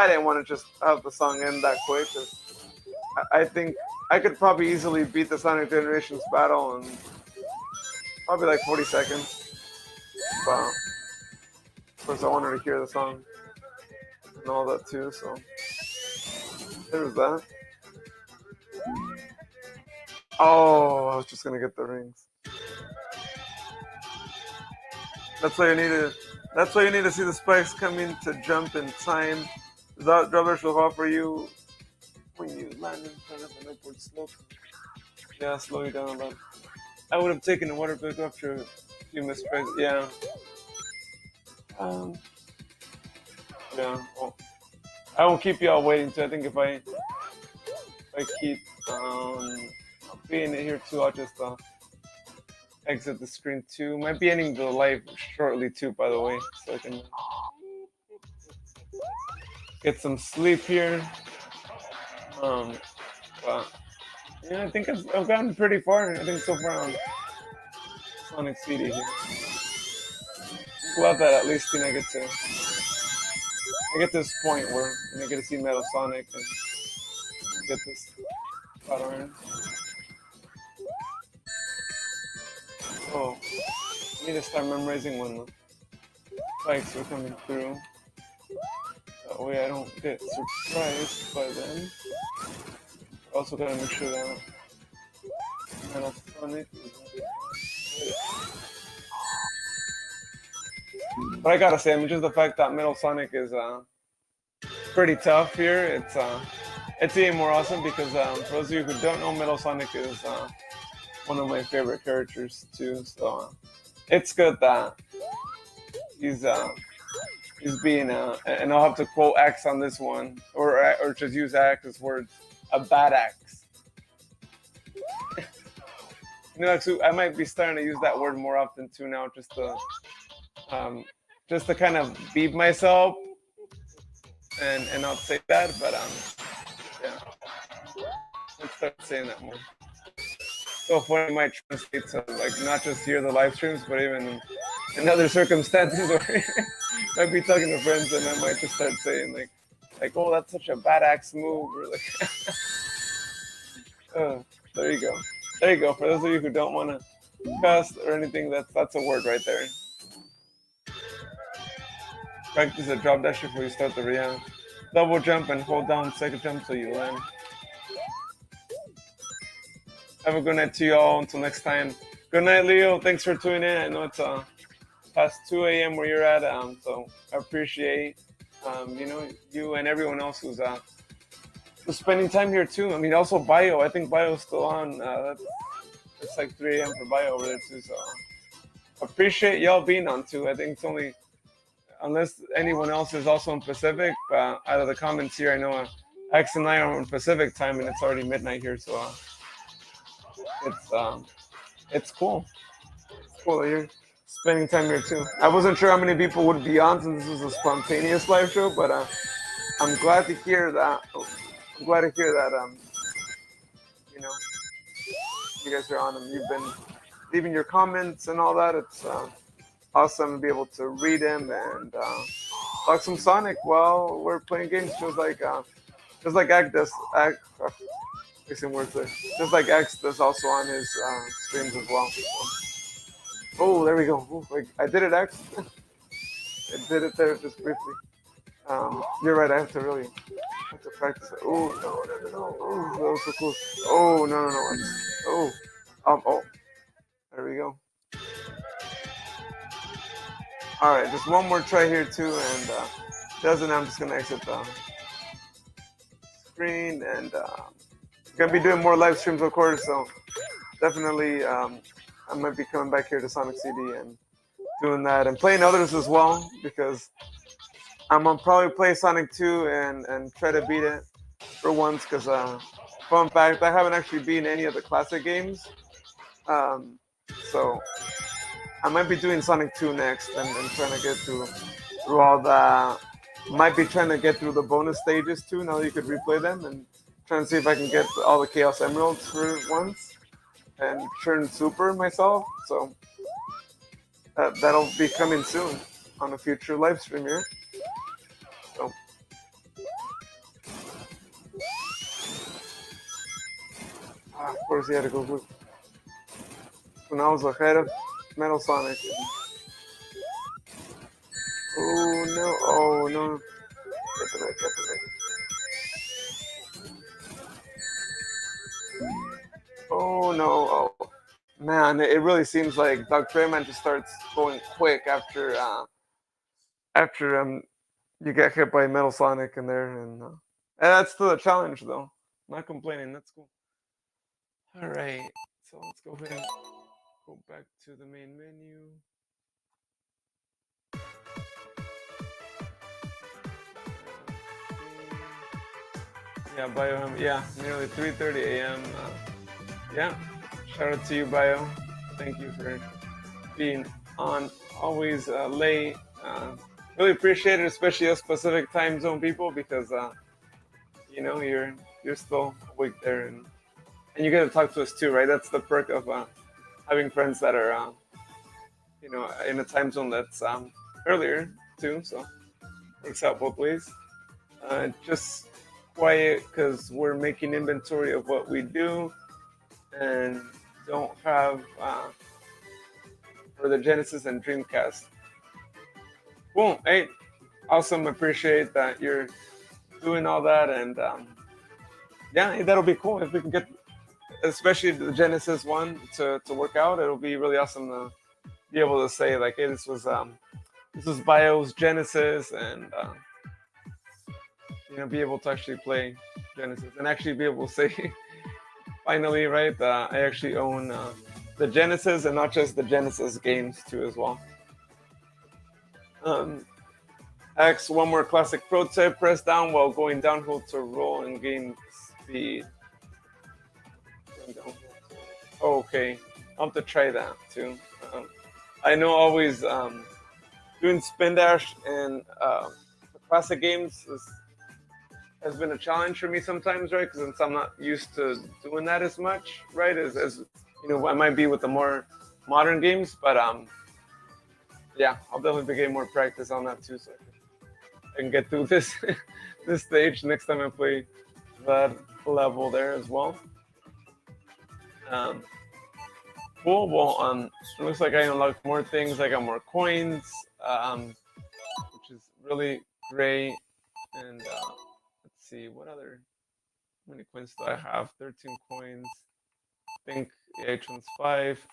didn't want to just have the song end that quick. 'Cause I think I could probably easily beat the Sonic Generations battle in probably like 40 seconds. But of course, I wanted to hear the song and all that too. So there's that. Oh, I was just gonna get the rings. That's why you need to. That's why you need to see the spikes coming to jump in time. The drummers will offer you when you land in front of an upward slope. Yeah, slow you down a lot. I would have taken a water pick after a few mistakes. Yeah. Um. Yeah. Well, I won't keep y'all waiting. So I think if I keep being here too, I'll just exit the screen too. Might be ending the live shortly too, by the way, so I can get some sleep here. But yeah, I think I've gotten pretty far. I think so far on Sonic CD here. I'm glad that at least I get to this point where I get to see Metal Sonic and get this Hot Iron. Oh, I need to start memorizing when the spikes are coming through. That way I don't get surprised by them. Also gotta make sure that Metal Sonic is. But I gotta say, I mean, just the fact that Metal Sonic is pretty tough here, it's even more awesome because for those of you who don't know, Metal Sonic is one of my favorite characters too. So it's good that he's being and I'll have to quote Axe on this one, or just use Axe's words, a bad axe. Actually, I might be starting to use that word more often too now, just to kind of beat myself and not say that, but yeah, let's start saying that more. So funny, might translate to like not just hear the live streams, but even in other circumstances where I might be talking to friends and I might just start saying like oh, that's such a bad axe move, or like there you go. For those of you who don't want to cuss or anything, that's a word right there. Practice a drop dash before you start the round. Double jump and hold down second jump so you land. Have a good night to you all. Until next time. Good night, Leo. Thanks for tuning in. I know it's past 2 a.m. where you're at, so I appreciate you and everyone else who's spending time here too. I mean, also Bio. I think Bio's still on. It's like 3 a.m. for Bio over there too. So appreciate y'all being on too. I think it's only, unless anyone else is also in Pacific, out of the comments here, I know X and I are on Pacific time, and it's already midnight here. So it's cool. It's cool that you're spending time here too. I wasn't sure how many people would be on since this was a spontaneous live show, but I'm glad to hear that. I'm glad to hear that. You guys are on them. You've been leaving your comments and all that. It's awesome to be able to read them and talk some Sonic while we're playing games. Just like Act does. Mixing words there. Just like X does also on his streams as well. Oh, there we go. Ooh, I did it, X. I did it there just briefly. You're right. I have to practice it. Oh no! Oh, that was so cool. Oh no! Oh, there we go. All right, just one more try here too, and I'm just gonna exit the screen and Gonna be doing more live streams, of course. So definitely, I might be coming back here to Sonic CD and doing that and playing others as well because I'm gonna probably play Sonic 2 and try to beat it for once. Because fun fact, I haven't actually beaten any of the classic games. Um, so I might be doing Sonic 2 next and trying to get through all the. Might be trying to get through the bonus stages too. Now that you could replay them and trying to see if I can get all the Chaos Emeralds for once and turn Super myself. So that'll be coming soon on a future live stream here. So. Of course, he had to go quick. So now I was ahead of Metal Sonic. Oh no! Oh no! Get the back, get the back. Oh no! Oh man! It really seems like Dr. Rayman just starts going quick after you get hit by Metal Sonic in there, and that's still a challenge though. Not complaining. That's cool. All right. So let's go ahead and go back to the main menu. Yeah, Bio. Yeah, nearly 3:30 a.m. Yeah, shout out to you, Bio. Thank you for being on. Always late. Really appreciate it, especially us Pacific time zone people, because you're still awake there, and you get to talk to us too, right? That's the perk of having friends that are in a time zone that's earlier too. So works out both ways. Just quiet because we're making inventory of what we do and don't have for the Genesis and Dreamcast. Cool. Hey, awesome. Appreciate that you're doing all that, and yeah, that'll be cool if we can get, especially the Genesis one to work out. It'll be really awesome to be able to say like, hey, this was Bio's Genesis, and be able to actually play Genesis and actually be able to say finally, right, I actually own the Genesis, and not just the Genesis games too as well. X, one more classic pro tip: press down while going downhill to roll and gain speed. Oh, okay, I'll have to try that too. I know always doing spin dash in the classic games has been a challenge for me sometimes, right? Because I'm not used to doing that as much, right? As I might be with the more modern games, but yeah, I'll definitely be getting more practice on that too, so I can get through this this stage next time I play that level there as well. Cool. Well, it looks like I unlocked more things. I got more coins, which is really great. And let's see, how many coins do I have? 13 coins. I think the H1's 5.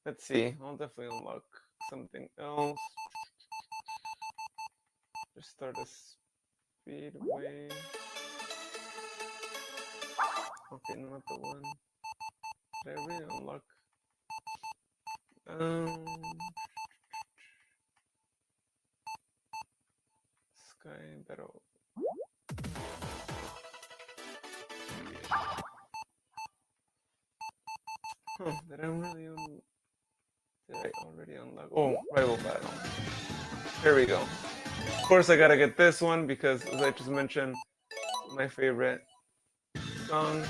Let's see. I'll definitely unlock something else. Just start a speedway. Okay, not the one. Did I really unlock? Sky Battle. Did I already unlock? Oh, Rival Battle. There we go. Of course, I gotta get this one because, as I just mentioned, my favorite song.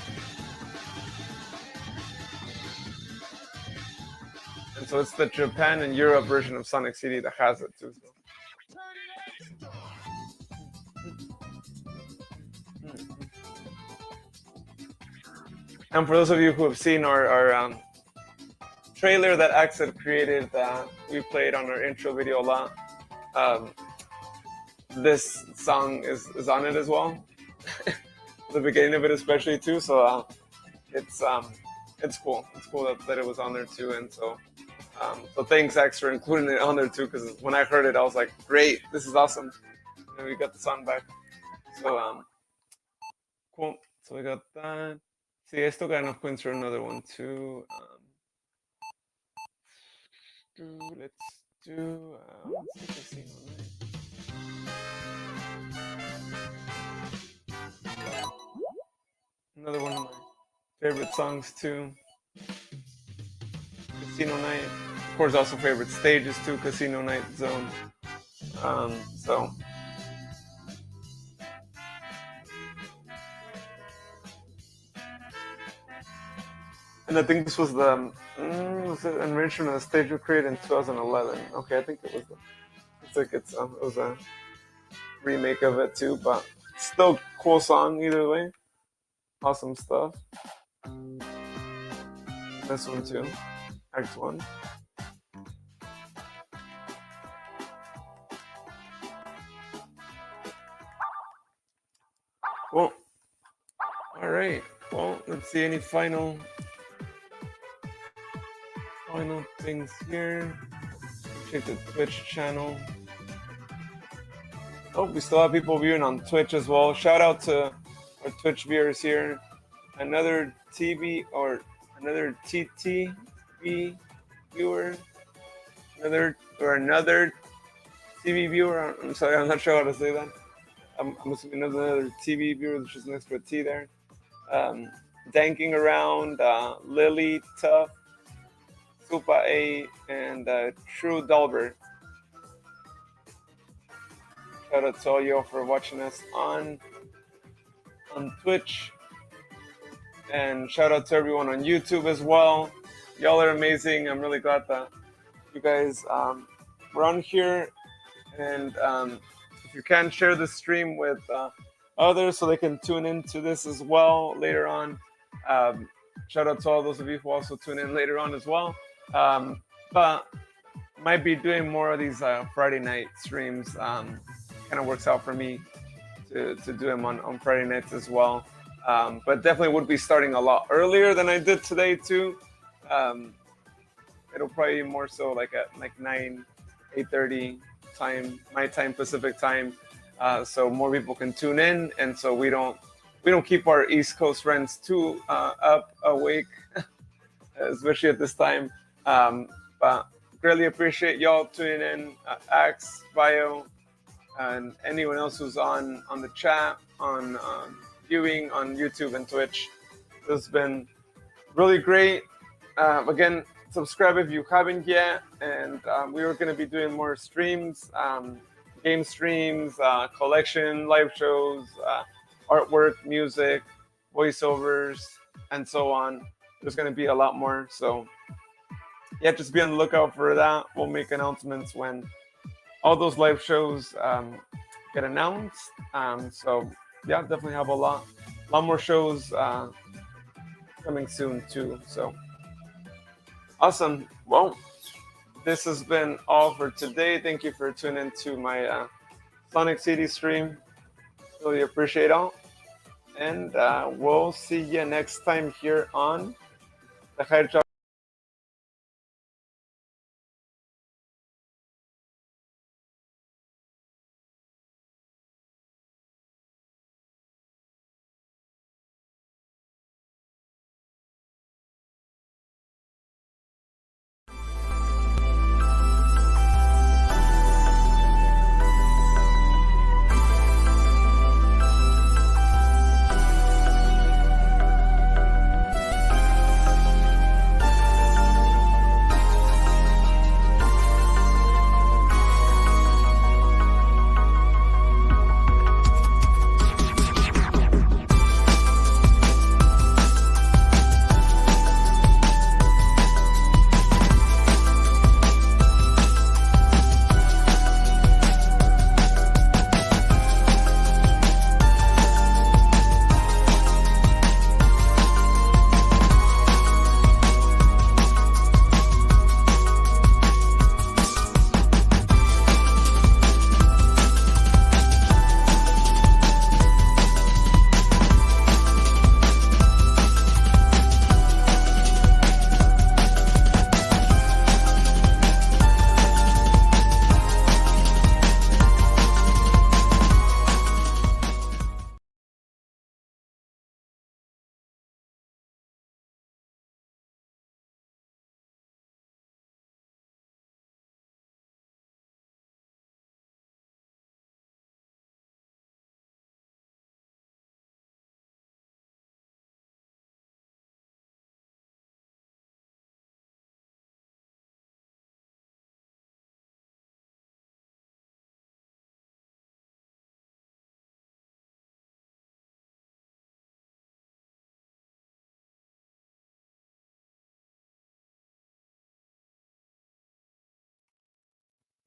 And so it's the Japan and Europe version of Sonic CD that has it too. So. And for those of you who have seen our trailer that Axel created, we played on our intro video a lot. This song is on it as well. The beginning of it especially too. So it's cool. It's cool that it was on there too. And so thanks X for including it on there too. Because when I heard it, I was like, great, this is awesome. And we got the song back. So cool. So we got that. See, I still got enough coins for another one too. Let's do Casino Night. Another one of my favorite songs too. Casino Night. Of course, also favorite stages too. Casino Night Zone. So. And I think this was the animation of the stage we created in 2011. Okay, I think it was it was a remake of it too, but still cool song either way. Awesome stuff. This one too, Act 1. Well, all right. Well, let's see any final things here. Check the Twitch channel. Oh, we still have people viewing on Twitch as well. Shout out to our Twitch viewers here. Another TV or another TTV viewer. Another TV viewer. I'm sorry, I'm not sure how to say that. I'm assuming another TV viewer. There's just an extra T there. Danking around, Lily Tuff, Supa A, and True Dalbert. Shout out to all y'all for watching us on Twitch, and shout out to everyone on YouTube as well. Y'all are amazing. I'm really glad that you guys were on here, and if you can, share the stream with others so they can tune into this as well later on. Shout out to all those of you who also tune in later on as well. But might be doing more of these Friday night streams. Kind of works out for me to do them on Friday nights as well. But definitely would be starting a lot earlier than I did today too. It'll probably be more so like at 8:30 time, my time, Pacific time. So more people can tune in, and so we don't keep our East Coast friends too awake, especially at this time. But greatly appreciate y'all tuning in, Axe, Bio, and anyone else who's on the chat, on viewing on YouTube and Twitch. This has been really great. Again, subscribe if you haven't yet, and we are going to be doing more streams. Game streams, collection, live shows, artwork, music, voiceovers, and so on. There's going to be a lot more. So, yeah, just be on the lookout for that. We'll make announcements when all those live shows get announced. So, yeah, definitely have a lot more shows coming soon, too. So, awesome. Well, this has been all for today. Thank you for tuning into my Sonic CD stream. Really appreciate all. And we'll see you next time here on the Hedgehog.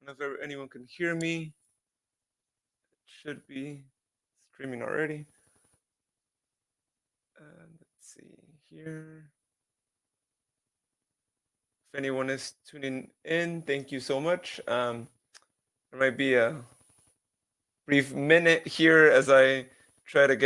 don't know if anyone can hear me. It should be streaming already. Let's see here. If anyone is tuning in, thank you so much. There might be a brief minute here as I try to get